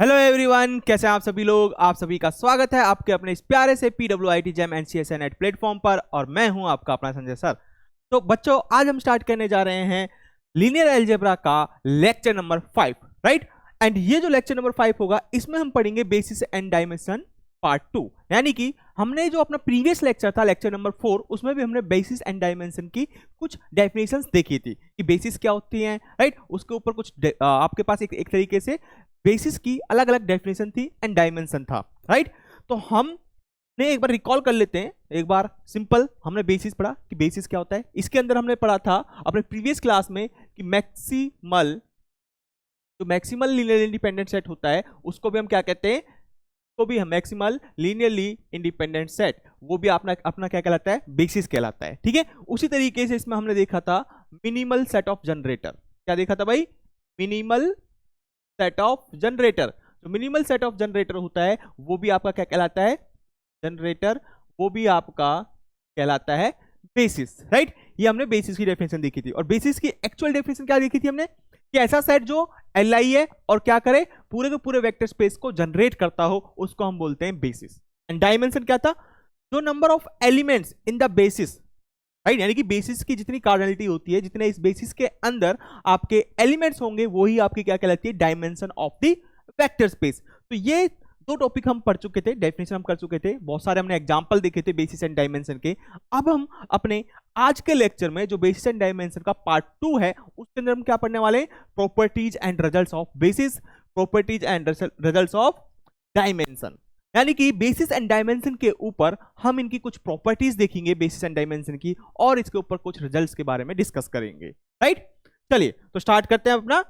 Hello everyone, कैसे हैं आप सभी लोग। आप सभी का स्वागत है आपके अपने इस प्यारे से PWIT जैम एनसीएसए नेट प्लेटफॉर्म पर और मैं हूं आपका अपना संजय सर। तो बच्चों, आज हम स्टार्ट करने जा रहे हैं लीनियर अलजेब्रा का लेक्चर नंबर 5, राइट। एंड ये जो लेक्चर नंबर 5 होगा, इसमें हम पढ़ेंगे बेसिस एंड डायमेंशन पार्ट 2। यानी कि हमने जो अपना प्रीवियस लेक्चर था, लेक्चर नंबर 4, उसमें भी हमने बेसिस एंड डायमेंशन की कुछ डेफिनेशंस देखी थी कि बेसिस क्या होती हैं, राइट। उसके ऊपर कुछ आपके पास एक तरीके से बेसिस की अलग अलग डेफिनेशन थी एंड डायमेंशन था, राइट। तो हम ने एक बार रिकॉल कर लेते हैं। एक बार सिंपल हमने बेसिस पढ़ा कि बेसिस क्या होता है। इसके अंदर हमने पढ़ा था अपने प्रीवियस क्लास में कि मैक्सिमल लीनियर इंडिपेंडेंट सेट होता है, उसको भी हम क्या कहते हैं, तो भी हम मैक्सिमल लीनियरली इंडिपेंडेंट सेट, वो भी अपना अपना क्या कहलाता है, बेसिस कहलाता है, ठीक है। उसी तरीके से इसमें हमने देखा था मिनिमल सेट ऑफ जनरेटर। क्या देखा था भाई? Minimal set of generator. जो मिनिमल सेट ऑफ जनरेटर होता है वो भी आपका क्या कहलाता है, जनरेटर, वो भी आपका कहलाता है बेसिस, राइट। ये हमने बेसिस की डेफिनेशन देखी थी। और बेसिस की एक्चुअल डेफिनेशन क्या देखी थी हमने, कि ऐसा सेट जो Li है और क्या करे, पूरे के पूरे वेक्टर स्पेस को जनरेट करता हो, उसको हम बोलते हैं बेसिस। एंड डायमेंशन क्या था, जो number of elements in the basis, right. यानी कि बेसिस की जितनी कार्डिनलिटी होती है, जितने इस बेसिस के अंदर आपके एलिमेंट्स होंगे, वही आपकी क्या कहलाती है, dimension of the vector space. तो ये दो टॉपिक हम पढ़ चुके थे, डेफिनेशन हम कर चुके थे, बहुत सारे हमने एग्जांपल देखे थे बेसिस एंड डायमेंशन के। अब हम अपने आज के लेक्चर में जो बेसिस एंड डायमेंशन का पार्ट 2 है, उसके अंदर हम क्या पढ़ने वाले हैं, properties and results of basis, properties and results of dimension. यानी कि बेसिस एंड डायमेंशन के ऊपर हम इनकी कुछ प्रॉपर्टीज देखेंगे बेसिस एंड डायमेंशन की, और इसके ऊपर कुछ रिजल्ट्स के बारे में डिस्कस करेंगे, राइट। चलिए तो स्टार्ट करते हैं अपना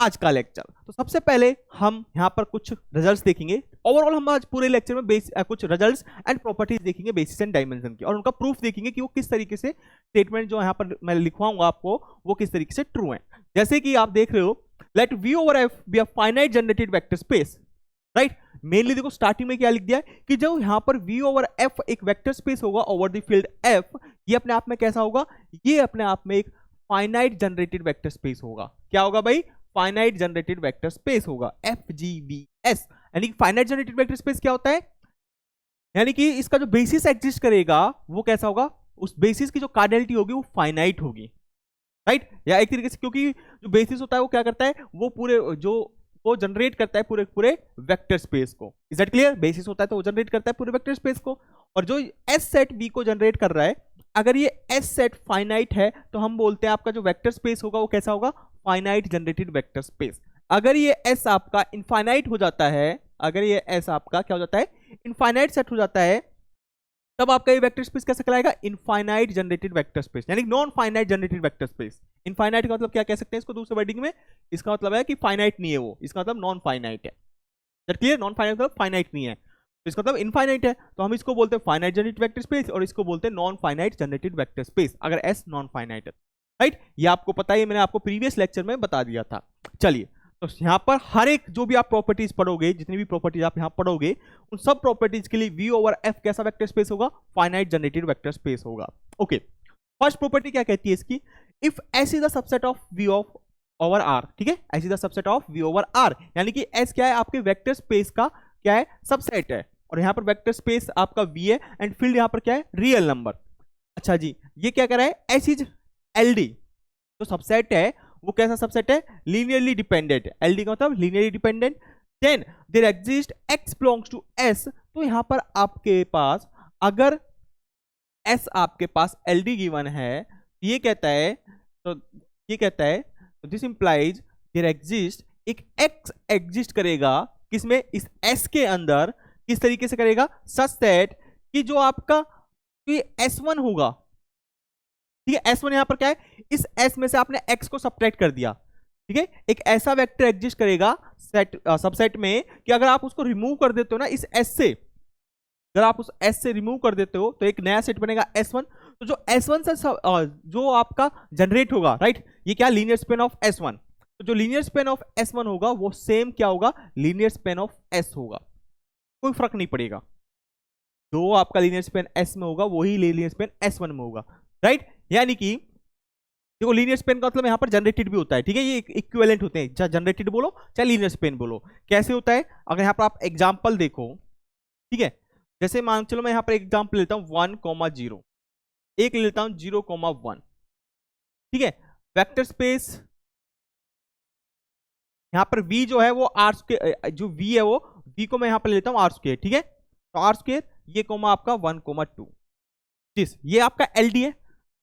आज का लेक्चर। तो सबसे पहले हम यहां पर कुछ रिजल्ट्स देखेंगे। ओवरऑल हम आज पूरे लेक्चर में कुछ रिजल्ट्स एंड प्रॉपर्टीज देखेंगे बेसिस एंड डायमेंशन की, और उनका प्रूफ देखेंगे कि वो किस तरीके से स्टेटमेंट जो यहां पर मैं लिखवाऊंगा आपको, वो किस तरीके से ट्रू है। जैसे कि आप देख रहे हो, let V over F be a finite generated vector space, right. Mainly देखो स्टार्टिंग में क्या लिख दिया है कि जो यहां पर V over F एक वेक्टर स्पेस होगा ओवर द फील्ड F, ये अपने आप में कैसा होगा, ये अपने आप में एक फाइनाइट जनरेटेड वेक्टर स्पेस होगा। क्या होगा भाई? फाइनाइट जनरेटेड वेक्टर स्पेस होगा, FGVS। यानी कि फाइनाइट जनरेटेड वेक्टर स्पेस क्या होता है, यानी कि इसका जो बेसिस एग्जिस्ट करेगा वो कैसा होगा, उस बेसिस की जो कार्डिनलिटी होगी वो फाइनाइट होगी, राइट। या एक तरीके से, क्योंकि जो बेसिस होता है वो क्या करता है, वो पूरे जो वो जनरेट करता है पूरे पूरे वेक्टर स्पेस को। Is that clear? बेसिस होता है तो वो जनरेट करता है पूरे वेक्टर स्पेस को। और जो एस सेट बी को जनरेट कर रहा है, अगर ये एस सेट फाइनाइट है तो हम बोलते हैं आपका जो वेक्टर स्पेस होगा वो कैसा होगा, फाइनाइट जनरेटेड वेक्टर स्पेस। अगर ये एस आपका इनफाइनाइट हो जाता है, अगर ये एस आपका क्या हो जाता है, इनफाइनाइट सेट हो जाता है, तब आपका ये वेक्टर स्पेस कैसा कहलाएगा, इनफाइनाइट जनरेटेड वेक्टर स्पेस, यानी non finite generated vector space. Infinite का मतलब क्या कह सकते हैं इसको दूसरे वर्डिंग में, इसका मतलब है कि फाइनाइट नहीं है वो, इसका मतलब नॉन फाइनाइट है। That clear? नॉन फाइनाइट मतलब फाइनाइट नहीं है, तो इसका मतलब इनफाइनाइट है, तो हम इसको बोलते हैं फाइनाइट जनरेटेड वेक्टर स्पेस, और इसको बोलते हैं non finite generated vector space, अगर एस नॉन फाइनाइट है, राइट। ये आपको पता है, मैंने आपको प्रीवियस लेक्चर में बता दिया था। चलिए, तो यहाँ पर हर एक जो भी आप प्रॉपर्टीज पढ़ोगे, जितनी भी प्रॉपर्टीज आप यहाँ पढ़ोगे, उन सब प्रॉपर्टीज के लिए V over F कैसा वेक्टर स्पेस होगा, फाइनाइट जनरेटेड वेक्टर स्पेस होगा। ओके, फर्स्ट प्रॉपर्टी क्या कहती है इसकी, if S is the subset of V over R, ठीक है, S is the subset of V over R, यानी कि S क्या है, आपके वेक्टर स्पेस का क्या है, सबसेट है। और यहाँ पर वेक्टर स्पेस आपका V है, एंड फील्ड यहाँ पर क्या है, रियल नंबर। अच्छा जी, ये क्या कर रहा है, S इज LD, जो सबसेट है वो कैसा सबसेट है, लीनियरली डिपेंडेंट। LD का मतलब linearly dependent. Then there exist X belongs to S, तो यहां पर आपके पास अगर S आपके पास LD गिवन है, ये कहता है, तो ये कहता है, तो दिस इंप्लाइज देयर एग्जिस्ट एक X एग्जिस्ट करेगा, किसमें, इस S के अंदर, किस तरीके से करेगा, सच दैट कि जो आपका ये S1 होगा, ठीक है, S1 यहां पर क्या है, इस S में से आपने X को सब्ट्रैक्ट कर दिया, ठीक है। एक ऐसा वेक्टर एग्जिस्ट करेगा सेट सबसेट में कि अगर आप उसको रिमूव कर देते हो ना इस S से, अगर आप उस S से रिमूव कर देते हो तो एक नया सेट बनेगा S1। तो जो S1 से जो आपका जनरेट होगा, राइट, ये क्या, लीनियर स्पेन ऑफ S1। तो जो लीनियर स्पेन ऑफ S1 होगा वो सेम क्या होगा, लीनियर स्पेन ऑफ S होगा, कोई फर्क नहीं पड़ेगा। जो आपका लीनियर स्पेन S में होगा वही लीनियर स्पेन S1 में होगा, राइट। यानी कि देखो लीनियर स्पेन का मतलब यहाँ पर जनरेटेड भी होता है, ठीक है, ये इक्विवेलेंट होते हैं, चाहे जनरेटेड बोलो चाहे लीनियर स्पेन बोलो। कैसे होता है, अगर यहाँ पर आप एग्जाम्पल देखो, ठीक है, जैसे मान चलो मैं यहाँ पर एग्जाम्पल लेता हूँ 1,0, एक लेता हूँ 0,1, ठीक है, वेक्टर स्पेस यहाँ पर v जो है वो आर स्क्वायर, जो v है वो v को मैं यहाँ पर लेता हूँ आर स्क्वायर, ठीक है, तो आर स्क्वायर ये कोमा आपका 1,2, ये आपका एल है,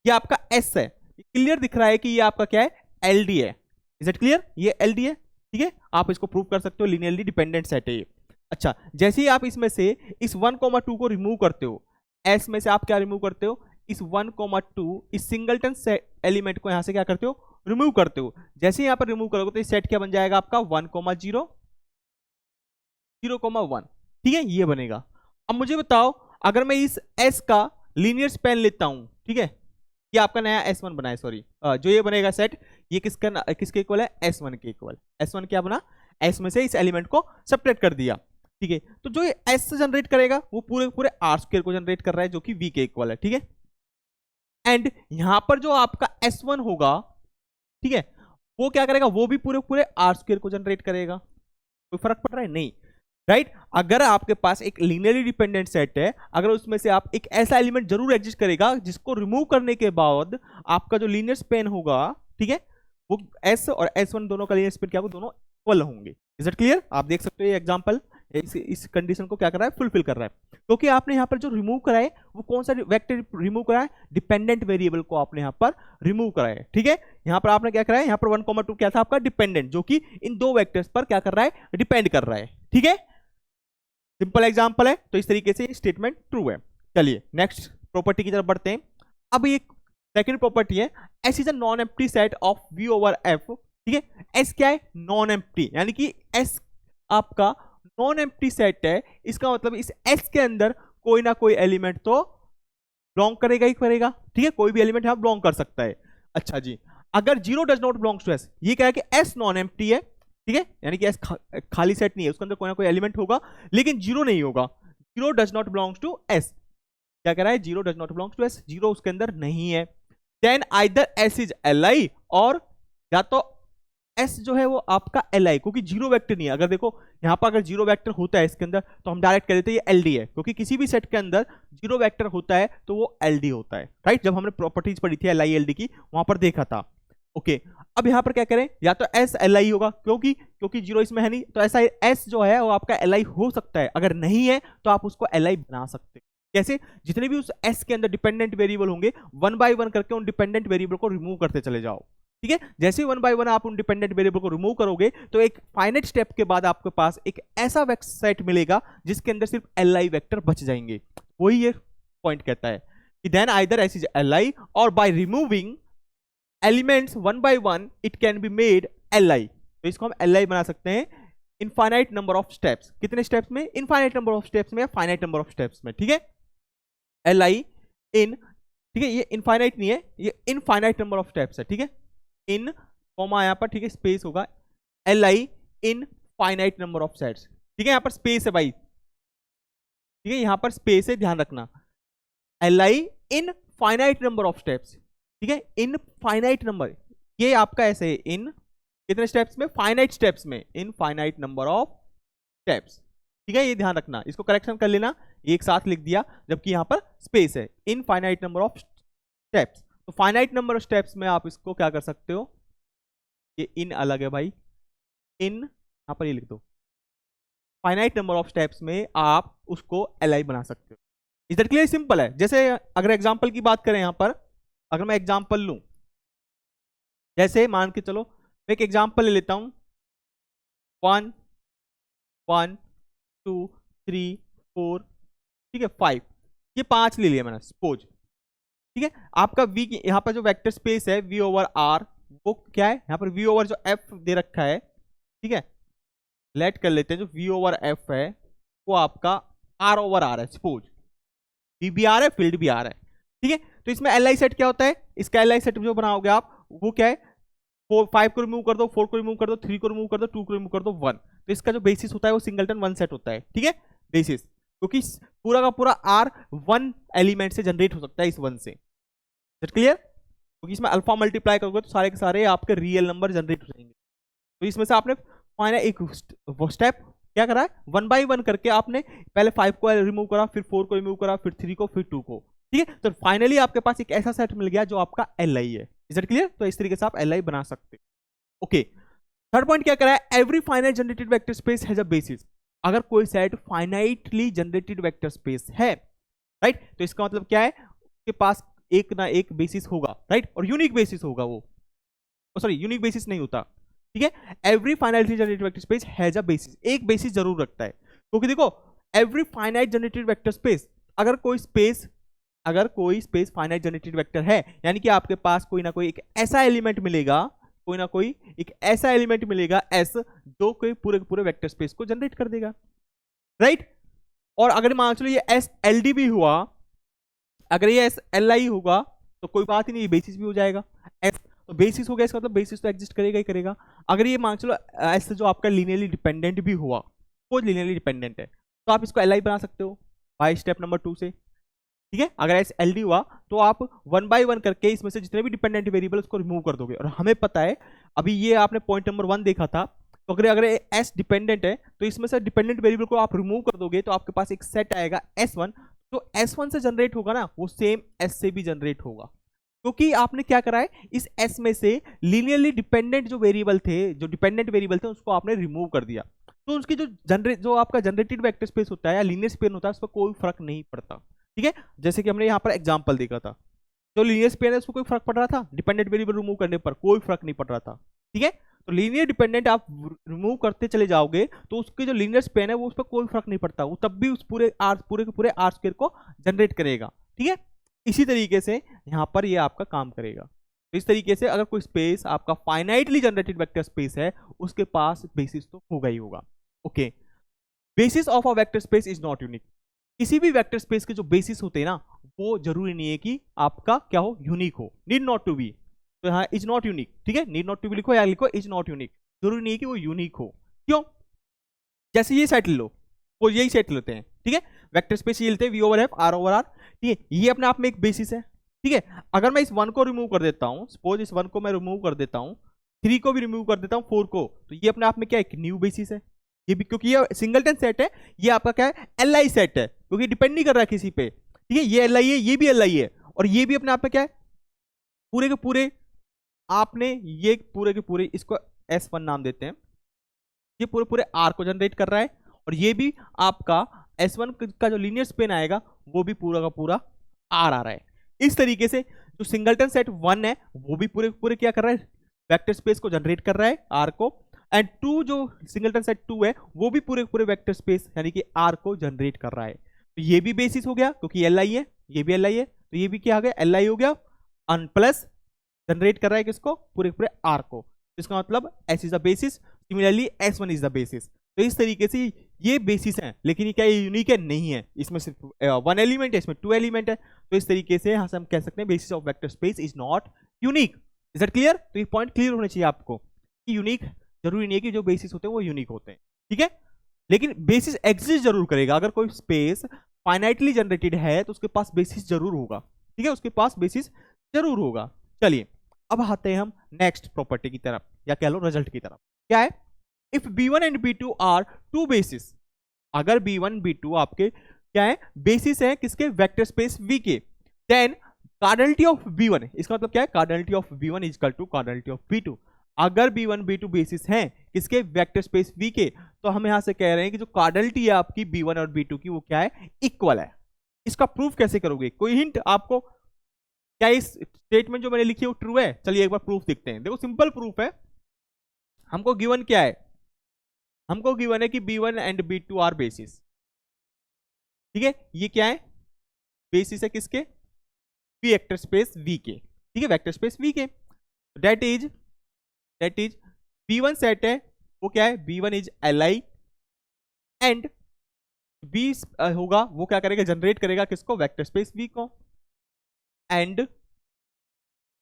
ये आपका s है, क्लियर दिख रहा है कि ये आपका क्या है, एल है, इज इट क्लियर, ये एल है, ठीक है, आप इसको प्रूव कर सकते हो, लीनियरली डिपेंडेंट सेट है ये। अच्छा, जैसे ही आप इसमें से इस 1,2 को रिमूव करते हो, s में से आप क्या रिमूव करते हो, इस 1,2 इस सिंगलटन एलिमेंट को यहां से क्या करते हो, रिमूव करते हो। जैसे यहां पर रिमूव करोगे तो ये सेट क्या बन जाएगा आपका 1,0, 0,1, ठीक है, ये बनेगा। अब मुझे बताओ, अगर मैं इस s का लीनियर स्पेन लेता हूं, ठीक है, ये आपका नया S1 बना है, सॉरी, जो ये बनेगा सेट, ये किसके इक्वल है, S1 के इक्वल। S1 क्या बना, S में से इस एलिमेंट को सब्ट्रैक्ट कर दिया, ठीक है, तो जो ये S जनरेट करेगा वो पूरे पूरे आर स्क्वायर को जनरेट कर रहा है, जो कि V के इक्वल है, ठीक है। एंड यहां पर जो आपका S1 होगा, ठीक है, वो क्या करेगा, वो भी पूरे पूरे आर स्क्वायर को जनरेट करेगा। कोई फर्क पड़ रहा है, नहीं, राइट। अगर आपके पास एक लीनियरली डिपेंडेंट सेट है, अगर उसमें से आप एक ऐसा एलिमेंट जरूर एग्जिस्ट करेगा जिसको रिमूव करने के बाद आपका जो लीनियर स्पेन होगा, ठीक है, वो S और S1 दोनों का लीनियर स्पेन क्या होगा, दोनों इक्वल होंगे। इज इट क्लियर, आप देख सकते हो ये एग्जांपल इस कंडीशन को क्या कर रहा है, फुलफिल कर रहा है, क्योंकि आपने यहाँ पर जो रिमूव करा है वो कौन सा वेक्टर रिमूव करा है, डिपेंडेंट वेरिएबल को आपने यहाँ पर रिमूव करा है, ठीक है। यहाँ पर आपने क्या करा है, यहाँ पर 1,2 क्या था आपका, डिपेंडेंट, जो कि इन दो वेक्टर्स पर क्या कर रहा है, डिपेंड कर रहा है, ठीक है, सिंपल एग्जांपल है। तो इस तरीके से ये स्टेटमेंट ट्रू है। चलिए नेक्स्ट प्रॉपर्टी की तरफ बढ़ते हैं। अब ये सेकंड प्रॉपर्टी है, S is a non empty set of V over F, ठीक है, S क्या है, नॉन एम्प्टी, यानी कि S आपका नॉन एम्प्टी सेट है, इसका मतलब इस S के अंदर कोई ना कोई एलिमेंट तो बिलोंग करेगा ही करेगा, ठीक है, कोई भी एलिमेंट यहां बिलोंग कर सकता है। अच्छा जी, अगर 0 does not belongs to S, ये क्या है कि S नॉन एम्प्टी है, ठीक है, यानी कि S खाली सेट नहीं है, उसके अंदर कोई ना कोई एलिमेंट होगा लेकिन 0 नहीं होगा, 0 does not belongs to S, क्या कह रहा है, 0 does not belongs to S, 0 उसके अंदर नहीं है। Then either S is Li, और या तो S जो है वो आपका Li, क्योंकि 0 वेक्टर नहीं है। अगर देखो यहाँ पर अगर 0 वेक्टर होता है इसके अंदर तो हम डायरेक्ट कह देते हैं ये LD है, क्योंकि किसी भी सेट के अंदर 0 वेक्टर होता है तो वो LD होता है, राइट। जब हमने प्रॉपर्टीज पढ़ी थी Li LD की, वहां पर देखा था, ओके। अब यहां पर क्या करें, या तो S Li होगा, क्योंकि 0 इसमें है नहीं, तो ऐसा S जो है वो आपका Li हो सकता है, अगर नहीं है तो आप उसको Li बना सकते हैं। कैसे, जितने भी उस S के अंदर डिपेंडेंट वेरिएबल होंगे, 1 बाय 1 करके उन डिपेंडेंट वेरिएबल को रिमूव करते चले जाओ, ठीक है। जैसे 1 बाय 1 आप उन डिपेंडेंट वेरिएबल को रिमूव करोगे तो एक फाइनाइट स्टेप के बाद आपके पास एक ऐसा सेट मिलेगा जिसके अंदर सिर्फ Li वेक्टर बच जाएंगे। वही ये पॉइंट कहता है कि then either S is Li, और by removing elements 1 by 1 it can be made Li, तो इसको हम Li बना सकते हैं इनफाइनाइट नंबर ऑफ स्टेप्स। कितने स्टेप्स में, इनफाइनाइट नंबर ऑफ स्टेप्स में या फाइनाइट नंबर ऑफ स्टेप्स में, ठीक है, Li इन, ठीक है, ये इनफाइनाइट नहीं है, ये इनफाइनाइट नंबर ऑफ स्टेप्स है, ठीक है, इन कॉमा यहाँ पर, ठीक है, स्पेस होगा, Li in finite number of sets, ठीक है, यहाँ पर स्पेस है भाई, ठीक है, यहाँ पर स्पेस है, ध्यान रखना, Li in finite number of steps, ठीक है, इन फाइनाइट नंबर, ये आपका ऐसे है, इन कितने स्टेप्स में, फाइनाइट स्टेप्स में, इन फाइनाइट नंबर ऑफ स्टेप्स, ठीक है, ये ध्यान रखना, इसको करेक्शन कर लेना, एक साथ लिख दिया, जबकि यहां पर स्पेस है, इन फाइनाइट नंबर ऑफ स्टेप्स। तो फाइनाइट नंबर ऑफ स्टेप्स में आप इसको क्या कर सकते हो, ये इन अलग है भाई, इन यहां पर ये लिख दो, फाइनाइट नंबर ऑफ स्टेप्स में आप उसको Li बना सकते हो। इज दैट क्लियर, सिंपल है। जैसे अगर एग्जांपल की बात करें, यहां पर अगर मैं एग्जांपल लूं, जैसे मान के चलो मैं एक एग्जांपल ले लेता हूं, 1 1 2 3 4, ठीक है, 5, ये 5 ले लिया मैंने सपोज, ठीक है। आपका V यहाँ पर जो वेक्टर स्पेस है V ओवर R, वो क्या है, यहाँ पर V ओवर जो F दे रखा है, ठीक है, लेट कर लेते हैं, जो V ओवर F है वो आपका R ओवर R है, सपोज V भी R है, फील्ड भी R है, ठीक है। तो इसमें Li सेट क्या होता है, इसका Li सेट जो बनाओगे आप, वो क्या है, 5 को रिमूव कर दो, 4 को रिमूव कर दो, 3 को रिमूव कर दो, 2 को रिमूव कर दो, 1, तो इसका जो बेसिस होता है वो सिंगलटन 1 सेट होता है, ठीक है, बेसिस, क्योंकि पूरा का पूरा R 1 एलिमेंट से जनरेट हो सकता है, इस 1 से, क्लियर। क्योंकि इसमें अल्फा मल्टीप्लाई करोगे तो सारे के सारे आपके रियल नंबर जनरेट हो जाएंगे। तो इसमें से आपने फाइनल एक स्टेप क्या करा है, 1 बाई 1 करके आपने पहले 5 को रिमूव करा, फिर 4 को रिमूव करा, फिर 3 को, फिर 2 को, ठीक है। तो फाइनली आपके पास एक ऐसा सेट मिल गया जो आपका एल आई है। Is it clear? तो इस तरीके से आप एल आई बना सकते हो। ओके, थर्ड पॉइंट क्या करा है, every finite generated vector space has a basis. अगर कोई set finitely generated vector space है, राइट, तो इसका मतलब क्या है, उसके पास एक ना एक बेसिस होगा, राइट, और यूनिक बेसिस होगा वो, सॉरी यूनिक बेसिस नहीं होता, ठीक है। Every finitely generated vector space has a basis, एक बेसिस जरूर रखता है, क्योंकि देखो every finite generated vector space, अगर कोई स्पेस फाइनाइट जनरेटेड वेक्टर है, यानी कि आपके पास कोई ना कोई एक ऐसा एलिमेंट मिलेगा, कोई ना कोई एक ऐसा एलिमेंट मिलेगा एस, जो कोई पूरे पूरे वेक्टर स्पेस को जनरेट कर देगा, राइट। और अगर मान चलो ये एस एल डी भी हुआ, अगर ये एस एल आई होगा तो कोई बात ही नहीं, बेसिस भी हो जाएगा। एस तो बेसिस हो गया, इसका मतलब बेसिस तो एग्जिस्ट करेगा ही करेगा। अगर ये मान चलो एस जो आपका लीनियरली डिपेंडेंट भी हुआ, वो लीनियरली डिपेंडेंट है, तो आप इसको एल आई बना सकते हो बाय स्टेप नंबर 2 से, ठीक है। अगर एस एल डी हुआ तो आप 1 बाई 1 करके इसमें से जितने भी डिपेंडेंट वेरिएबल उसको रिमूव कर दोगे। और हमें पता है, अभी ये आपने पॉइंट नंबर 1 देखा था, तो अगर एस डिपेंडेंट है तो इसमें से डिपेंडेंट वेरिएबल को आप रिमूव कर दोगे तो आपके पास एक सेट आएगा S1, तो S1 से जनरेट होगा ना, वो सेम S से भी जनरेट होगा, क्योंकि आपने क्या करा है, इस S में से लीनियरली डिपेंडेंट जो वेरिएबल थे, जो डिपेंडेंट वेरिएबल थे, उसको आपने रिमूव कर दिया। तो उसकी जो आपका जनरेटेड वेक्टर स्पेस होता है या लीनियर स्पेन होता है, उस पर कोई फर्क नहीं पड़ता, ठीक है। जैसे कि हमने यहाँ पर एग्जांपल देखा था, जो लीनियर स्पेन है उसको कोई फर्क पड़ रहा था, डिपेंडेंट वेरिएबल रिमूव करने पर कोई फर्क नहीं पड़ रहा था, ठीक है। तो लीनियर डिपेंडेंट आप रिमूव करते चले जाओगे तो उसके जो लीनियर स्पेन है वो उस पर कोई फर्क नहीं पड़ता, वो तब भी उस पूरे के पूरे आर स्क्वायर को जनरेट करेगा, ठीक है। इसी तरीके से यहाँ पर ये आपका काम करेगा। तो इस तरीके से अगर कोई स्पेस आपका फाइनाइटली जनरेटेड वेक्टर स्पेस है, उसके पास बेसिस तो होगा ही होगा। Okay, basis of a vector space is not unique. किसी भी वेक्टर स्पेस के जो बेसिस होते हैं ना, वो जरूरी नहीं है कि आपका क्या हो, यूनिक हो, नीड नॉट टू बी। तो यहाँ इज नॉट यूनिक, ठीक है, नीड नॉट टू बी लिखो या लिखो इज नॉट यूनिक, जरूरी नहीं है कि वो यूनिक हो। क्यों? जैसे ये सेट ले लो, वो यही सेट लेते हैं, ठीक है, वेक्टर स्पेस ये लेते हैं v over f r over r, ठीक है, ये अपने आप में एक बेसिस है, ठीक है। अगर मैं इस 1 को रिमूव कर देता हूं, सपोज इस 1 को मैं रिमूव कर देता हूं, 3 को भी रिमूव कर देता हूं, 4 को, तो ये अपने आप में क्या एक न्यू बेसिस है, ये भी, क्योंकि ये सिंगलटन सेट है, ये आपका क्या है, एल आई सेट है, क्योंकि डिपेंड नहीं कर रहा है किसी पे, ठीक है। ये एल आई है, ये भी एल आई है, और ये भी अपने आप में क्या है, पूरे के पूरे आपने ये पूरे के पूरे इसको S1 नाम देते हैं, ये पूरे पूरे R को जनरेट कर रहा है, और ये भी आपका S1 का जो लीनियर स्पेन आएगा वो भी पूरा का पूरा R आ रहा है। इस तरीके से जो सिंगलटन सेट 1 है वो भी पूरे पूरे क्या कर रहा है, वेक्टर स्पेस को जनरेट कर रहा है R को, एंड 2 जो सिंगलटन सेट 2 है वो भी पूरे पूरे वेक्टर स्पेस यानी कि R को जनरेट कर रहा है। तो ये भी बेसिस हो गया क्योंकि एल आई है, ये भी एल आई है, तो ये भी क्या आ गया, एल आई हो गया, अन प्लस जनरेट कर रहा है किसको, पूरे पूरे आर को, इसका मतलब S is the basis, similarly S1 is the basis. तो इस तरीके से ये बेसिस हैं, लेकिन ये क्या यूनिक है, नहीं है, इसमें सिर्फ 1 एलिमेंट है, इसमें 2 एलिमेंट है, तो इस तरीके से यहाँ से हम कह सकते हैं basis of vector space is not unique. Is that clear? तो ये पॉइंट क्लियर होना चाहिए आपको कि यूनिक जरूरी नहीं है कि जो बेसिस होते हैं वो यूनिक होते हैं, ठीक है, लेकिन बेसिस एग्जिस्ट जरूर करेगा। अगर कोई स्पेस फाइनाइटली जनरेटेड है तो उसके पास बेसिस जरूर होगा, ठीक है, उसके पास बेसिस जरूर होगा। चलिए अब आते हैं हम नेक्स्ट प्रॉपर्टी की तरफ, या कह लो रिजल्ट की तरफ। क्या है, if B1 and B2 are two basis, अगर B1 B2 आपके क्या है, बेसिस है किसके, वेक्टर स्पेस V के, देन कार्डिनलिटी ऑफ B1, इसका मतलब क्या है, cardinality of B1 is equal to cardinality of B2। अगर B1 B2 बेसिस हैं किसके, वेक्टर स्पेस V के, तो हम यहां से कह रहे हैं कि जो कार्डिनलिटी है आपकी B1 और B2 की वो क्या है, इक्वल है। इसका प्रूफ कैसे करोगे, कोई हिंट आपको, क्या इस स्टेटमेंट जो मैंने लिखी है वो ट्रू है? चलिए एक बार प्रूफ देखते हैं। देखो सिंपल प्रूफ है, हमको गिवन क्या है, हमको गिवन है कि B1 and B2 are basis, ठीक है, ये क्या है, बेसिस है किसके, वेक्टर स्पेस V के, ठीक है, वेक्टर स्पेस V के, दैट इज B1 सेट है वो क्या है, B1 is Li, and B होगा वो क्या करेगा, जनरेट करेगा किसको, वेक्टर स्पेस V को, एंड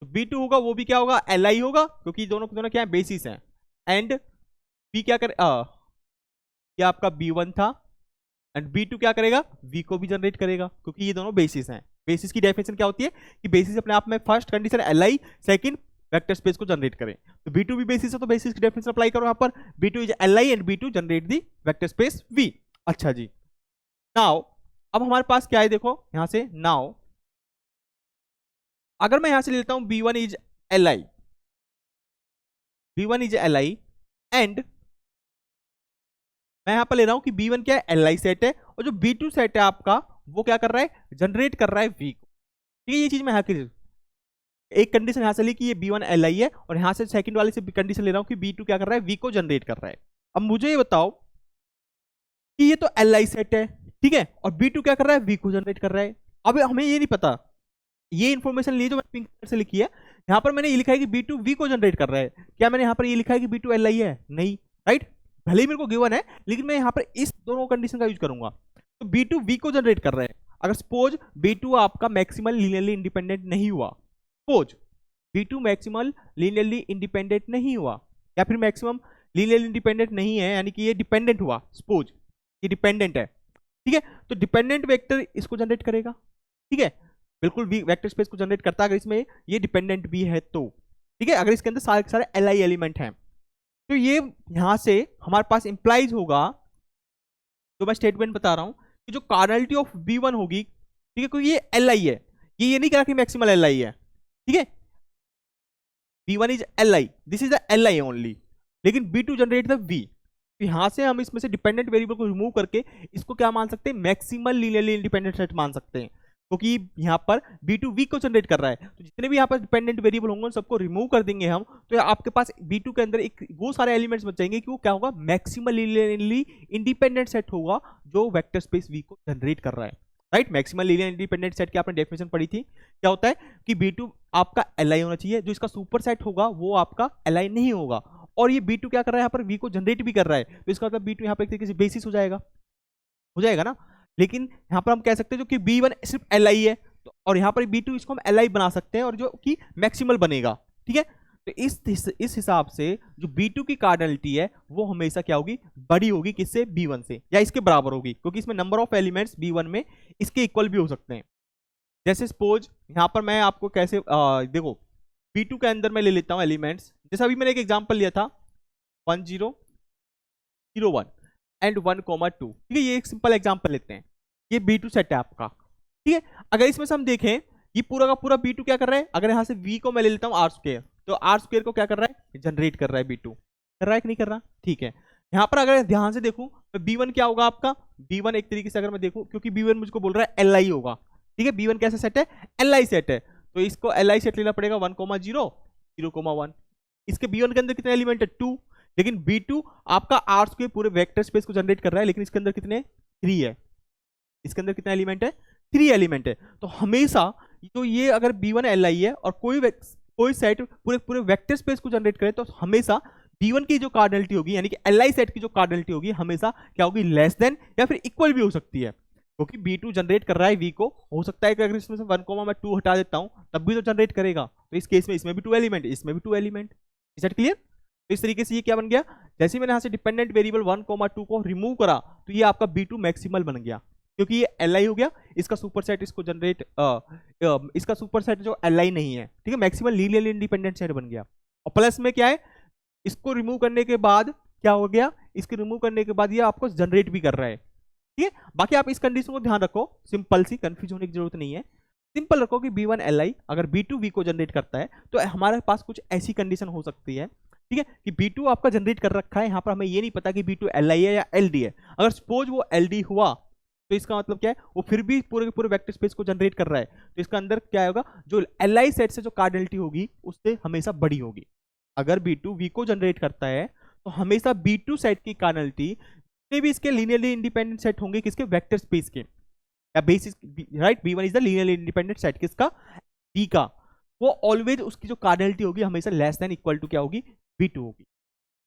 B2 होगा वो भी क्या होगा, Li होगा, क्योंकि दोनों दोनों क्या है, बेसिस हैं, एंड B क्या करे, ये आपका B1 था, एंड B2 क्या करेगा, V को भी जनरेट करेगा, क्योंकि ये दोनों बेसिस हैं, बेसिस की डेफिनेशन क्या होती है कि बेसिस अपने आप में first condition Li, second vector space को जनरेट करें। तो B2 भी बेसिस है, तो बेसिस की डेफिनेशन अप्लाई करो यहाँ पर, B2 is Li and B2 generate the vector space V। अच्छा जी, नाउ अब हमारे पास क्या है, देखो यहां से, नाउ अगर मैं यहां से लेता हूं B1 is Li, B1 is Li and मैं यहां पर ले रहा हूं कि B1 क्या है, Li सेट है, और जो B2 सेट है आपका वो क्या कर रहा है, जनरेट कर रहा है V को। ठीक है, ये चीज मैं यहां की एक कंडीशन यहां से ली कि ये B1 Li है, और यहां से सेकंड वाले से कंडीशन ले रहा हूं कि B2 क्या कर रहा है, V को जनरेट कर रहा है। अब मुझे ये बताओ कि ये तो Li सेट है, ठीक है, और B2 क्या कर रहा है, V को जनरेट कर रहा है। अब हमें ये नहीं पता, ये इंफॉर्मेशन ली जो मैंने पिंक कलर से लिखी है, यहां पर मैंने ये लिखा है कि B2 V को जनरेट कर रहा है। क्या मैंने यहां पर ये लिखा है कि B2 Li है? नहीं, राइट। भले ही मेरे को गिवन है, लेकिन मैं यहां पर इस दोनों कंडीशन का यूज करूंगा। तो B2 V को जनरेट कर रहा है। अगर सपोज B2 आपका मैक्सिमल लीनियरली इंडिपेंडेंट नहीं हुआ, suppose B2 maximal linearly independent नहीं हुआ, या फिर मैक्सिमम लीनियरली इंडिपेंडेंट नहीं है, यानी कि ये डिपेंडेंट हुआ, सपोज ये डिपेंडेंट है, ठीक है, तो डिपेंडेंट वेक्टर इसको जनरेट करेगा। ठीक है, बिल्कुल भी वेक्टर स्पेस को जनरेट करता है अगर इसमें ये डिपेंडेंट भी है तो। ठीक है, अगर इसके अंदर सारे सारे Li एलिमेंट हैं, तो ये यहां से हमारे पास इंप्लाइज होगा, जो मैं स्टेटमेंट बता रहा हूं, कि जो कार्डिनलिटी ऑफ B1 होगी, ठीक है, क्योंकि ये Li है, ये नहीं कह रहा कि मैक्सिमल Li है, ठीक है, B1 is Li, this is the Li only, लेकिन B2 जनरेट द V। तो यहां से हम इसमें से डिपेंडेंट वेरिएबल को रिमूव करके इसको क्या मान सकते हैं, मैक्सिमल लीनियरली इंडिपेंडेंट सेट मान सकते हैं, क्योंकि यहाँ पर B2 V को जनरेट कर रहा है। तो जितने भी यहाँ पर डिपेंडेंट वेरिएबल होंगे उन सबको रिमूव कर देंगे हम, तो आपके पास B2 के अंदर एक वो सारे एलिमेंट्स बच जाएंगे कि वो क्या होगा, मैक्सिमल लीनियरली इंडिपेंडेंट सेट होगा जो वेक्टर स्पेस V को जनरेट कर रहा है, right. Maximal linear independent set की आपने डेफिनेशन पढ़ी थी, क्या होता है कि B2 आपका Li होना चाहिए, जो इसका सुपर सेट होगा वो आपका Li नहीं होगा, और ये B2 क्या कर रहा है, यहाँ पर V को जनरेट भी कर रहा है, तो इसका मतलब B2 यहाँ पर एक तरीके से बेसिस हो जाएगा ना। लेकिन यहां पर हम कह सकते हैं जो कि B1 सिर्फ Li है, तो और यहां पर B2 इसको हम Li बना सकते हैं, और जो कि मैक्सिमल बनेगा। ठीक है, तो इस हिसाब से जो B2 की कार्डिनलिटी है वो हमेशा क्या होगी, बड़ी होगी किससे, B1 से, या इसके बराबर होगी, क्योंकि इसमें नंबर ऑफ एलिमेंट्स B1 में इसके इक्वल भी हो सकते हैं। जैसे सपोज यहां पर मैं आपको कैसे देखो, B2 के अंदर मैं ले लेता हूं एलिमेंट्स, जैसे अभी मैंने एक एग्जांपल लिया था 1 0 0 1 एंड 1 2। ठीक है, ये एक सिंपल एग्जांपल लेते हैं, ये B2 सेट है आपका। ठीक है, अगर इसमें से हम देखें, ये पूरा का पूरा B2 क्या कर रहा है, अगर यहां से V को मैं ले लेता हूं R स्क्वायर, तो R स्क्वायर को क्या कर रहा है, जनरेट कर रहा है, B2 कर रहा है कि नहीं कर रहा। ठीक है, यहां पर अगर ध्यान से देखूं तो B1 क्या होगा आपका, B1 एक तरीके से अगर मैं देखूं, क्योंकि B1 मुझको बोल रहा है Li होगा, ठीक है, B1 कैसा सेट है, Li सेट है, तो इसको Li सेट लेना पड़ेगा 1 0 0 1। इसके B1 के अंदर कितने एलिमेंट है, 2, लेकिन B2 आपका R के पूरे वेक्टर स्पेस को जनरेट कर रहा है, लेकिन इसके अंदर कितने, 3 है, इसके अंदर कितने एलिमेंट है, 3 एलिमेंट है। तो हमेशा तो ये अगर B1 Li है और कोई सेट पूरे पूरे वेक्टर स्पेस को जनरेट करे, तो हमेशा B1 की जो कार्डिनलिटी होगी, यानी कि Li सेट की जो कार्डिनलिटी होगी, हमेशा क्या होगी, लेस देन या फिर इक्वल भी हो सकती है, क्योंकि B2 जनरेट कर रहा है V को, हो सकता है कि अगर इसमें से 1 मैं 2 हटा देता हूं तब भी तो जनरेट करेगा। तो इस केस में इसमें भी 2 एलिमेंट, इसमें भी 2 एलिमेंट। Is that clear? तो इस तरीके से ये क्या बन गया, जैसे मैंने यहां से डिपेंडेंट वेरिएबल 1 2 को रिमूव करा, तो ये आपका B2 मैक्सिमल बन गया, क्योंकि ये Li हो गया, इसका सुपर सेट इसको जनरेट इसका सुपर सेट जो Li नहीं है, ठीक है, मैक्सिमल लीनियरली इंडिपेंडेंट सेट बन गया। और प्लस में क्या है, इसको रिमूव करने के बाद क्या हो गया, इसको रिमूव करने के बाद ये आपको जनरेट भी कर रहा है। ठीक है, बाकी आप इस कंडीशन को ध्यान रखो, सिंपल सी, कंफ्यूज होने की जरूरत नहीं है, सिंपल रखो कि B1 Li अगर B2 V को जनरेट करता है, तो हमारे पास कुछ ऐसी कंडीशन हो सकती है, ठीक है, कि B2 आपका जनरेट कर रखा है, यहां पर हमें ये नहीं पता कि B2 Li है या LD है। अगर सपोज वो LD हुआ, तो इसका मतलब क्या है, वो फिर भी पूरे के पूरे वेक्टर स्पेस को जनरेट कर रहा है, तो इसका अंदर क्या होगा, जो Li सेट से जो कार्डिनलिटी होगी उससे हमेशा बड़ी होगी। अगर B2 V को जनरेट करता है, तो हमेशा B2 सेट की कार्डिनलिटी भी इसके लीनियरली इंडिपेंडेंट सेट होंगे, किसके, वेक्टर स्पेस के, या basis, right. B1 is the linearly independent set किसका, V का, वो ऑलवेज उसकी जो कार्डिनलिटी होगी हमेशा लेस देन इक्वल टू क्या होगी, B2 होगी,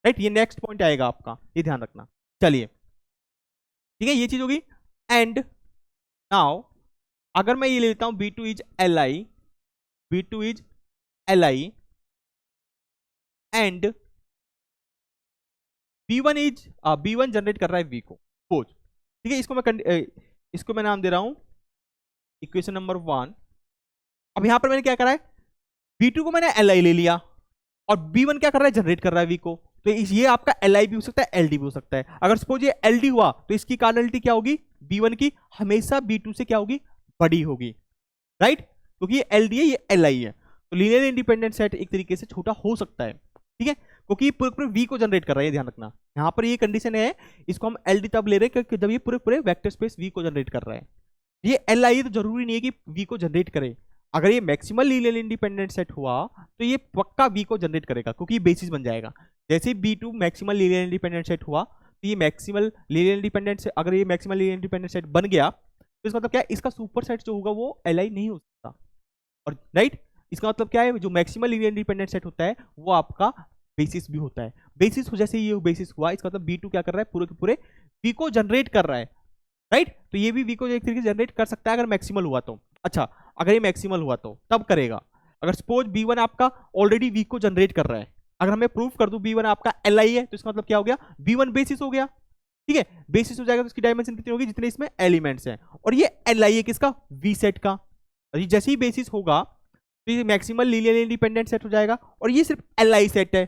राइट। ये नेक्स्ट पॉइंट आएगा आपका, ये ध्यान रखना। चलिए, ठीक है, ये चीज होगी। एंड नाउ अगर मैं ये लेता हूं B2 is Li, B2 is Li and B1 generate कर रहा है V को, सपोज, ठीक है, इसको मैं नाम दे रहा हूं इक्वेशन नंबर 1। अब यहां पर मैंने क्या करा है, V2 को मैंने Li ले लिया और B1 क्या कर रहा है, जनरेट कर रहा है V को। तो ये आपका Li भी हो सकता है, Ld भी हो सकता है। अगर सपोज ये Ld हुआ तो इसकी कार्डिनलिटी क्या होगी, B1 की हमेशा B2 से क्या होगी, बड़ी होगी, राइट, क्योंकि ये Ld है, ये Li है। तो लीनियर इंडिपेंडेंट सेट एक तरीके से छोटा हो सकता है, ठीक है, क्योंकि ये पूरे V को जनरेट कर रहा है, ध्यान रखना यहाँ पर ये कंडीशन है। इसको हम Ld तब ले रहे हैं जब ये पूरे वेक्टर स्पेस V को जनरेट कर रहा है। ये Li तो जरूरी नहीं है कि V को जनरेट करे। अगर ये मैक्सिमल लीनियर इंडिपेंडेंट सेट हुआ तो ये पक्का V को जनरेट करेगा, क्योंकि बेसिस बन जाएगा। जैसे ही B2 maximal linear independent set हुआ तो ये मैक्सिमल लीनियर इंडिपेंडेंट से, अगर ये मैक्सिमल लीनियर इंडिपेंडेंट सेट बन गया तो इसका मतलब क्या है, इसका सुपर सेट जो होगा वो Li नहीं हो सकता। और राइट, इसका मतलब क्या है, जो मैक्सिमल लीनियर इंडिपेंडेंट सेट होता है वो आपका बेसिस भी होता है। बेसिस जैसे ये बेसिस हुआ, इसका मतलब B2 क्या कर रहा है, पूरे के पूरे V को जनरेट कर रहा है, राइट। तो ये भी V को एक तरीके से जनरेट कर सकता है अगर मैक्सिमल हुआ तो। अच्छा, अगर ये मैक्सिमल हुआ तो तब करेगा। अगर सपोज B1 आपका ऑलरेडी V को जनरेट कर रहा है, अगर हमें प्रूफ कर दूं B1 आपका Li है, तो इसका मतलब क्या हो गया, B1 बेसिस हो गया, ठीक है। बेसिस हो जाएगा तो इसकी डायमेंशन कितनी होगी, जितने इसमें एलिमेंट्स हैं। और ये Li है किसका, V सेट का। और जैसे ही बेसिस होगा तो ये मैक्सिमल लीनियर इंडिपेंडेंट सेट हो जाएगा। और ये सिर्फ Li सेट है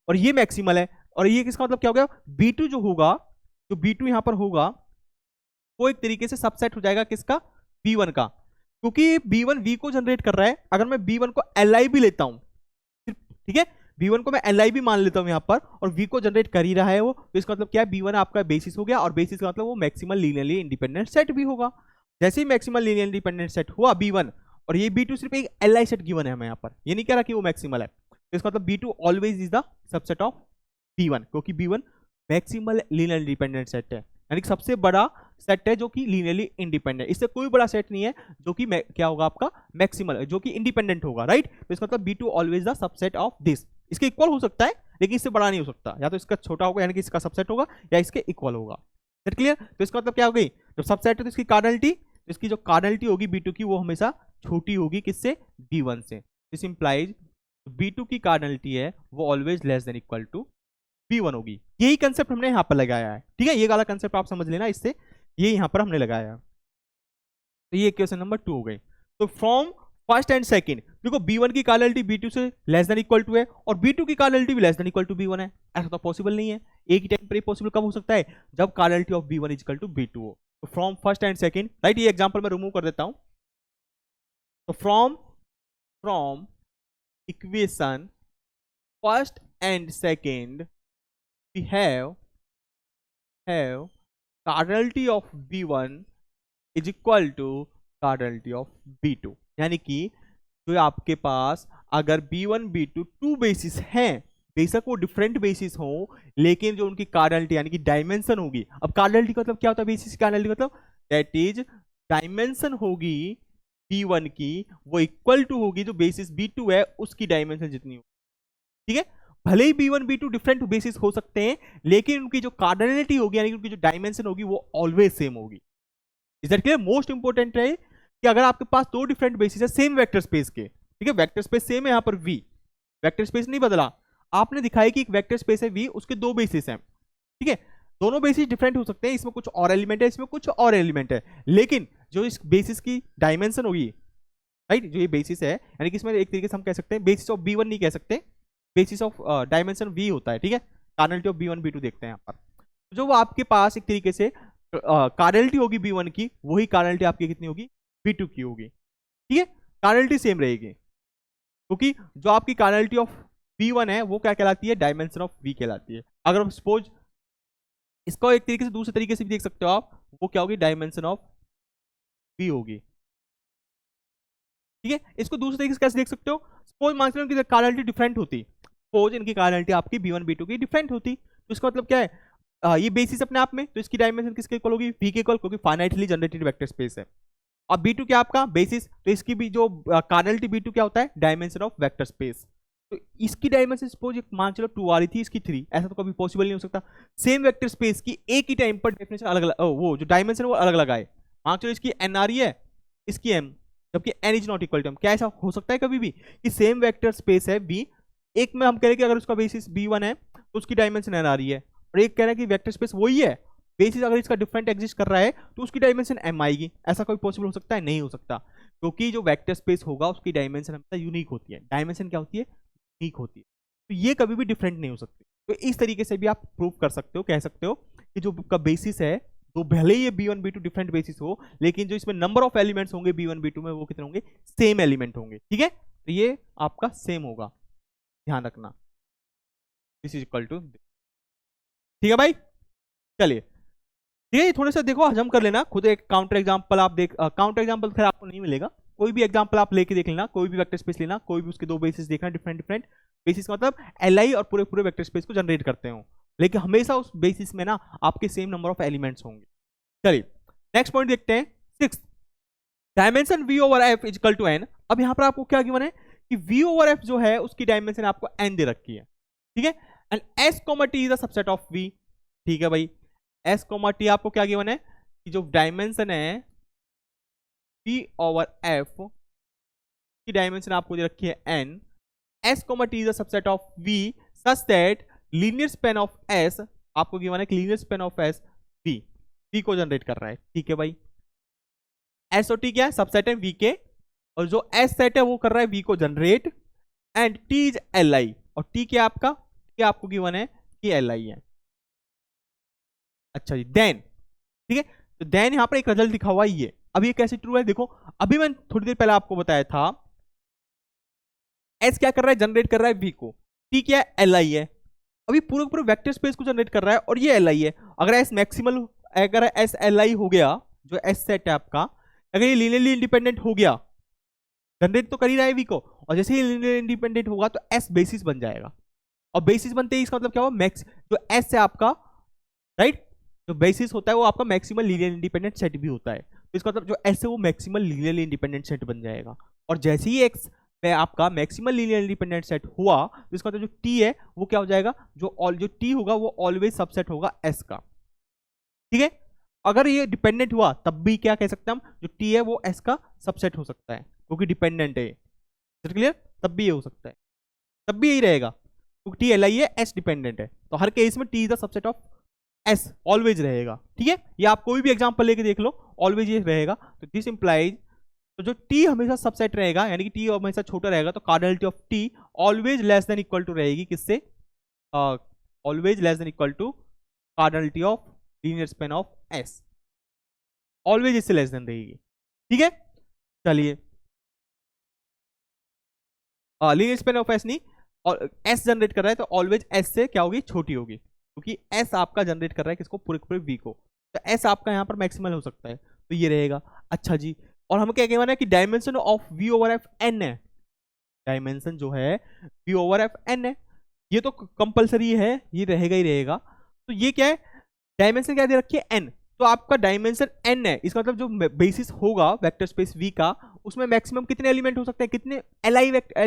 और ये मैक्सिमल है। और ये किसका मतलब क्या हो गया, B2 जो होगा, जो B2 यहां पर होगा वो एक तरीके से सबसेट हो जाएगा किसका, B1 का, क्योंकि B1 V को जनरेट कर रहा है। अगर मैं B1 को Li भी लेता हूं, ठीक है, B1 को मैं Li भी मान लेता हूं यहां पर, और V को जनरेट कर ही रहा है वो, तो इसका मतलब क्या है, B1 आपका बेसिस हो गया। और बेसिस का मतलब वो मैक्सिमल लीनियरली इंडिपेंडेंट सेट भी होगा। जैसे ही मैक्सिमल लीनियर इंडिपेंडेंट सेट हुआ B1, और ये B2 सिर्फ एक Li सेट गिवन है हमें यहाँ पर, ये नहीं कह रहा कि वो मैक्सिमल है, तो इसका मतलब B2 always is the subset of B1, क्योंकि B1 maximal linear independent set है, यानी कि सबसे बड़ा सेट है जो कि लीनियरली इंडिपेंडेंट। इससे कोई बड़ा सेट नहीं है जो कि क्या होगा आपका मैक्सिमल, जो कि इंडिपेंडेंट होगा, राइट। तो इसका मतलब B2 always the subset of this. इसके इक्वल हो सकता है लेकिन इससे बड़ा नहीं हो सकता, या तो इसका छोटा होगा यानी कि इसका सबसेट होगा, या इसके इक्वल होगा। Set clear. तो इसका मतलब क्या हो गई, जब सबसेट है तो इसकी कार्डिनलिटी, इसकी जो कार्डिनलिटी होगी B2 की वो हमेशा छोटी होगी किससे, B1 से। दिस इंप्लाइज B2 की कार्डिनलिटी है वो always less than equal to B1 होगी। यही कंसेप्ट हमने यहां पर लगाया है, ठीक है, ये वाला कंसेप्ट आप समझ लेना, इससे ये यहां पर हमने लगाया है। तो ये क्वेश्चन नंबर 2 हो गई। तो फ्रॉम फर्स्ट एंड सेकंड, देखो B1 की कार्डिनलिटी B2 से लेस देन इक्वल टू है और B2 की कार्डिनलिटी भी less than equal to B1 है। ऐसा तो पॉसिबल नहीं है, एक ही टाइम पर पॉसिबल कब हो सकता है, जब cardinality of B1 is equal to B2 हो। तो from first and second, right, ये एग्जांपल मैं रिमूव कर देता हूं। तो from equation first and second we have cardinality of B1 is equal to cardinality of B2, यानी कि जो आपके पास अगर B1 B2 टू बेसिस हैं, बेशक वो डिफरेंट बेसिस हो, लेकिन जो उनकी कार्डिनलिटी यानी कि डायमेंशन होगी। अब कार्डिनलिटी का मतलब क्या होता है, बेसिस कार्डिनलिटी मतलब दैट इज डायमेंशन होगी B1 की वो इक्वल टू होगी जो बेसिस B2 है उसकी डायमेंशन जितनी होगी, ठीक है। भले ही B1 B2 डिफरेंट बेसिस हो सकते हैं, लेकिन उनकी जो कार्डिनलिटी होगी यानी कि उनकी जो डायमेंशन होगी वो ऑलवेज सेम होगी। Is that clear. Most important है कि अगर आपके पास दो डिफरेंट बेसिस है सेम वेक्टर स्पेस के, ठीक है, वेक्टर स्पेस सेम है, यहाँ पर V वेक्टर स्पेस नहीं बदला, आपने दिखाया कि एक वेक्टर स्पेस है V, उसके दो बेसिस हैं, ठीक है, दोनों बेसिस डिफरेंट हो सकते हैं, इसमें कुछ और एलिमेंट है, इसमें कुछ और एलिमेंट है, लेकिन जो इस बेसिस की डायमेंशन होगी, राइट, जो ये बेसिस है यानी कि इसमें एक तरीके से हम कह सकते हैं बेसिस ऑफ B1 नहीं कह सकते, बेसिस ऑफ डायमेंशन V होता है, ठीक है। कार्डिनलिटी ऑफ B1 B2 देखते हैं यहाँ पर, जो वो आपके पास एक तरीके से कार्डिनलिटी होगी B1 की, वही कार्डिनलिटी आपकी कितनी होगी, B2 की होगी, ठीक है, कार्डिनलिटी सेम रहेगी, क्योंकि जो आपकी कार्डिनलिटी ऑफ B1 है वो क्या कहलाती है, डायमेंशन ऑफ V कहलाती है। अगर सपोज इसको एक तरीके से दूसरे तरीके से भी देख सकते हो आप, वो क्या होगी, डायमेंशन ऑफ V होगी, ठीक है। इसको दूसरे तरीके से कैसे देख सकते हो, सपोज मान लो इनकी कार्डिनलिटी डिफरेंट होती, सपोज इनकी कार्डिनलिटी आपकी B1 B2 की डिफरेंट होती, तो इसका मतलब क्या है, ये बेसिस अपने आप में, तो इसकी डायमेंशन किसके इक्वल होगी, V के इक्वल, क्योंकि फाइनाइटली जनरेटेड वेक्टर स्पेस है। और B2 क्या आपका बेसिस, तो इसकी भी जो कार्डिनलिटी B2 क्या होता है, डायमेंशन ऑफ वेक्टर स्पेस। तो इसकी डायमेंशन सपोज मान चलो 2 आ रही थी, इसकी 3, ऐसा तो कभी पॉसिबल नहीं हो सकता। सेम वेक्टर स्पेस की एक ही टाइम पर डेफिनेशन अलग अलग, वो जो डायमेंशन वो अलग अलग आए, मान चलो इसकी N आ रही है, इसकी M, जबकि N is not equal to M। क्या ऐसा हो सकता है कभी भी कि सेम वेक्टर स्पेस है B, एक में हम कह रहे हैं कि अगर उसका बेसिस B1 है तो उसकी डायमेंशन N आ रही है, और एक कह रहे हैं कि वेक्टर स्पेस वही है, बेसिस अगर इसका डिफरेंट एग्जिस्ट कर रहा है तो उसकी डायमेंशन m आएगी। ऐसा कोई पॉसिबल हो सकता है? नहीं हो सकता, क्योंकि जो वेक्टर स्पेस होगा उसकी डायमेंशन हमेशा यूनिक होती है। डायमेंशन क्या होती है? यूनिक होती है, तो ये कभी भी डिफरेंट नहीं हो सकती। तो इस तरीके से भी आप प्रूव कर सकते हो, कह सकते हो कि जो का बेसिस है, तो भले ही ये b1 b2 डिफरेंट बेसिस हो, लेकिन जो इसमें नंबर ऑफ एलिमेंट्स होंगे b1 b2 में वो कितने होंगे? सेम एलिमेंट होंगे। ठीक है, तो ये आपका सेम होगा, ध्यान रखना। दिस इज इक्वल टू, ठीक है भाई। चलिए ठीक है, थोड़ा सा देखो हजम कर लेना खुद। एक काउंटर एग्जांपल आप देख, काउंटर एग्जांपल खैर आपको नहीं मिलेगा, कोई भी एग्जांपल आप लेके देख लेना, कोई भी वेक्टर स्पेस लेना, कोई भी उसके दो बेसिस देखना, डिफरेंट डिफरेंट बेसिस का मतलब एलआई और पूरे पूरे वेक्टर स्पेस को जनरेट करते हो, लेकिन हमेशा उस बेसिस में ना आपके सेम नंबर ऑफ एलिमेंट्स होंगे। चलिए नेक्स्ट पॉइंट देखते हैं, 6th, dimension v over f is equal to n। अब यहां पर आपको क्या गिवन है कि v ओवर f जो है उसकी डायमेंशन आपको n दे रखी है, ठीक है, and s t is the subset of v। ठीक है भाई, s t आपको क्या गिवन है कि जो डायमेंशन है v ओवर f की डायमेंशन आपको दे रखी है n, s t is the subset of v such that linear span of s आपको गिवन है कि linear span of s v को जनरेट कर रहा है। ठीक है भाई, एस और टी क्या है? सबसेट है वी के, और जो एस सेट है वो कर रहा है वी को generate, and T is L आई, और टी क्या आपका, क्या आपको गिवन है कि एल आई है। अच्छा जी, देन ठीक है, तो देन यहां पर एक रिजल्ट लिखा हुआ है ये। अब ये कैसे ट्रू है? देखो अभी मैं थोड़ी देर पहले आपको बताया था एस क्या कर रहा है? जनरेट कर रहा है वी को, टी क्या है? एल आई है। अभी पूरे पूरे वेक्टर स्पेस को जनरेट कर रहा है और ये एल आई है। अगर एस मैक्सिमल, अगर एस एल आई हो गया, जो एस सेट है आपका, अगर ये लीनियरली इंडिपेंडेंट हो गया, जनरेट तो कर ही रहा है वी को, और जैसे ही लीनियर इंडिपेंडेंट होगा तो एस बेसिस बन जाएगा, और बेसिस बनते ही इसका मतलब क्या हुआ? मैक्स जो एस है आपका, राइट, जो बेसिस होता है वो आपका मैक्सिमल लीनियर इंडिपेंडेंट सेट भी होता है, तो इसका मतलब जो एस है वो मैक्सिमल लीनियरली इंडिपेंडेंट सेट बन जाएगा। और जैसे ही एक्स पे आपका मैक्सिमल लीनियर इंडिपेंडेंट सेट हुआ तो इसका मतलब जो टी है वो क्या हो जाएगा? जो टी होगा वो ऑलवेज सबसेट होगा एस का। ठीक है, अगर ये डिपेंडेंट हुआ तब भी क्या कह सकते हैं हम, जो टी है वो एस का सबसेट हो सकता है, क्योंकि डिपेंडेंट है। क्लियर? तब भी ये हो सकता है, तब भी यही रहेगा, क्योंकि टी एल आई है, एस डिपेंडेंट है, तो हर केस में T is the subset of s, always रहेगा। ठीक है, ये आप कोई भी एग्जांपल लेके देख लो, ऑलवेज ये रहेगा। तो दिस इंप्लाइज, तो जो टी हमेशा सबसेट रहेगा, यानी कि टी हमेशा छोटा रहेगा, तो cardinality of t always less than equal to रहेगी किससे? Always less than equal to cardinality of linear span of s, always इससे लेस देन रहेगी। ठीक है, चलिए लीनियर स्पेन ऑफ एस नहीं, और एस जनरेट कर रहा है तो ऑलवेज एस से क्या होगी? छोटी होगी, क्योंकि एस आपका जनरेट कर रहा है किसको? पूरे पूरे वी को, तो एस आपका यहाँ पर मैक्सिमल हो सकता है, तो ये रहेगा। अच्छा जी, और हम क्या कहना है कि dimension of we over F n है, डायमेंशन जो है वी ओवर एफ एन है, ये तो कंपलसरी है, ये रहेगा ही रहेगा। तो ये क्या है? डायमेंशन क्या दे रखी है? एन, तो आपका डायमेंशन एन है, इसका मतलब जो बेसिस होगा वेक्टर स्पेस वी का, उसमें मैक्सिमम कितने एलिमेंट हो सकते हैं? कितने एल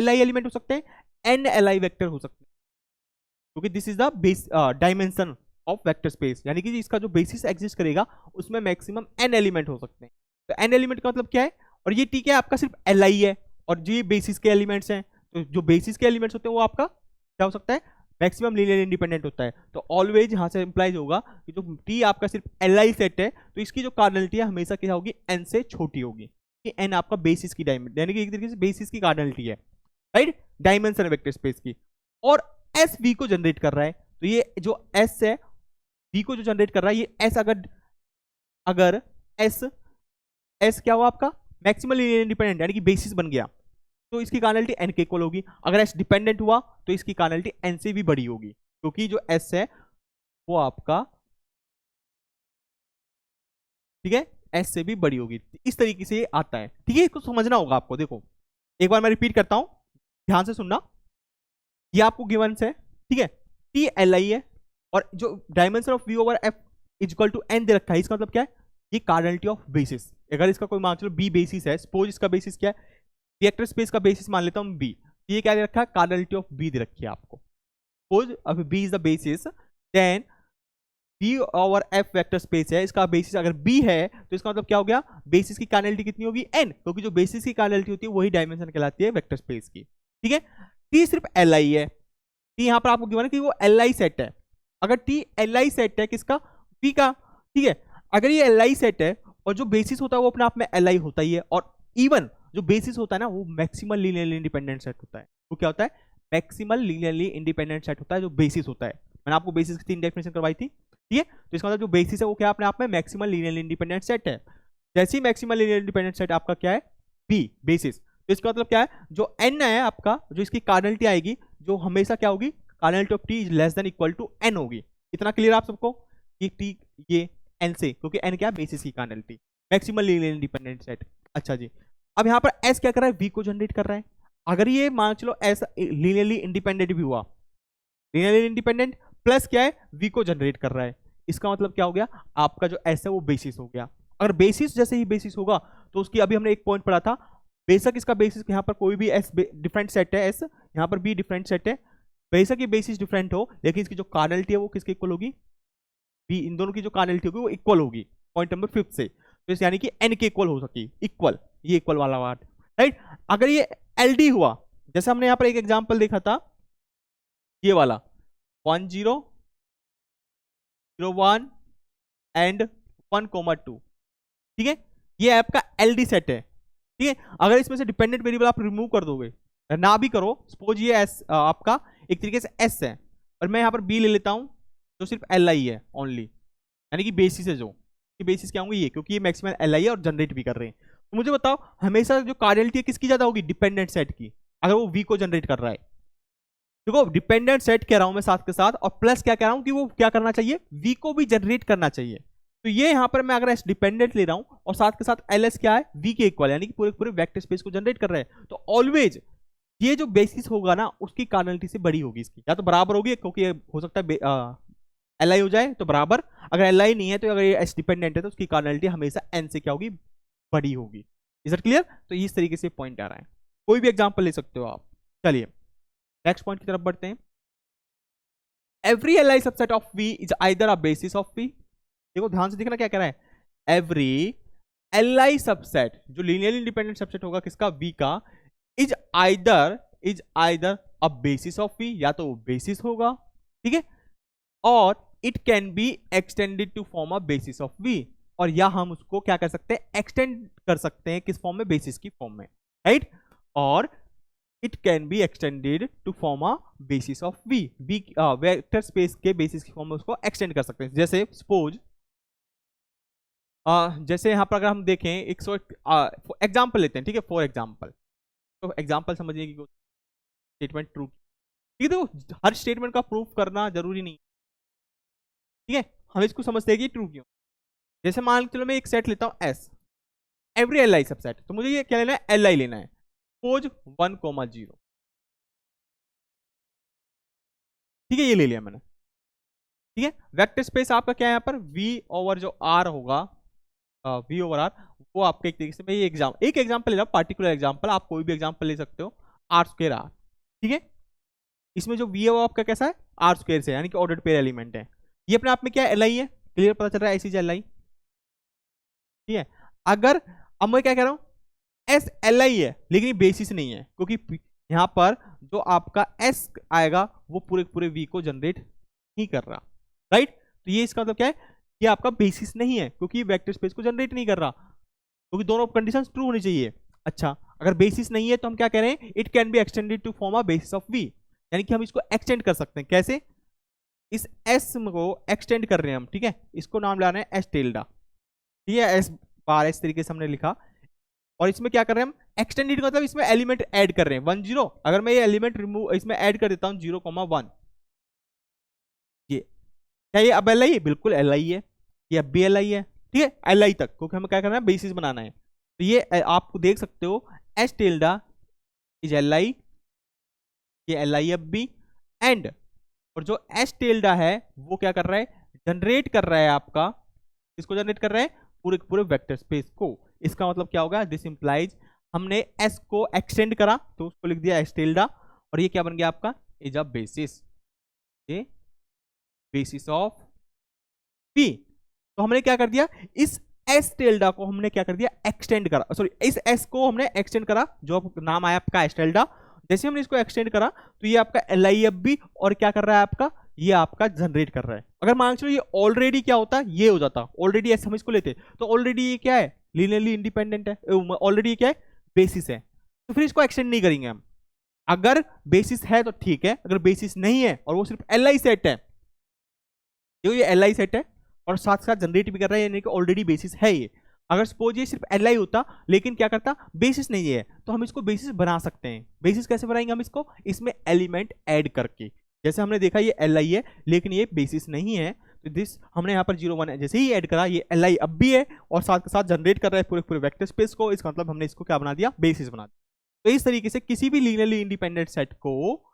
आई एलिमेंट हो सकते हैं? एन एल आई वेक्टर हो सकते हैं, क्योंकि this is the base dimension of vector space, यानी कि इसका जो बेसिस एग्जिस्ट करेगा उसमें मैक्सिमम एन एलिमेंट हो सकते हैं। तो एन एलिमेंट का मतलब क्या है? और ये टी क्या है आपका? सिर्फ एल आई है, और जो ये बेसिस के एलिमेंट्स हैं, तो जो बेसिस के एलिमेंट्स होते हैं वो आपका क्या हो सकता है? मैक्सिमम लीनियर इंडिपेंडेंट होता है। तो ऑलवेज यहां से इंप्लाइज होगा कि जो टी आपका सिर्फ एल आई सेट है, तो इसकी जो कार्डिनलिटी है हमेशा क्या होगी? एन से छोटी होगी, कि एन आपका बेसिस की डायमेंशन, यानी कि एक तरीके से बेसिस की कार्डिनलिटी है, राइट, डायमेंशन वेक्टर स्पेस की। और एस वी को जनरेट कर रहा है, तो ये जो एस है वी को जो जनरेट कर रहा है, ये एस अगर एस क्या हुआ आपका? मैक्सिमल लीनियर इंडिपेंडेंट, यानी कि बेसिस बन गया, तो इसकी कार्डिनलिटी एन के इक्वल होगी। अगर एस डिपेंडेंट हुआ तो इसकी कार्डिनलिटी एन से भी बड़ी होगी, क्योंकि जो एस है वो आपका, ठीक है, एस से भी बड़ी होगी। इस तरीके से ये आता है। ठीक है, इसको समझना होगा आपको। देखो एक बार मैं रिपीट करता हूं, ध्यान से सुनना। ये आपको गिवन है, ठीक है, टी एल आई है, और जो dimension of we over F is equal to N दे रखा है, इसका मतलब क्या है? ये कार्डिनलिटी ऑफ बेसिस। अगर इसका कोई मान चलो बी बेसिस है, सपोज इसका बेसिस क्या है? वेक्टर स्पेस का बेसिस मान लेता हूं बी, ये क्या दे रखा है? कार्डिनलिटी ऑफ बी दे रखी है आपको। सपोज अब b is the basis, then b over F vector space है, इसका बेसिस अगर बी है तो इसका मतलब क्या हो गया? बेसिस की कार्डिनलिटी कितनी होगी? एन, क्योंकि जो बेसिस की कार्डिनलिटी होती है वही डायमेंशन कहलाती है वेक्टर स्पेस की। ठीक है, टी सिर्फ एल आई है, टी यहां पर आपको गिवन है कि वो एल आई सेट है। अगर टी एल आई सेट है किसका? बी का, ठीक है। अगर ये एल सेट है और जो बेसिस होता है वो अपने आप में एल होता ही है, और इवन जो बेसिस होता है ना वो मैक्सिमल लीनियरली इंडिपेंडेंट सेट होता है। वो क्या होता है? मैक्सिमल लीनियरली इंडिपेंडेंट सेट होता है जो बेसिस होता है। मैंने आपको बेसिस की 3 डेफिनेशन करवाई थी, ठीक है। तो इसका मतलब जो बेसिस है वो क्या अपने आप में मैक्सिमल लीनियरली इंडिपेंडेंट सेट है। जैसे ही मैक्सिमल लीनियर इंडिपेंडेंट सेट आपका क्या है? B basis. तो इसका मतलब क्या है? जो एन है आपका, जो इसकी कार्डिनलिटी आएगी, जो हमेशा क्या होगी? Cardinality of t is less than equal to n होगी। इतना क्लियर आप सबको कि टी ये एन से, क्योंकि एन क्या? बेसिस की cardinality, maximal linear independent set. अच्छा जी, अब यहां पर एस क्या कर रहा है? वी को जनरेट कर रहा है। अगर ये मान चलो एस लीनियरली इंडिपेंडेंट भी हुआ, लीनियरली इंडिपेंडेंट प्लस क्या है? वी को जनरेट कर रहा है। इसका मतलब क्या हो गया? आपका जो एस है वो बेसिस हो गया। अगर बेसिस जैसे ही बेसिस होगा तो उसकी, अभी हमने एक पॉइंट पढ़ा था, बेशक इसका बेसिस यहाँ पर कोई भी एस डिफरेंट सेट है, एस यहाँ पर बी डिफरेंट सेट है, बेशक ये बेसिस डिफरेंट हो, लेकिन इसकी जो कार्डिनलिटी है वो किसके इक्वल होगी? बी। इन दोनों की जो कार्डिनलिटी होगी वो इक्वल होगी। पॉइंट नंबर 5 से, तो इस यानी कि एन के इक्वल हो सकी, इक्वल, ये इक्वल वाला वर्ड, राइट। अगर ये एलडी हुआ, जैसे हमने यहाँ पर एक एग्जांपल देखा था, ये वाला 1 0 0 1 एंड 1,2, ठीक है, ये आपका एलडी सेट है, ठीक है। अगर इसमें से डिपेंडेंट वेरिएबल आप रिमूव कर दोगे, ना भी करो, सपोज ये एस आपका एक तरीके से एस है, और मैं यहाँ पर बी ले लेता हूँ जो सिर्फ एल आई है ओनली, यानी कि बेसिस है, जो कि बेसिस क्या होंगे ये, क्योंकि ये मैक्सिमम एल आई है और जनरेट भी कर रहे हैं। तो मुझे बताओ हमेशा जो कार्डिनलिटी है किसकी ज्यादा होगी? डिपेंडेंट सेट की, अगर वो वी को जनरेट कर रहा है। देखो डिपेंडेंट सेट कह रहा हूं मैं साथ के साथ, और प्लस क्या कह रहा हूं कि वो क्या करना चाहिए? वी को भी जनरेट करना चाहिए। तो ये यहां पर मैं अगर एस डिपेंडेंट ले रहा हूं और साथ के साथ एल एस क्या है? वी के इक्वल, यानी कि पूरे पूरे वेक्टर स्पेस को जनरेट कर रहे हैं, तो ऑलवेज ये जो बेसिस होगा ना उसकी कार्डिनलिटी से बड़ी होगी, इसकी या तो बराबर होगी, क्योंकि हो सकता है एल आई हो जाए तो बराबर, अगर एल आई नहीं है तो अगर ये एस डिपेंडेंट है तो उसकी कार्डिनलिटी हमेशा एन से क्या होगी? बड़ी होगी। Is it clear? तो इस तरीके से पॉइंट आ रहा है, कोई भी एग्जाम्पल ले सकते हो आप। चलिए नेक्स्ट पॉइंट की तरफ बढ़ते हैं। Every L I subset of v is either a basis of v. देखो ध्यान से देखना क्या कह रहा है, एवरी एल आई सबसेट, जो लीनियरली इंडिपेंडेंट सबसेट होगा किसका? वी का, is either a basis of v, या तो वो बेसिस होगा, ठीक है, और it can be extended to form a basis of we, और या हम उसको क्या कर सकते हैं? एक्सटेंड कर सकते हैं किस फॉर्म में? बेसिस की फॉर्म में, राइट। और it can be extended to form a basis of v, vector space के बेसिस की फॉर्म में उसको एक्सटेंड कर सकते हैं। जैसे सपोज जैसे यहाँ पर अगर हम देखें एक एग्जाम्पल लेते हैं, ठीक है, फॉर एग्जाम्पल, तो एग्जाम्पल समझने की स्टेटमेंट ट्रू, ठीक है, तो हर स्टेटमेंट का प्रूफ करना जरूरी नहीं, ठीक है, हम इसको समझते हैं कि ट्रू क्यों। जैसे मान चलो मैं एक सेट लेता हूँ S, every L I subset, तो मुझे ये क्या लेना है? एल आई लेना है। सपोज 1,0, ठीक है, ये ले लिया मैंने, ठीक है। वेक्टर स्पेस आपका क्या है यहाँ पर? वी ओवर जो आर होगा, वी ओवर आर, वो आपके एक तरीके से, मैं ये एक एग्जाम्पल ले रहा हूँ, पार्टिकुलर एग्जाम्पल, आप कोई भी एग्जाम्पल ले सकते हो, आर स्क्वायर आर, ठीक है। इसमें जो वी है वो आपका कैसा है? आर स्क्वायर से, यानी कि ऑर्डर्ड पेयर एलिमेंट है। ये अपने आप में क्या एल आई है? क्लियर पता चल रहा है? ऐसी एल आई, ठीक है। अगर अब मैं क्या कह रहा हूँ, एस एल आई है लेकिन ये बेसिस नहीं है, क्योंकि यहां पर जो आपका एस आएगा वो पूरे पूरे वी को जनरेट नहीं कर रहा, राइट। तो ये इसका मतलब क्या है? ये आपका बेसिस नहीं है, क्योंकि वेक्टर स्पेस को जनरेट नहीं कर रहा, क्योंकि दोनों कंडीशंस ट्रू होनी चाहिए। अच्छा, अगर बेसिस नहीं है तो हम क्या कह रहे हैं? It can be extended to form a basis of v, यानी कि हम इसको एक्सटेंड कर सकते हैं। कैसे? इस एस को एक्सटेंड कर रहे हैं हम, ठीक है, इसको नाम ला रहे हैं एस टेल्डा, ठीक है, एस बार इस तरीके से हमने लिखा, और इसमें क्या कर रहे हैं हम? एक्सटेंडेड मतलब इसमें एलिमेंट ऐड कर रहे हैं 1 0, अगर मैं ये एलिमेंट रिमूव इसमें ऐड कर देता हूं 0,1, ये क्या ये अब एल आई है? बिल्कुल एल आई है, ये अब भी एल आई है, ठीक है, एल आई तक, क्योंकि हमें क्या करना है? बेसिस बनाना है। तो ये आप देख सकते हो S tilde is L I, ये एल आई अब भी, एंड और जो एस टिल्डा है वो क्या कर रहा है? जनरेट कर रहा है आपका, किसको जनरेट कर रहा है? पूरे पूरे वेक्टर स्पेस को। इसका मतलब क्या होगा? दिस इंप्लाइज, हमने एस को एक्सटेंड करा तो उसको लिख दिया एस टिल्डा, और ये क्या बन गया आपका? इज अ बेसिस, ये बेसिस ऑफ पी। तो हमने क्या कर दिया? इस एस टिल्डा को हमने क्या कर दिया? एक्सटेंड करा, सॉरी, इस एस को हमने एक्सटेंड करा, जो नाम आया आपका एस टिल्डा। जैसे हमने इसको एक्सटेंड करा तो ये आपका एल आई एफ बी, और क्या कर रहा है आपका? ये आपका जनरेट कर रहा है। अगर मान चलो ये ऑलरेडी क्या होता, ये हो जाता, ऑलरेडी ऐसे हम इसको लेते, तो ऑलरेडी ये क्या है, लीनियरली इंडिपेंडेंट है, ऑलरेडी ये क्या है, बेसिस है, तो फिर इसको एक्सटेंड नहीं करेंगे हम। अगर बेसिस है तो ठीक है, अगर बेसिस नहीं है और वो सिर्फ एल आई सेट है, ये एल आई सेट है और साथ साथ जनरेट भी कर रहा है, यानी कि ऑलरेडी बेसिस है ये। अगर सपोज ये सिर्फ एल आई होता लेकिन क्या करता, बेसिस नहीं है, तो हम इसको बेसिस बना सकते हैं। बेसिस कैसे बनाएंगे हम इसको, इसमें एलिमेंट ऐड करके। जैसे हमने देखा ये एल आई है लेकिन ये बेसिस नहीं है, तो दिस हमने यहाँ पर 0 1 जैसे ही ऐड करा, ये एल आई अब भी है और साथ के साथ जनरेट कर रहा है पूरे पूरे वेक्टर स्पेस को, इसका मतलब हमने इसको क्या बना दिया, बेसिस बना दिया। तो इस तरीके से किसी भी लीनियरली इंडिपेंडेंट सेट को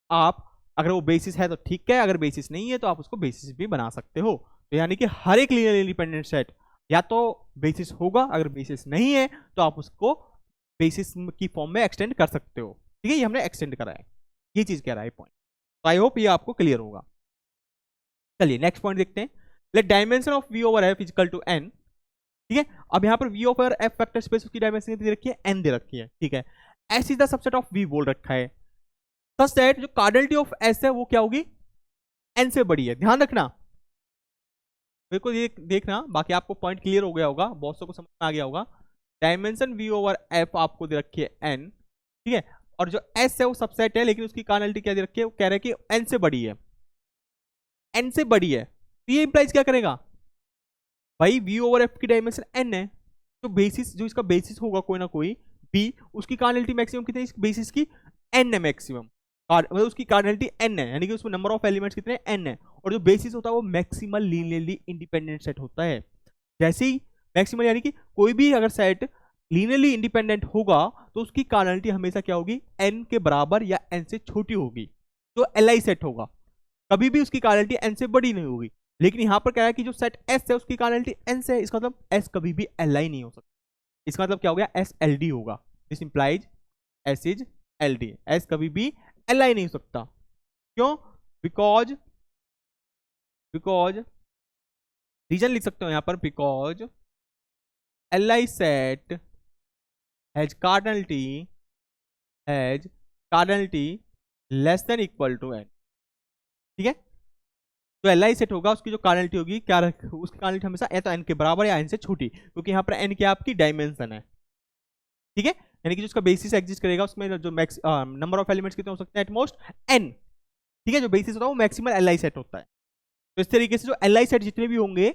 आप, अगर वो बेसिस है तो ठीक है, अगर बेसिस नहीं है तो आप उसको बेसिस भी बना सकते हो। तो यानी कि हर एक लीनियरली इंडिपेंडेंट सेट या तो बेसिस होगा, अगर बेसिस नहीं है तो आप उसको बेसिस की फॉर्म में एक्सटेंड कर सकते हो। ठीक है, ये हमने एक्सटेंड करा है, ये चीज कह रहा है पॉइंट। तो आई होप ये आपको क्लियर होगा। चलिए नेक्स्ट पॉइंट देखते हैं। Let dimension of we over F equal to N. ठीक है, अब यहां पर V over F vector space की डायमेंशन दे रखी है, एन दे रखी है। ठीक है, S is the subset of V बोल रखा है, सच दैट जो कार्डिनलिटी ऑफ एस है वो क्या होगी, एन से बड़ी है। ध्यान रखना, बिल्कुल ये देखना, बाकी आपको पॉइंट क्लियर हो गया होगा, बहुत को समझ में आ गया होगा। डायमेंशन वी ओवर एफ आपको दे रखी है एन, ठीक है, और जो एस है वो सबसेट है, लेकिन उसकी कार्डिनलिटी क्या दे रखी है, वो कह रहा है कि एन से बड़ी है, एन से बड़ी है। तो ये इंप्लाइज क्या करेगा भाई, वी ओवर एफ की डायमेंशन एन है, तो बेसिस जो इसका बेसिस होगा कोई ना कोई बी, उसकी कार्डिनलिटी मैक्सिमम कितनी है, बेसिस की एन है मैक्सिमम, मतलब उसकी कार्डिनलिटी एन है, यानी कि उसमें नंबर ऑफ एलिमेंट्स कितने एन है, और जो बेसिस होता है वो मैक्सिमल लीनियरली इंडिपेंडेंट सेट होता है। जैसे ही मैक्सिमल यानी कि कोई भी अगर सेट लीनियरली इंडिपेंडेंट होगा तो उसकी कार्डिनलिटी हमेशा क्या होगी, एन के बराबर या एन से छोटी होगी। तो एल आई सेट होगा, कभी भी उसकी कार्डिनलिटी एन से बड़ी नहीं होगी। लेकिन यहां पर क्या है कि जो सेट एस है उसकी कार्डिनलिटी एन से है, इसका मतलब एस कभी भी एल आई नहीं हो सकता। इसका मतलब क्या हो गया, एस एल डी होगा। This implies S is L D, S कभी भी एल आई नहीं हो सकता। क्यों, बिकॉज रीजन लिख सकते हो यहां पर, because L I set has cardinality less than equal to N. ठीक है, तो एल आई सेट होगा, उसकी जो कार्डिनलिटी होगी क्या, उसकी कार्डिनलिटी हमेशा या तो एन के बराबर या एन से छोटी, क्योंकि यहाँ पर एन क्या आपकी डायमेंशन है। ठीक है, यानी कि जो उसका बेसिस एग्जिस्ट करेगा उसमें जो मैक्स नंबर ऑफ एलिमेंट्स कितने हो सकते हैं, एट मोस्ट एन। ठीक है, जो बेसिस होता है वो मैक्सिमल एल आई सेट होता है। तो इस तरीके से जो एल आई सेट जितने भी होंगे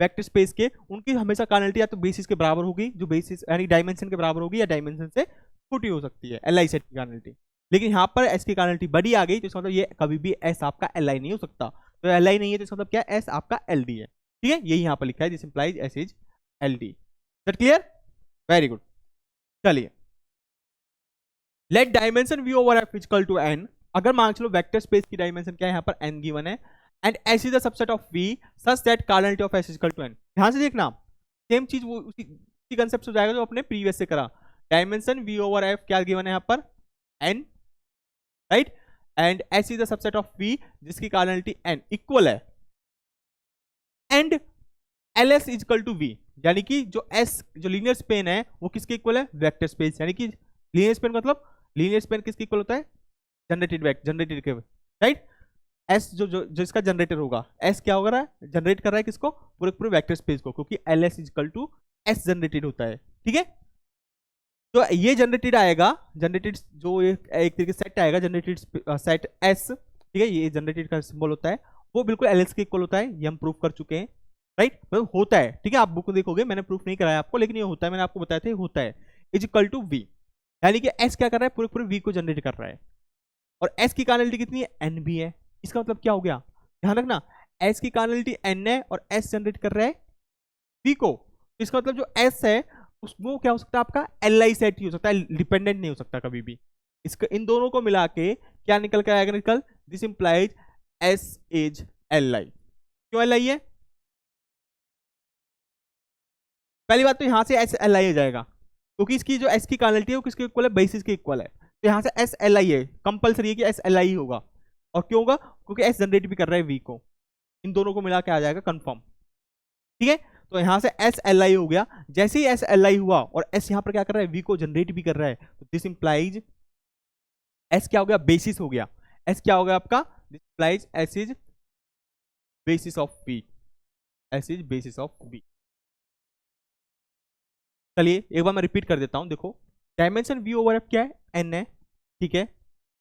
वेक्टर स्पेस के, उनकी हमेशा कार्डिनलिटी या तो बेसिस के बराबर होगी, जो बेसिस यानी डायमेंशन के बराबर होगी, या डायमेंशन से छोटी हो सकती है एल आई सेट की कार्डिनलिटी। लेकिन यहाँ पर एस की कार्डिनलिटी बड़ी आ गई, तो इसका मतलब ये कभी भी एस आपका एल आई नहीं हो सकता। तो एल आई नहीं है तो इसका मतलब क्या है, एस आपका एल डी है। ठीक है, यही यहाँ पर लिखा है, this implies S is L D. That clear, very good. चलिए, let dimension V over F equal to N. अगर मान चलो वेक्टर स्पेस की डायमेंशन क्या है, यहाँ पर एन गिवन है, and S is the subset of V such that cardinality of S equal to N. ध्यान से देखना, सेम चीज वो उसी कंसेप्ट से जाएगा जो अपने प्रीवियस से करा। डायमेंशन वी ओवर एफ क्या गिवन है यहाँ पर, N, right, and S is the subset of V जिसकी कार्डिनलिटी एन इक्वल है, and L S equal to V, यानी कि जो एस जो लीनियर स्पेन है वो किसके इक्वल है, वेक्टर स्पेस। यानी कि लीनियर स्पेन मतलब लीनियर स्पेन किसके इक्वल होता है, जनरेटेड के, राइट। एस जो इसका जनरेटर होगा, एस क्या हो रहा है, जनरेट कर रहा है किसको, पूरे पूरे वेक्टर स्पेस को, क्योंकि L S equal to S generated होता है। ठीक है, तो ये जनरेटेड आएगा, जनरेटेड जो एक तरीके से सेट आएगा, जनरेटेड सेट एस, ठीक है, ये जनरेटेड का सिंबल होता है, वो बिल्कुल एल एस के इक्वल होता है, ये हम प्रूफ कर चुके हैं, राइट, मतलब होता है। ठीक है, आप बुक देखोगे, मैंने प्रूफ नहीं कराया आपको, लेकिन ये होता है, मैंने आपको बताया था, होता है, इज इक्वल टू वी। यानी कि एस क्या कर रहा है, पूरे पूरे वी को जनरेट कर रहा है, और एस की कार्डिनलिटी कितनी है, एन भी है। इसका मतलब क्या हो गया, ध्यान रखना, एस की कार्डिनलिटी एन है और एस जनरेट कर रहा है वी को, इसका मतलब जो एस है वो क्या हो सकता है आपका, एल आई सेट ही हो सकता है, डिपेंडेंट नहीं हो सकता कभी भी। इसका इन दोनों को मिला के क्या निकल कर आएगा, निकल, this implies S is L आई। क्यों एल आई है, पहली बात तो यहां से एस एल आई आ जाएगा, क्योंकि इसकी जो एस की कार्डिनलिटी है वो किसके इक्वल है, बेसिस के इक्वल है, तो यहां से एस एल आई है, कंपलसरी है कि एस एल आई होगा। और क्यों होगा, क्योंकि एस जनरेट भी कर रहा है वी को, इन दोनों को मिला के आ जाएगा कंफर्म। ठीक है, तो यहां से एस एल आई हो गया, जैसे ही एस एल आई हुआ और एस यहां पर क्या कर रहा है, वी को जनरेट भी कर रहा है, तो दिस इंप्लाइज एस क्या हो गया, बेसिस हो गया। एस क्या हो गया आपका, this implies S is basis of V, S is basis of V. चलिए एक बार मैं रिपीट कर देता हूं, देखो डायमेंशन वी ओवर एफ क्या है, एन है, ठीक है।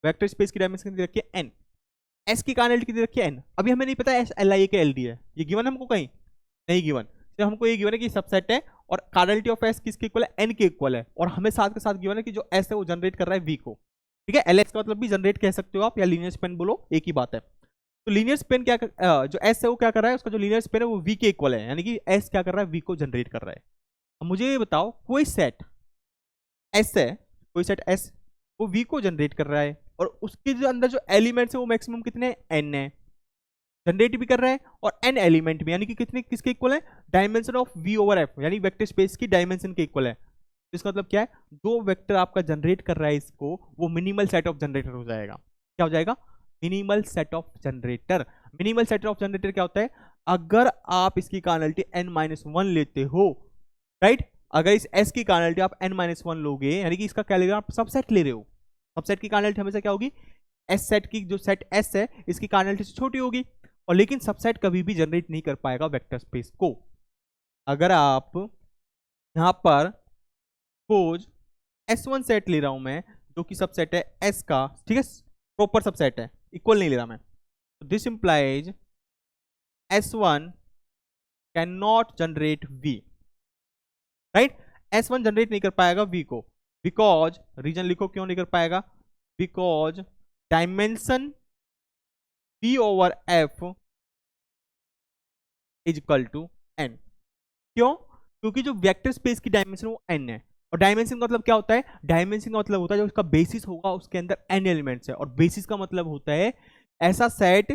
वेक्टर स्पेस की डायमेंशन कितनी रखी है, एन। एस की कार्नलिटी कितनी रखी है, एन। अभी हमें नहीं पता एस एल आई के एल डी है, ये गिवन है हमको, कहीं नहीं गिवन, सिर्फ हमको ये गिवन है कि सबसेट है और कार्नलिटी ऑफ एस किसके इक्वल है, एन के इक्वल है। और हमें साथ के साथ गिवन है कि जो एस है वो जनरेट कर रहा है वी को, ठीक है। एल एस का मतलब भी जनरेट कह सकते हो आप, या लीनियर स्पेन बोलो, एक ही बात है। तो लीनियर स्पेन क्या जो एस है वो क्या कर रहा है, उसका जो लीनियर स्पेन है वो वी के इक्वल है, यानी कि एस क्या कर रहा है, वी को जनरेट कर रहा है। अब मुझे ये बताओ, कोई सेट एस है, कोई सेट एस वो वी को जनरेट कर रहा है, और उसके जो अंदर जो एलिमेंट्स है वो मैक्सिमम कितने, एन है, जनरेट भी कर रहा है, और एन एलिमेंट भी, यानी कि कितने किसके इक्वल है, dimension of we over F, यानी वेक्टर स्पेस की डायमेंशन के इक्वल है। इसका मतलब क्या है, जो वेक्टर आपका जनरेट कर रहा है इसको, वो मिनिमल सेट ऑफ जनरेटर हो जाएगा। क्या हो जाएगा, minimal set of generator. Minimal set of generator क्या होता है, अगर आप इसकी कार्नलिटी n-1 लेते हो, राइट, अगर इस s की कार्नलिटी आप n-1 लोगे, यानी कि इसका क्या ले रहे हो आप, सबसेट ले रहे हो। सबसेट की कार्नलिटी हमेशा क्या होगी, एस सेट की, जो सेट एस है इसकी कार्नलिटी से छोटी होगी, और लेकिन सबसेट कभी भी जनरेट नहीं कर पाएगा वेक्टर स्पेस को। अगर आप यहां पर सपोज S1 सेट ले रहा हूं मैं, जो कि सबसेट है S का, ठीक है, प्रॉपर सबसेट है, इक्वल नहीं ले रहा मैं, तो this implies S1 can not generate V, right. S1 generate नहीं कर पाएगा V को, बिकॉज, रीजन लिखो क्यों नहीं कर पाएगा, because dimension V over F is equal to N। क्यों, क्योंकि जो वेक्टर स्पेस की डायमेंशन वो n है, और डायमेंशन का मतलब क्या होता है, डायमेंशन का मतलब होता है जो उसका बेसिस होगा उसके अंदर n एलिमेंट्स है, और बेसिस का मतलब होता है ऐसा सेट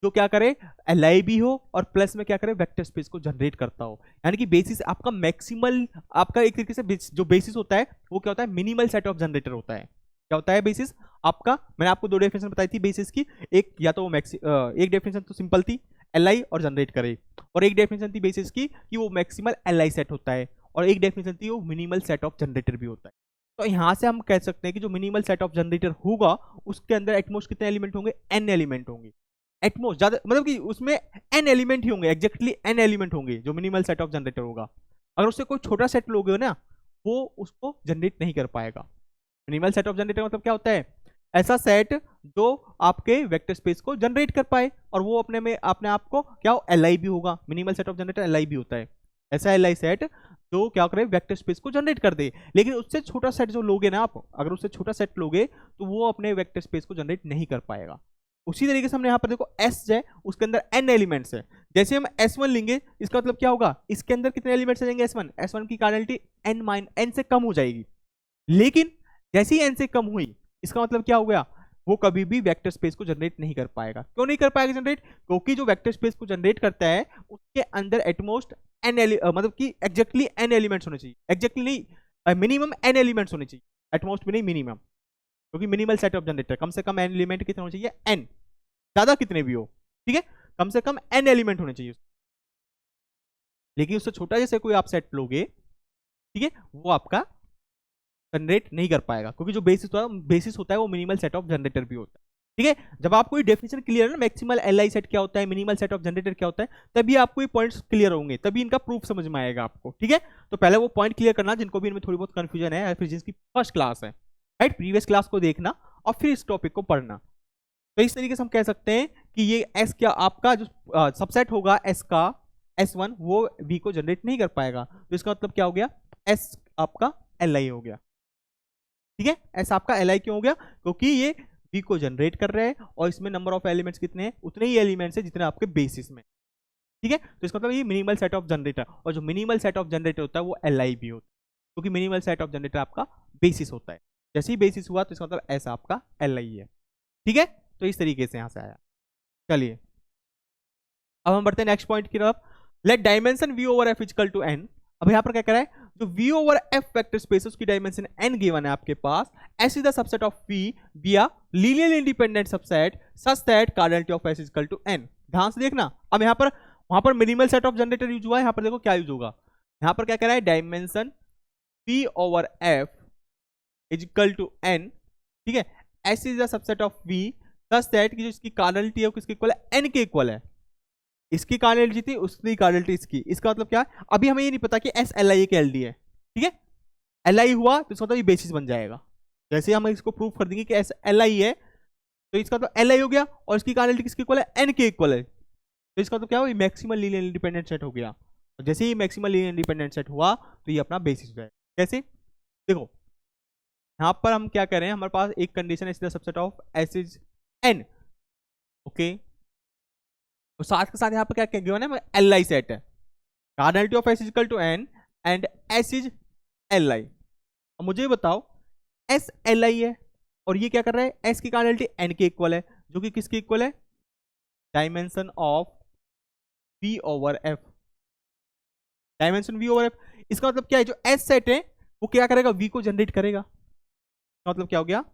जो क्या करे, एल भी हो और प्लस में क्या करे, वेक्टर स्पेस को जनरेट करता हो। यानी कि बेसिस आपका मैक्सिमल, आपका एक तरीके से जो बेसिस होता है वो क्या होता है, मिनिमल सेट ऑफ जनरेटर होता है। क्या होता है बेसिस आपका, मैंने आपको दो डेफिनेशन बताई थी बेसिस की, एक या तो वो एक डेफिनेशन तो सिंपल थी, एल और जनरेट करे, और एक डेफिनेशन थी बेसिस की कि वो मैक्सिमल एल सेट होता है, और एक डेफिनेशन थी वो मिनिमल सेट ऑफ जनरेटर भी होता है। तो यहां से हम कह सकते हैं कि जो मिनिमल सेट ऑफ जनरेटर होगा उसके अंदर एटमोस्ट कितने एलिमेंट होंगे, एन एलिमेंट होंगे। एटमोस्ट ज्यादा मतलब कि उसमें एन एलिमेंट ही होंगे, एग्जैक्टली एन एलिमेंट होंगे जो मिनिमल सेट ऑफ जनरेटर होगा। अगर उससे कोई छोटा सेट लोगे ना, वो उसको जनरेट नहीं कर पाएगा। मिनिमल सेट ऑफ जनरेटर मतलब क्या होता है, ऐसा सेट जो आपके वेक्टर स्पेस को जनरेट कर पाए, और वो अपने में अपने आप को क्या हो, एल भी होगा। Minimal set of generator L भी होता है, ऐसा एल सेट जो क्या करे, वेक्टर स्पेस को जनरेट कर दे। लेकिन उससे छोटा सेट जो लोगे ना आप, अगर उससे छोटा सेट लोगे तो वो अपने वेक्टर स्पेस को जनरेट नहीं कर पाएगा। उसी तरीके से हमने यहाँ पर देखो एस है, उसके अंदर एन एलिमेंट्स है। जैसे हम S1 लेंगे, इसका मतलब क्या होगा, इसके अंदर कितने एलिमेंट्स आ जाएंगे, S1 की कार्नलिटी एन से कम हो जाएगी। लेकिन जैसे ही एन से कम हुई, इसका मतलब क्या हो गया, वो कभी भी वेक्टर स्पेस को जनरेट नहीं कर पाएगा। क्यों नहीं कर पाएगा जनरेट, क्योंकि जो वेक्टर स्पेस को जनरेट करता है उसके अंदर एटमोस्ट एन मतलब कि एग्जैक्टली एन एलिमेंट्स होने चाहिए, एग्जैक्टली नहीं, मिनिमम एन एलिमेंट्स होने चाहिए, एटमोस्ट भी नहीं मिनिमम, क्योंकि मिनिमल सेट ऑफ जनरेटर कम से कम एन एलिमेंट कितने होने चाहिए, एन, ज्यादा कितने भी हो, ठीक है, कम से कम एन एलिमेंट होने चाहिए। लेकिन उससे छोटा जैसे कोई आप सेट लोगे, ठीक है, वो आपका जनरेट नहीं कर पाएगा, क्योंकि जो बेसिस होता है वो मिनिमल सेट ऑफ जनरेटर भी होता है। ठीक है, जब आपको ये डेफिनेशन क्लियर है ना, मैक्सिमल एलआई सेट क्या होता है, मिनिमल सेट ऑफ जनरेटर क्या होता है, तभी आपको ये पॉइंट्स क्लियर होंगे, तभी इनका प्रूफ समझ में आएगा आपको। ठीक है, तो पहले वो पॉइंट क्लियर करना जिनको भी इनमें थोड़ी बहुत कंफ्यूजन है, या फिर जिसकी फर्स्ट क्लास है, राइट, प्रीवियस क्लास को देखना और फिर इस टॉपिक को पढ़ना। तो इस तरीके से हम कह सकते हैं कि ये एस क्या आपका जो सबसेट होगा एस का, S1 वो V को जनरेट नहीं कर पाएगा। तो इसका मतलब क्या हो गया, S आपका Li हो गया। ठीक है, S आपका Li क्यों हो गया, क्योंकि ये V को जनरेट कर रहे हैं और इसमें नंबर ऑफ एलिमेंट्स कितने हैं, उतने ही एलिमेंट्स हैं जितने आपके बेसिस में। ठीक है, तो इसका मतलब ये मिनिमल सेट ऑफ जनरेटर, और जो मिनिमल सेट ऑफ जनरेटर होता है वो Li भी होता है, क्योंकि मिनिमल सेट ऑफ जनरेटर आपका बेसिस होता है। जैसे ही बेसिस हुआ तो इसका मतलब S आपका Li है। ठीक है, तो इस तरीके से यहां से आया। चलिए अब हम बढ़ते हैं नेक्स्ट पॉइंट की तरफ। Let dimension V over F equal to n। अब यहां पर क्या करा है, जो V over F vector space उसकी डायमेंशन n गिवन है आपके पास, S is the subset of V via linearly independent subset such that cardinality of S equal to n। ध्यान से देखना, अब यहां पर वहां पर minimal set of generator use हुआ है, यहां पर देखो क्या यूज होगा, यहां पर क्या कह रहा है, dimension V over F is equal to n। ठीक है, S is the subset of V such that कि जो इसकी कार्डिनलिटी है वो किसके इक्वल है, n के इक्वल है। इसकी कार्डिनलिटी थी, उसकी कार्डिनलिटी इसकी। इसका मतलब क्या है, अभी हमें ये नहीं पता कि एस एल आई के एल डी है, ठीक है। एल आई हुआ तो इसका मतलब ये बेसिस बन जाएगा। जैसे हम इसको प्रूव कर देंगे कि एस एल आई है, तो इसका तो एल आई हो गया, और इसकी कार्डिनलिटी किसके इक्वल है, एन के इक्वल है। तो इसका तो क्या हुआ, मैक्सिमल लीनियर इंडिपेंडेंट सेट हो गया। और जैसे ही मैक्सिमल लीनियर इंडिपेंडेंट सेट हुआ तो ये अपना बेसिस हो जाएगा। कैसे, देखो यहाँ पर हम क्या कर रहे हैं, हमारे पास एक कंडीशन है, subset of S is N, okay. तो साथ के साथ यहाँ पर क्या गिवन है, एल आई सेट है। Cardinality of S is equal to N and S is L I. अब मुझे बताओ एस एल आई है और ये क्या कर रहा है, एस की कार्डिनलिटी एन के इक्वल है, जो कि किसके इक्वल है, dimension of we over F. Dimension V over F, इसका मतलब क्या है, जो एस सेट है वो क्या करेगा, वी को जनरेट करेगा। इसका मतलब क्या हो गया,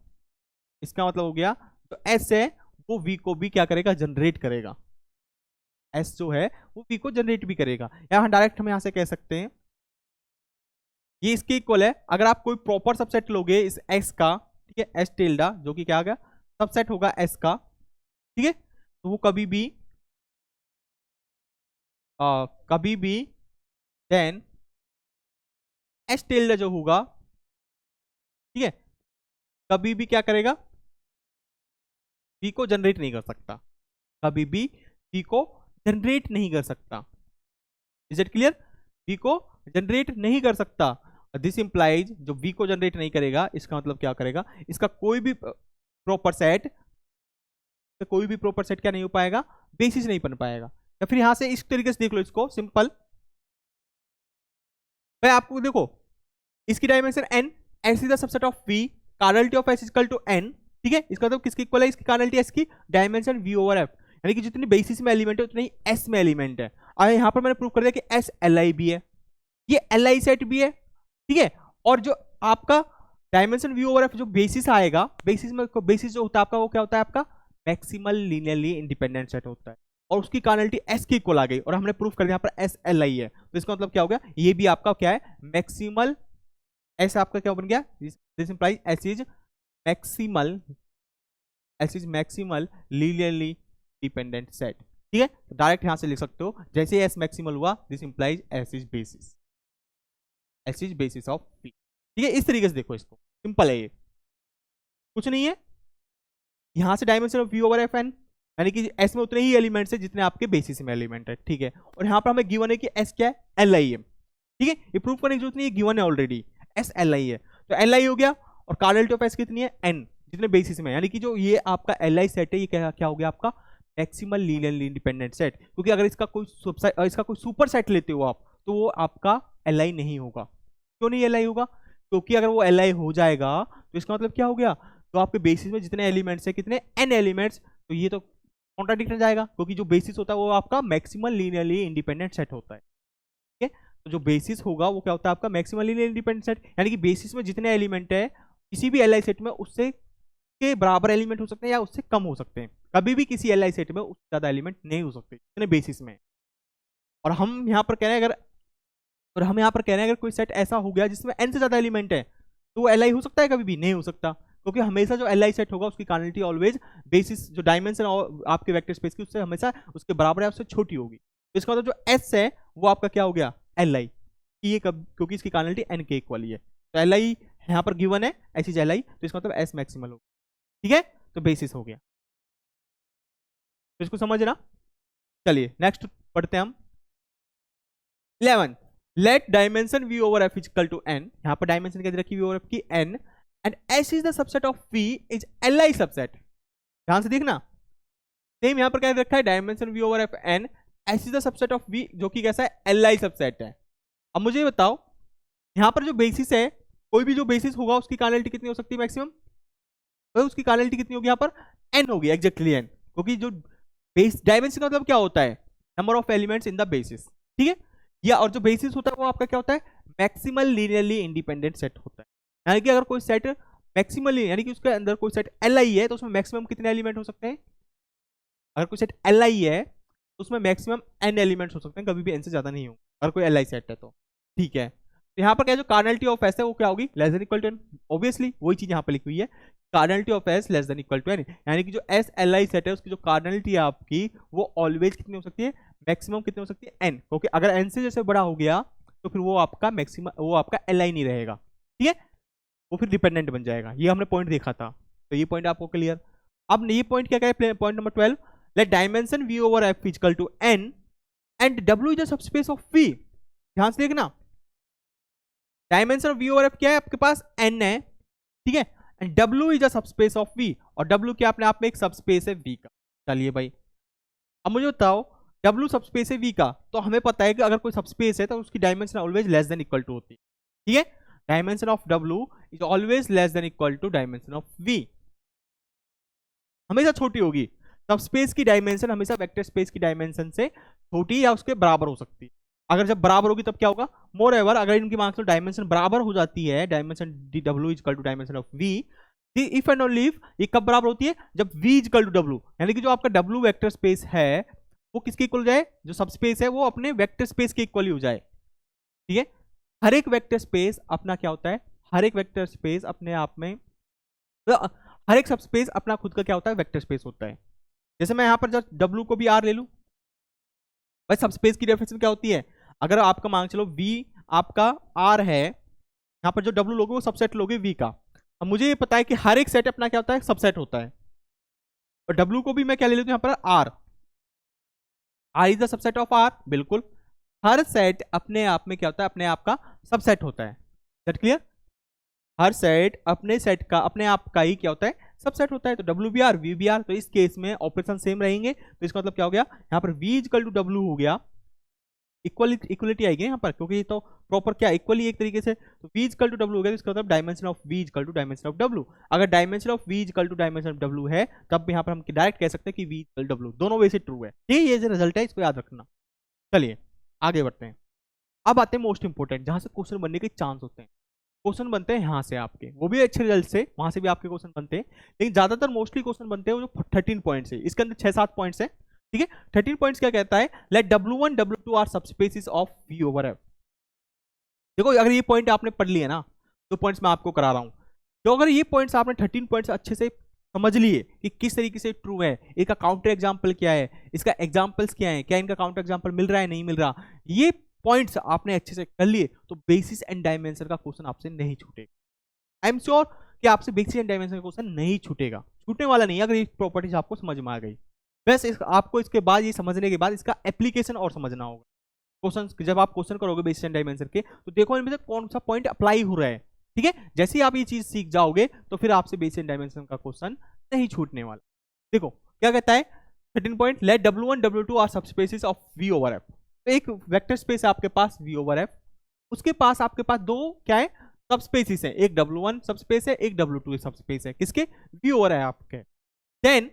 इसका मतलब हो गया जो एस है वो वी को भी क्या करेगा, जनरेट करेगा। एस जो है वो वी को जनरेट भी करेगा। यहां डायरेक्ट हम यहां से कह सकते हैं ये इसके इक्वल है। अगर आप कोई प्रॉपर सबसेट लोगे इस एस का, ठीक है, एस टिल्डा जो कि क्या आ गया, सबसेट होगा एस का, ठीक है, तो वो कभी भी देन एस टिल्डा जो होगा, ठीक है, कभी भी क्या करेगा, वी को जनरेट नहीं कर सकता, कभी भी वी को जनरेट नहीं कर सकता। इज इट क्लियर, वी को जनरेट नहीं कर सकता। दिस इंप्लाइज जो वी को जनरेट नहीं करेगा, इसका मतलब क्या करेगा, इसका कोई भी प्रॉपर सेट, कोई भी प्रॉपर सेट क्या नहीं हो पाएगा, बेसिस नहीं बन पाएगा। या फिर यहां से इस तरीके से देख लो इसको, सिंपल भाई, आपको देखो इसकी dimension n, S is the subset of v, cardinality of s equal to n, ठीक है। इसका मतलब किसकी इक्वल है, इसकी कार्डिनलिटी s की डायमेंशन v ओवर f, यानी कि जितनी बेसिस में एलिमेंट है उतनी ही s में एलिमेंट है। और यहां पर मैंने प्रूव कर दिया कि s li भी है, ये li सेट भी है, ठीक है। और जो आपका डायमेंशन v ओवर f जो बेसिस आएगा, बेसिस में बेसिस जो होता है आपका, वो क्या होता है आपका मैक्सिमल लीनियरली इंडिपेंडेंट सेट होता है। और उसकी कार्डिनलिटी s की इक्वल आ गई, और हमने प्रूफ कर दिया यहाँ पर s li है, तो इसका मतलब क्या हो गया, ये भी आपका क्या है, मैक्सिमल, s आपका क्या बन गया, this implies s is maximal linearly dependent set, ठीक है। तो डायरेक्ट यहां से लिख सकते हो, जैसे s मैक्सिमल हुआ, this implies s is basis of p, ठीक है। इस तरीके से देखो इसको, सिंपल है ये, कुछ नहीं है। यहां से dimension of v over F N, यानी कि s में उतने ही एलिमेंट्स है जितने आपके बेसिस में एलिमेंट है, ठीक है। और यहां पर हमें गिवन है कि s क्या है, एल आई है, ठीक है। ये प्रूफ करने की जरूरत नहीं है, गिवन है ऑलरेडी, s एल आई है, तो एल आई हो गया। और कार्डिनलिटी ऑफ s कितनी है, n, जितने बेसिस में, यानी कि जो ये आपका एल आई सेट है, ये क्या हो गया आपका मैक्सिमल लीनियरली इंडिपेंडेंट सेट। क्योंकि अगर इसका कोई सुपर सेट लेते हो आप, तो वो आपका एल आई नहीं होगा। क्यों नहीं एल आई होगा, क्योंकि अगर वो एल आई हो जाएगा तो इसका मतलब क्या हो गया, तो आपके बेसिस में जितने एलिमेंट्स है, कितने n एलिमेंट्स, तो ये तो कॉन्ट्राडिक्ट जाएगा, क्योंकि जो बेसिस होता है वो आपका मैक्सिमल लीनियरली इंडिपेंडेंट सेट होता है, ठीक है। तो जो बेसिस होगा वो क्या होता है आपका मैक्सिमल लीनियर इंडिपेंडेंट सेट, यानी कि बेसिस में जितने एलिमेंट है किसी भी एल आई सेट में, उससे के बराबर एलिमेंट हो सकते हैं या उससे कम हो सकते हैं। कभी भी किसी एल आई सेट में उससे ज्यादा एलिमेंट नहीं हो सकते जितने बेसिस में। और हम यहाँ पर कह रहे हैं अगर कोई सेट ऐसा हो गया जिसमें n से ज्यादा एलिमेंट है, तो वो एल आई हो सकता है, कभी भी नहीं हो सकता, क्योंकि हमेशा जो एल आई सेट होगा उसकी कार्डिनलिटी ऑलवेज बेसिस जो डायमेंशन आपके वेक्टर स्पेस की उससे हमेशा उसके बराबर है, उससे छोटी होगी। तो इसका मतलब जो s है वो आपका क्या हो गया, एल आई, ये कब, क्योंकि इसकी कार्डिनलिटी n के इक्वल ही है। तो एल आई यहाँ पर गिवन है, ऐसी एल आई, तो इसका मतलब s मैक्सिमल होगा, ठीक है। तो बेसिस हो गया, तो इसको समझना। चलिए नेक्स्ट पढ़ते हैं हम 11, let dimension v over f equal to n, यहां पर डायमेंशन क्या रखी v ओवर f की n, and s is the subset of v is li subset. ध्यान से देखना, सेम यहां पर क्या रखा है, dimension v over f n, s is the subset of v, जो कि कैसा है, li सबसेट है। अब मुझे बताओ यहां पर जो बेसिस है, कोई भी जो बेसिस होगा उसकी कार्डिनलिटी कितनी हो सकती है मैक्सिमम, तो उसकी कार्डिनलिटी कितनी होगी, यहाँ पर n होगी, एग्जैक्टली n, क्योंकि जो बेस डायमेंशन का मतलब क्या होता है, number of elements in the basis, ठीक है। या और जो बेसिस होता है वो आपका क्या होता है, मैक्सिमल लीनियरली इंडिपेंडेंट सेट होता है। यानी कि अगर कोई सेट मैक्सिमल, यानी कि उसके अंदर कोई सेट एल आई है, तो उसमें मैक्सिमम कितने एलिमेंट हो सकते हैं, अगर कोई सेट एल आई है तो उसमें मैक्सिमम n एलिमेंट्स हो सकते हैं, कभी भी n से ज्यादा नहीं हो, अगर कोई एल आई सेट है तो, ठीक है। तो यहाँ पर क्या जो कार्डिनलिटी ऑफ एस है वो क्या होगी, less than equal to N. Obviously वही चीज यहाँ पर लिखी हुई है, cardinality of S less than equal to N, यानी कि जो एस एल आई सेट है उसकी जो कार्डिनलिटी है आपकी वो ऑलवेज कितनी हो सकती है, मैक्सिमम कितनी हो सकती है, एन। क्योंकि अगर एन से जैसे बड़ा हो गया तो फिर वो आपका मैक्सिमम, वो आपका एल आई नहीं रहेगा, ठीक है, वो फिर डिपेंडेंट बन जाएगा। ये हमने पॉइंट देखा था, तो ये पॉइंट आपको क्लियर। अब ये पॉइंट क्या है, point number 12, let dimension V over F equal to N and W is the subspace of V. ध्यान से देखना, dimension of we over F क्या है आपके पास, एन है, ठीक है, and W is the subspace of we, और डब्ल्यू क्या अपने आप में एक सबस्पेस है वी का। चलिए भाई, अब मुझे बताओ डब्ल्यू सबस्पेस है वी का, तो हमें पता है कि अगर कोई सबस्पेस है तो उसकी dimension always less than equal to होती है, ठीक है, dimension of W is always less than equal to dimension of V, हमेशा छोटी होगी। सबस्पेस की डायमेंशन हमेशा वेक्टर स्पेस की डायमेंशन से छोटी या उसके बराबर हो सकती है। अगर जब बराबर होगी तब क्या होगा, मोर एवर अगर इनकी मार्क्स में डायमेंशन बराबर हो जाती है, dimension D W is equal to dimension of V, if and only if, ये कब बराबर होती है, जब v is equal to W, यानी कि जो आपका w वेक्टर स्पेस है वो किसके इक्वल हो जाए, जो सबस्पेस है वो अपने वेक्टर स्पेस के इक्वल ही हो जाए, ठीक है। हर एक वेक्टर स्पेस अपना क्या होता है, हर एक वेक्टर स्पेस अपने आप में, हर एक सबस्पेस अपना खुद का क्या होता है, वेक्टर स्पेस होता है। जैसे मैं यहाँ पर जब w को भी r ले लूं, भाई सबस्पेस की डेफिनेशन क्या होती है, अगर आपका मान चलो v आपका r है, यहाँ पर जो w लोगे वो सबसेट लोगे v का। अब मुझे ये पता है कि हर एक सेट अपना क्या होता है, सबसेट होता है, और w को भी मैं क्या ले लेता हूं यहाँ पर r is the subset of r, बिल्कुल, हर सेट अपने आप में क्या होता है, अपने आप का सबसेट होता है, दैट क्लियर, हर सेट अपने सेट का अपने आप का ही क्या होता है, सबसेट होता है। तो w भी r v भी r, तो इस केस में ऑपरेशन सेम रहेंगे, तो इसका मतलब क्या हो गया, यहाँ पर v इक्वल टू w हो गया, इक्वलिटी आएगी यहाँ पर, क्योंकि ये तो प्रॉपर क्या इक्वली एक तरीके से, तो v इक्वल टू w हो गया, तो इसका मतलब dimension of v equal to dimension of w। अगर dimension of v equal to dimension of w है, तब यहाँ पर हम डायरेक्ट कह सकते हैं कि v इक्वल w, दोनों वे से ट्रू है, ठीक है, ये जो रिजल्ट है इसको याद रखना। चलिए आगे बढ़ते हैं। अब आते हैं मोस्ट इंपोर्टेंट, जहां से क्वेश्चन बनने के चांस होते हैं। क्वेश्चन बनते हैं यहाँ से आपके, वो भी अच्छे रिजल्ट से, वहां से भी आपके क्वेश्चन बनते हैं, लेकिन ज्यादातर मोस्टली क्वेश्चन बनते हैं वो जो 13 पॉइंट्स है, इसके अंदर 6-7 पॉइंट्स है, ठीक है। 13 पॉइंट्स क्या कहता है, let w1 w2 are subspaces of v over f। देखो अगर ये पॉइंट आपने पढ़ लिया ना, तो पॉइंट्स मैं आपको करा रहा हूं, तो अगर ये पॉइंट्स आपने 13 पॉइंट्स अच्छे से समझ लिए कि किस तरीके से ट्रू है, इसका काउंटर एग्जाम्पल क्या है, इसका एग्जाम्पल्स क्या है, क्या इनका काउंटर एग्जाम्पल मिल रहा है नहीं मिल रहा, ये पॉइंट्स आपने अच्छे से कर लिए, तो बेसिस एंड डायमेंशन का क्वेश्चन आपसे नहीं छूटेगा। आई एम श्योर कि आपसे बेसिस एंड डायमेंशन का क्वेश्चन नहीं छूटेगा, छूटने वाला नहीं, अगर ये प्रॉपर्टीज आपको समझ में आ गई। बस आपको इसके बाद, ये समझने के बाद इसका एप्लीकेशन और समझना होगा। क्वेश्चन जब आप क्वेश्चन करोगे बेसिस एंड डायमेंशन के, तो देखो इनमें से कौन सा पॉइंट अप्लाई हो रहा है, ठीक है। जैसे ही आप ये चीज सीख जाओगे तो फिर आपसे बेसिस एंड डायमेंशन का क्वेश्चन नहीं छूटने वाला। देखो क्या कहता है 13 point, let w1 w2 are subspaces of v over f। तो एक वेक्टर स्पेस है आपके पास v ओवर f, उसके पास आपके पास दो क्या है, सबस्पेसेस है, एक w1 सबस्पेस है, एक w2 सबस्पेस है, किसके, v ओवर है आपके। देन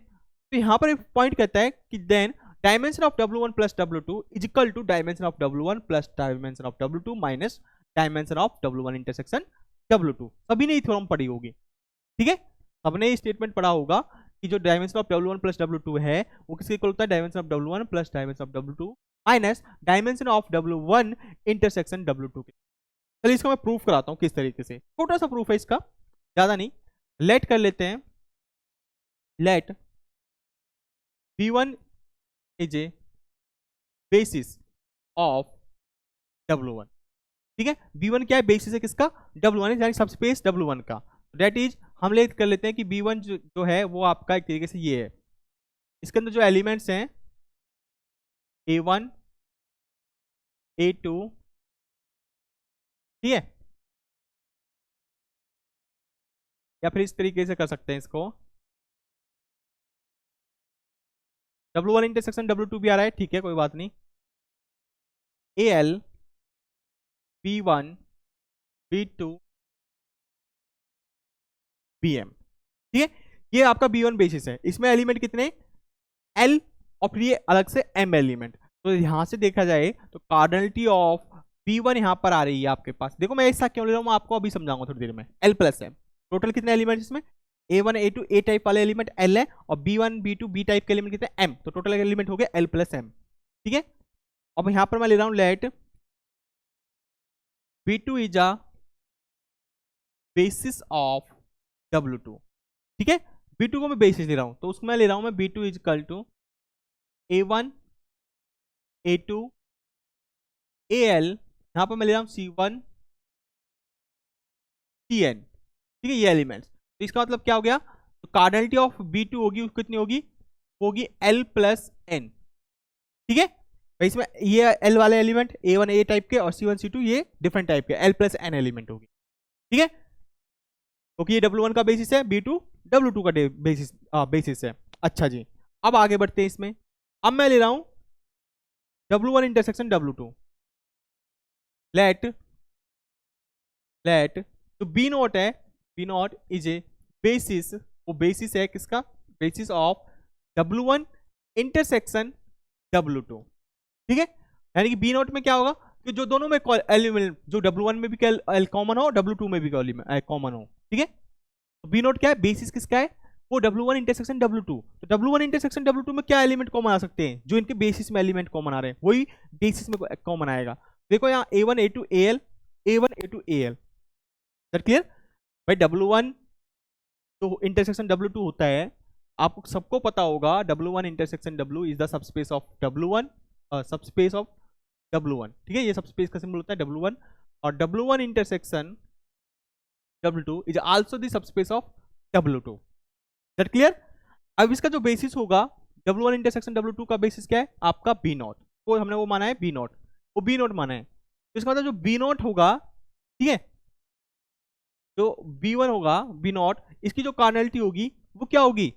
तो यहां पर एक पॉइंट कहता है कि then dimension of w1 plus w2 is equal to dimension of w1 plus dimension of w2 minus dimension of w1 intersection w2। सभी ने ये थ्योरम पढ़ी होगी, ठीक है, सबने ये स्टेटमेंट पढ़ा होगा कि जो dimension of w1 plus w2 है वो किसके इक्वल होता है, dimension of w1 plus dimension of w2 minus dimension of w1 intersection w2 के। चलिए इसको मैं प्रूफ कराता हूँ किस तरीके से, छोटा सा प्रूफ है इसका, ज्यादा नहीं। लेट कर लेते हैं, let v1 is a basis of w1, ठीक है, v1 क्या है, बेसिस है किसका, w1 है, यानी सबस्पेस w1 का। दैट इज हम ले कर लेते हैं कि v1 जो है वो आपका एक तरीके से ये है, इसके अंदर जो एलिमेंट्स हैं a1 a2, ठीक है, या फिर इस तरीके से कर सकते हैं इसको, w1 इंटरसेक्शन w2 भी आ रहा है, ठीक है, कोई बात नहीं, al b1 b2 bm, ठीक है, ये आपका b1 बेसिस है, इसमें एलिमेंट कितने, l, और फिर ये अलग से m एलिमेंट। तो यहां से देखा जाए तो कार्डिनलिटी ऑफ b1 यहां पर आ रही है आपके पास, देखो मैं ऐसा क्यों ले रहा हूं, मैं आपको अभी समझाऊंगा थोड़ी देर में। l प्लस m, टोटल कितने एलिमेंट इसमें, a1 a2 a टाइप वाले एलिमेंट l है, और b1 b2 b टाइप के एलिमेंट कितने m, तो टोटल एलिमेंट हो गया l प्लस m, ठीक है। अब यहां पर मैं ले रहा हूं let B2 is a basis of W2। ठीक है, B2 को मैं बेसिस ले रहा हूं, तो उसमें मैं ले रहा हूं मैं B2 is equal to A1 A2 AL, यहां पर मैं ले रहा हूं C1 CN। ठीक है, ये एलिमेंट्स, तो इसका मतलब क्या हो गया, तो कार्डिनलिटी ऑफ B2 होगी, वो कितनी होगी, वो होगी L प्लस N। ठीक है, तो इसमें ये L वाले एलिमेंट A1 A टाइप के और C1 C2 ये डिफरेंट टाइप के, L प्लस N एलिमेंट होगी। ठीक है, क्योंकि ये W1 का बेसिस है, B2 W2 का बेसिस है। अच्छा जी, अब आगे बढ़ते हैं इसमें। अब मैं ले रहा हूं W1 इंटरसेक्शन W2। लेट जो B नोट है, B note is a basis, वो बेसिस है किसका, basis of W1 intersection W2। ठीक है, यानी कि B नोट में क्या होगा कि जो दोनों में एलिमेंट, जो W1 में भी कॉमन हो, W2 में भी कॉमन हो। ठीक है, तो B नोट क्या है, बेसिस किसका है, वो W1 इंटरसेक्शन W2। तो W1 इंटरसेक्शन W2 में क्या एलिमेंट कॉमन आ सकते हैं, जो इनके बेसिस में एलिमेंट कॉमन आ रहे हैं वही बेसिस में कॉमन आएगा। देखो यहाँ A1 A2 AL, A1 A2 AL, that clear. भाई W1 तो इंटरसेक्शन W2 होता है, आपको सबको पता होगा W1 intersection W is the subspace of W1, subspace of W1। ठीक है, ये सबस्पेस का सिंबल होता है W1, और W1 intersection W2 is also the subspace of W2, that clear. अब इसका जो बेसिस होगा W1 इंटरसेक्शन W2 का बेसिस क्या है, आपका B नॉट, वो हमने वो माना है B नॉट, वो B नॉट माना है। तो इसका मतलब जो B नॉट होगा, ठीक है, जो B1 होगा B नॉट, इसकी जो कार्डिनलिटी होगी वो क्या होगी,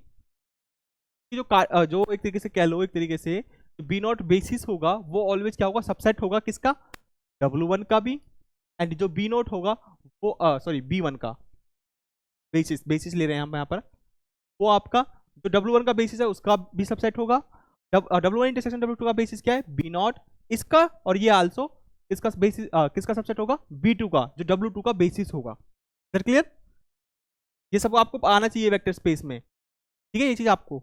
जो एक तरीके से कह लो, एक तरीके से B नॉट बेसिस होगा वो ऑलवेज क्या होगा, सबसेट होगा किसका, W1 का भी, एंड जो B नॉट होगा वो सॉरी B1 का बेसिस ले रहे हैं हम यहाँ पर, वो आपका जो W1 का बेसिस है उसका भी सबसेट होगा। W1 इंटरसेक्शन W2 का बेसिस क्या है, B नॉट, इसका, और ये आल्सो इसका बेसिस किसका सबसेट होगा, B2 का, जो W2 का बेसिस होगा। सर क्लियर, ये सब आपको आना चाहिए वेक्टर स्पेस में। ठीक है, ये चीज आपको,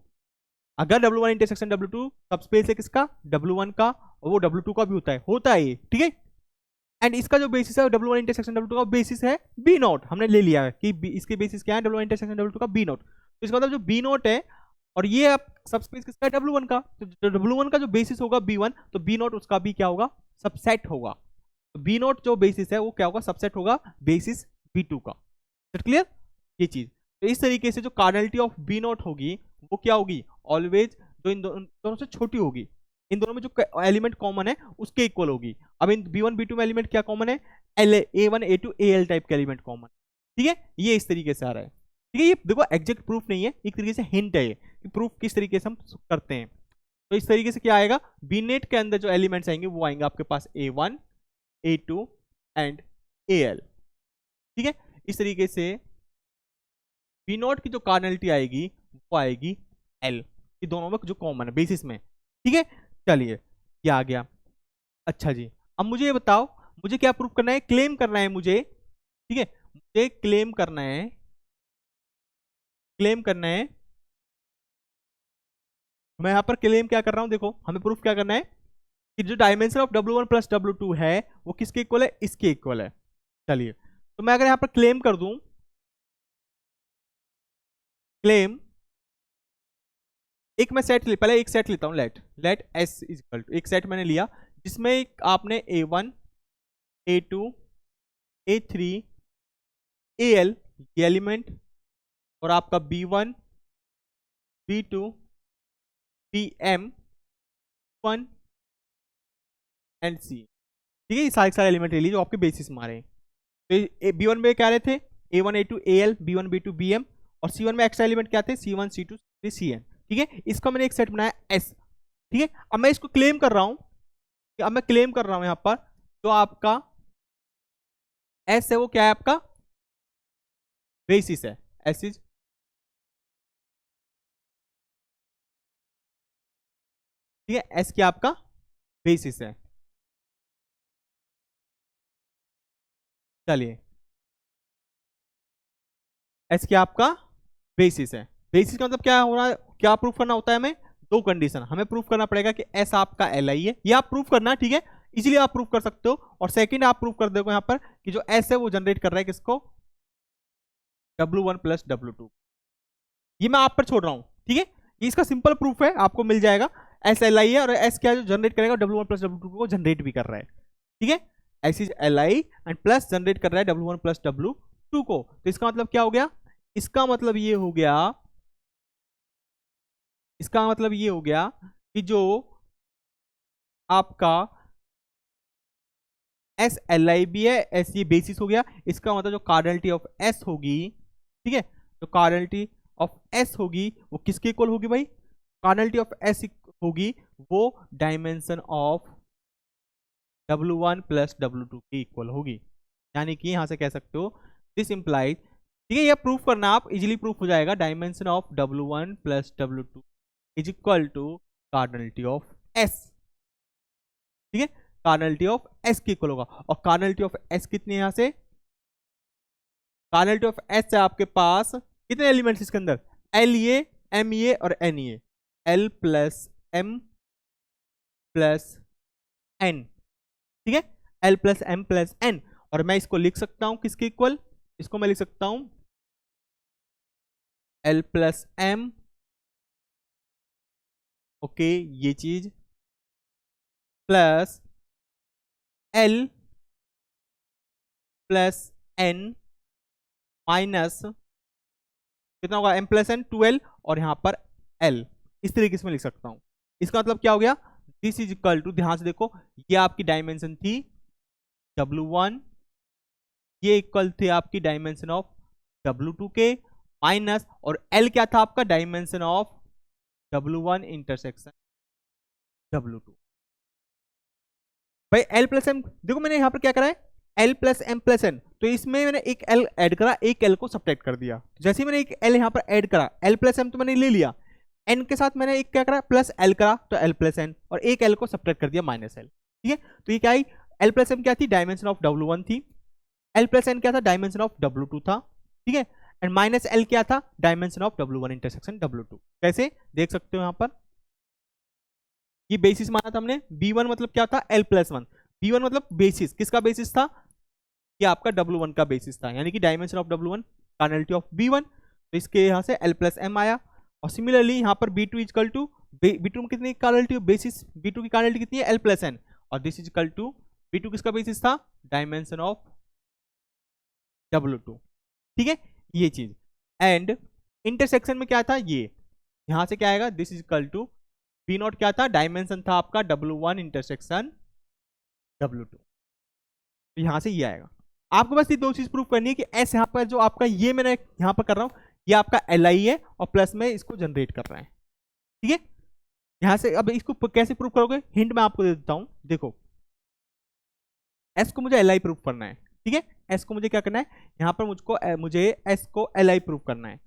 अगर W1 इंटरसेक्शन W2 सबस्पेस है किसका, W1 का, और वो W2 का भी होता है ये। ठीक है, एंड इसका जो बेसिस है W1 इंटरसेक्शन W2 का बेसिस है B नॉट, हमने ले लिया है कि इसके बेसिस क्या है, W1 इंटरसेक्शन W2 का B नॉट। तो इसका मतलब जो B नॉट है, और ये अब सबस्पेस किसका है, W1 का, तो W1 का जो बेसिस होगा B1, तो B नॉट उसका भी क्या होगा, सबसेट होगा। तो B नॉट जो बेसिस है वो क्या होगा, सबसेट होगा बेसिस B2 का। क्लियर ये चीज। तो इस तरीके से जो कार्डिनलिटी ऑफ B नॉट होगी वो क्या होगी, ऑलवेज जो इन दोनों से छोटी होगी, इन दोनों में जो एलिमेंट कॉमन है उसके इक्वल होगी। अब इन B1 B2 में एलिमेंट क्या कॉमन है, A1 A2 AL टाइप के एलिमेंट कॉमन। ठीक है, ये इस तरीके से आ रहा है। ठीक है, ये देखो एग्जैक्ट प्रूफ नहीं है, एक तरीके से हिंट है ये कि प्रूफ किस तरीके से हम करते हैं। तो इस तरीके से क्या आएगा, B नेट के अंदर जो एलिमेंट्स आएंगे वो आएंगे आपके पास A1 A2 एंड AL। ठीक है, इस तरीके से B नॉट की जो कार्डिनलिटी आएगी वो आएगी L, ये दोनों में जो कॉमन है बेसिस में। ठीक है, चलिए ये आ गया। अच्छा जी, अब मुझे ये बताओ, मुझे क्या प्रूफ करना है, क्लेम करना है मुझे। ठीक है, मुझे क्लेम करना है मैं यहां पर क्लेम क्या कर रहा हूं, देखो हमें प्रूफ क्या करना है कि जो dimension of W1 plus W2 है वो किसके इक्वल है, इसके इक्वल है। चलिए, तो मैं अगर यहां पर क्लेम कर दूं, क्लेम एक मैं पहले एक सेट लेता हूं, let S is equal to, एक सेट मैंने लिया जिसमें आपने A1 A2 A3 AL ये एलिमेंट, और आपका B1 B2 BM1 and C। ठीक है, ये सारे एलिमेंट ले लीजिए जो आपके बेसिस मारे। तो B1 में क्या रहे थे, A1 A2 AL B1 B2 BM, और C1 में एक्स्ट्रा एलिमेंट क्या थे, C1 C2 C3 CN। ठीक है, इसका मैंने एक सेट बनाया S। ठीक है, अब मैं इसको क्लेम कर रहा हूं, अब मैं क्लेम कर रहा हूं यहां पर जो आपका S है वो क्या है, आपका बेसिस है, S इज ठीक है, S क्या आपका बेसिस है। चलिए, S क्या आपका बेसिस है। बेसिस का मतलब क्या हो रहा है, क्या प्रूफ करना होता है हमें, दो कंडीशन हमें प्रूफ करना पड़ेगा कि S आपका Li है, ये आप प्रूफ करना। ठीक है, इजीली आप प्रूव कर सकते हो। और सेकंड आप प्रूव कर दोगे यहाँ पर कि जो एस है वो जनरेट कर रहा है किसको, W1 प्लस W2। ये मैं आप पर छोड़ रहा हूं, ठीक है, ये इसका सिंपल प्रूफ है, आपको मिल जाएगा। एस एल आई है और एस क्या जो जनरेट करेगा W1 प्लस W2 को जनरेट भी कर रहा है, ठीक है। S is L I and plus generate कर रहा है W1 प्लस W2 को। तो इसका मतलब क्या हो गया, इसका मतलब ये हो गया, इसका मतलब ये हो गया कि जो आपका एस एल आई भी है, एस ये बेसिस हो गया, इसका मतलब जो कार्डिनलिटी ऑफ एस होगी, ठीक है, जो कार्डिनलिटी ऑफ एस होगी वो किसके इक्वल होगी भाई, कार्डिनलिटी ऑफ एस होगी वो dimension of W1 plus W2 की इक्वल होगी। यानी कि यहां से कह सकते हो दिस इंप्लाइज, ठीक है, ये प्रूफ करना आप इजीली प्रूफ हो जाएगा, dimension of W1 plus W2 is equal to cardinality of S, ठीक है, कार्डिनलिटी ऑफ एस की इक्वल होगा। और कार्डिनलिटी ऑफ एस कितनी है, यहां से कार्डिनलिटी ऑफ एस है आपके पास कितने एलिमेंट्स इसके अंदर, एल ए एम ए और N A, L plus M plus N, ठीक है, L plus M plus N. और मैं इसको लिख सकता हूं किसके इक्वल, इसको मैं लिख सकता हूं एल प्लस एम, ओके, ये चीज plus L plus N minus कितना होगा, एम प्लस एन 2L और यहां पर L, इस तरीके से मैं लिख सकता हूं। इसका मतलब क्या हो गया, दिस इज इक्वल टू, ध्यान से देखो, ये आपकी डायमेंशन थी W1, ये इक्वल थे आपकी डायमेंशन ऑफ W2 के, माइनस और L क्या था आपका, dimension of W1 intersection W2। भाई L प्लस एम, देखो मैंने यहां पर क्या करा है, L plus M plus N, तो इसमें मैंने एक L ऐड करा, एक L को सब्ट्रैक्ट कर दिया। जैसे ही मैंने एक L यहां पर ऐड करा, L प्लस एम तो मैंने ले लिया, N के साथ मैंने एक क्या करा प्लस L करा, तो L प्लस एन, और एक L को सब्ट्रैक्ट कर दिया माइनस L, ठीक है। तो ये क्या आई, L प्लस एम क्या थी, डायमेंशन ऑफ W1 थी, L प्लस एन क्या था, डायमेंशन ऑफ W2 था, ठीक है, एंड माइनस L क्या था, dimension of W1 intersection W2। कैसे देख सकते हो यहां पर, ये बेसिस माना था हमने, B1 मतलब क्या था, L प्लस वन, B1 मतलब बेसिस, किसका बेसिस था, ये आपका W1 का बेसिस था, यानी कि dimension of W1 cardinality of B1, तो इसके यहां से L प्लस एम आया। और सिमिलरली यहां पर B2 इजकल टू, B2 में कितनी कार्डिनलिटी बेसिस, B2 की कार्डिनलिटी कितनी है, L प्लस एन, और दिस इजकल टू B2 किसका बेसिस था, डायमेंशन ऑफ W2, ठीक है, ये चीज। एंड इंटरसेक्शन में क्या था, ये यहां से क्या आएगा, दिस इजकल टू B0 क्या था, डायमेंशन था आपका W1 इंटरसेक्शन W2, तो यहां से ये आएगा। आपको बस ये दो चीज प्रूव करनी है कि एस यहाँ पर जो आपका ये मैंने यहाँ पर कर रहा हूँ, ये आपका एल आई है और प्लस में इसको जनरेट कर रहा है, ठीक है। यहां से अब इसको कैसे प्रूव करोगे, हिंट मैं आपको दे देता हूं, देखो एस को मुझे एल आई प्रूव करना है, ठीक है, एस को मुझे क्या करना है, यहाँ पर मुझे एस को एल आई प्रूव करना है।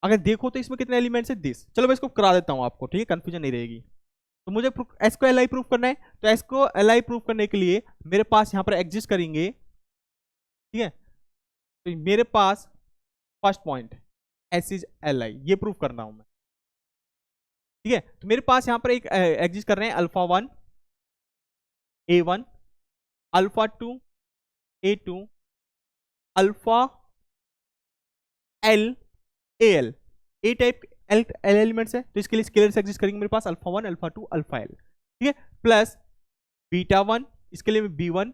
अगर देखो तो इसमें कितने एलिमेंट्स है, दिस, चलो मैं इसको करा देता हूँ आपको, ठीक है, कंफ्यूजन नहीं रहेगी। तो मुझे एस को एल आई प्रूव करना है, तो एस को एल आई प्रूव करने के लिए मेरे पास यहाँ पर एग्जिस्ट करेंगे, ठीक है, तो मेरे पास first point S is L I, ये प्रूव कर रहा हूं मैं, ठीक है। तो मेरे पास यहां पर एक एग्जिस्ट कर रहे हैं alpha 1 A1, alpha 2 A2, alpha L AL, ए टाइप एल एलिमेंट्स है, तो इसके लिए स्केलर्स एग्जिस्ट करेंगे मेरे पास अल्फा 1 अल्फा 2 अल्फा L, ठीक है, प्लस बीटा 1, इसके लिए B1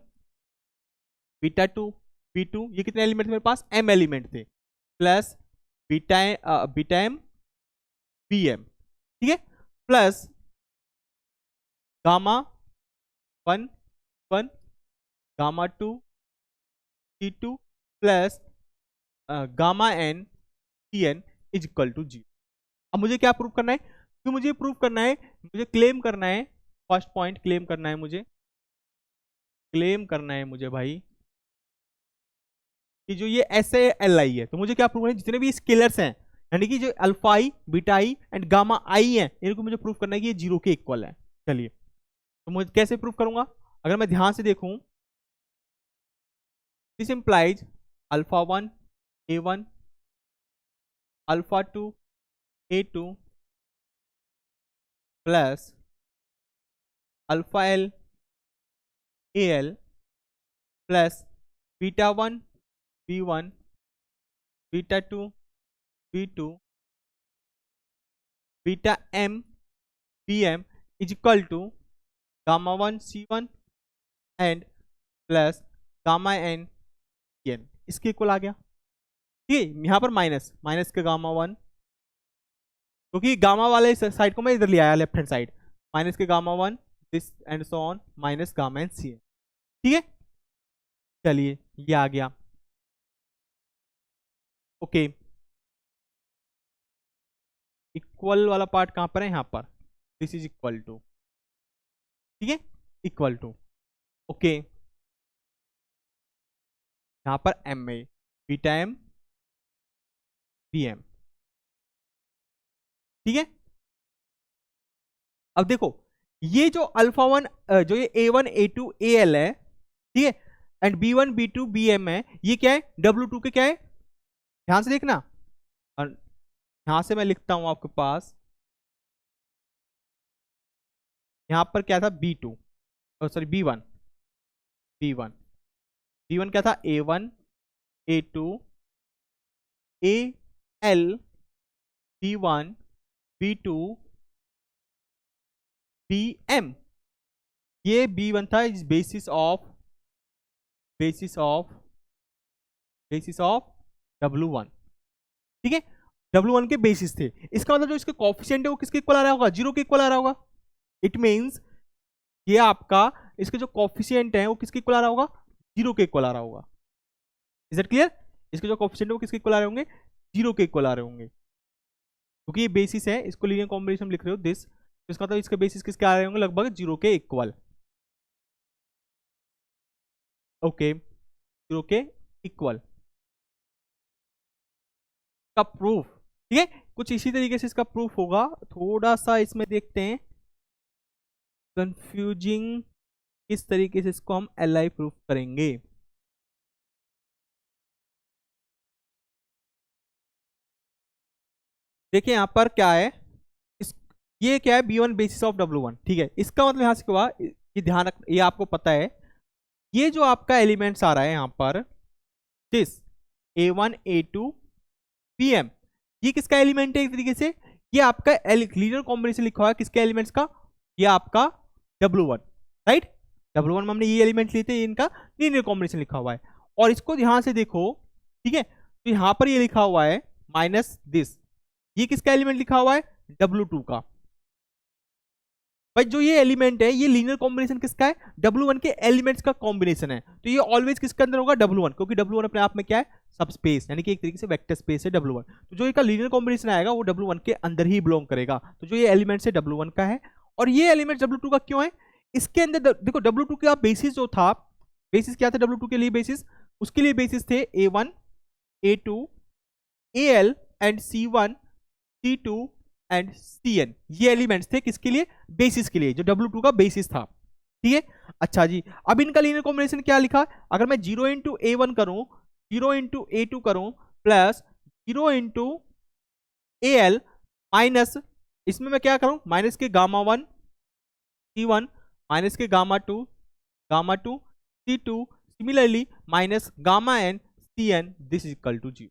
बीटा 2 B2, ये कितने एलिमेंट मेरे पास, M एलिमेंट थे, प्लस बीटा M BM, ठीक है, plus gamma 1 1 gamma 2 T2 plus gamma N TN is equal to 0। अब मुझे क्या प्रूव करना है, तो मुझे प्रूव करना है, मुझे क्लेम करना है, फर्स्ट पॉइंट क्लेम करना है, मुझे क्लेम करना है मुझे भाई कि जो ये एस एल आई है, तो मुझे क्या प्रूव करना है, जितने भी स्केलर्स हैं, यानी कि जो alpha I beta I and gamma आई है, इनको मुझे प्रूव करना है कि ये 0 के इक्वल है। चलिए, तो मुझे कैसे प्रूव करूंगा, अगर मैं ध्यान से देखूं, this implies alpha 1 A1, alpha 2 A2 plus alpha L A L plus beta one B one beta two B two beta M B M is equal to gamma one C one and plus gamma N C N, इसके इक्वल आ गया। ठीक है, यहाँ पर minus minus के gamma one, क्योंकि गामा वाले साइड को मैं इधर ले आया लेफ्ट हैंड साइड, माइनस के gamma one this and so on minus gamma N C N. ठीक है, चलिए ये आ गया। ओके, इक्वल वाला पार्ट कहां पर है, यहां पर, दिस इज इक्वल टू, ठीक है, इक्वल टू। ओके, यहां पर एम में बीटा एम बी एम। ठीक है, अब देखो ये जो अल्फा वन जो ये A one A two A L है, ठीक है, and B one B two B M है, ये क्या है, डब्ल्यू टू के क्या है, ध्यान से देखना। और यहां से मैं लिखता हूं आपके पास, यहां पर क्या था B two, sorry B one, B one, B one क्या था, A one A two A L B one B two B M. ये बी वन था, is basis of W one. ठीक है, डब्ल्यू वन के बेसिस थे, इसका मतलब जो इसके कॉफिशिएंट है वो किसके इक्वल आ रहा होगा, जीरो के इक्वल आ रहा होगा। इट मीन्स ये आपका इसके जो कॉफिशिएंट है वो किसके इक्वल आ रहा होगा, जीरो के इक्वल आ रहा होगा। इज इट क्लियर, इसके जो कॉफिशिएंट है वो किसके इक्वल आ रहे होंगे, जीरो के इक्वल आ रहे होंगे, क्योंकि ये बेसिस है, इसको लीनियर कॉम्बिनेशन लिख रहे हो दिस, इसका मतलब इसके बेसिस किसके आ रहे होंगे, लगभग जीरो के इक्वल। ओके, जीरो के इक्वल का प्रूफ, ठीक है, कुछ इसी तरीके से इसका प्रूफ होगा। थोड़ा सा इसमें देखते हैं कंफ्यूजिंग किस तरीके से इसको हम एल आई प्रूफ करेंगे। देखिए यहां पर क्या है, इस ये क्या है, B one basis of W one. ठीक है, इसका मतलब यहां से हुआ, ये ध्यान रख, ये आपको पता है, ये जो आपका एलिमेंट्स आ रहा है यहां पर, this A one A two P M, ये किसका एलिमेंट है, एक तरीके से ये आपका लीनियर कॉम्बिनेशन लिखा हुआ है किसके एलिमेंट्स का, ये आपका W one, right. W one में हमने ये एलिमेंट लिए थे, इनका लीनियर कॉम्बिनेशन लिखा हुआ है। और इसको ध्यान से देखो, ठीक है, तो यहां पर ये लिखा हुआ है माइनस दिस, ये किसका एलिमेंट लिखा हुआ है, डब्ल्यू टू का। भाई जो ये एलिमेंट है, ये लीनियर कॉम्बिनेशन किसका है, डब्ल्यू वन के एलिमेंट्स का कॉम्बिनेशन है, तो ये ऑलवेज किसके अंदर होगा, डब्ल्यू वन, क्योंकि डब्ल्यू वन अपने आप में क्या है, सब स्पेस, यानी कि एक तरीके से वेक्टर स्पेस है डब्ल्यू वन। तो जो इसका लीनियर कॉम्बिनेशन आएगा वो डब्ल्यू वन के अंदर ही बिलोंग करेगा। तो जो ये एलिमेंट्स है डब्ल्यू वन का है, और ये एलिमेंट डब्ल्यू टू का क्यों है, इसके अंदर देखो डब्ल्यू टू का बेसिस जो था, बेसिस क्या था डब्ल्यू टू के लिए, बेसिस उसके लिए बेसिस थे A one A two A L and C one C two and C N, ये एलिमेंट्स थे किसके लिए, बेसिस के लिए, जो डब्ल्यू टू का बेसिस था। ठीक है, अच्छा जी, अब इनका लीनियर कॉम्बिनेशन क्या लिखा, अगर मैं जीरो इंटू ए वन करूं, जीरो इंटू ए टू करूं, plus zero into A L minus, इसमें मैं क्या करूं, माइनस के gamma one C one minus के gamma two C two, similarly minus gamma N C N, this is equal to zero.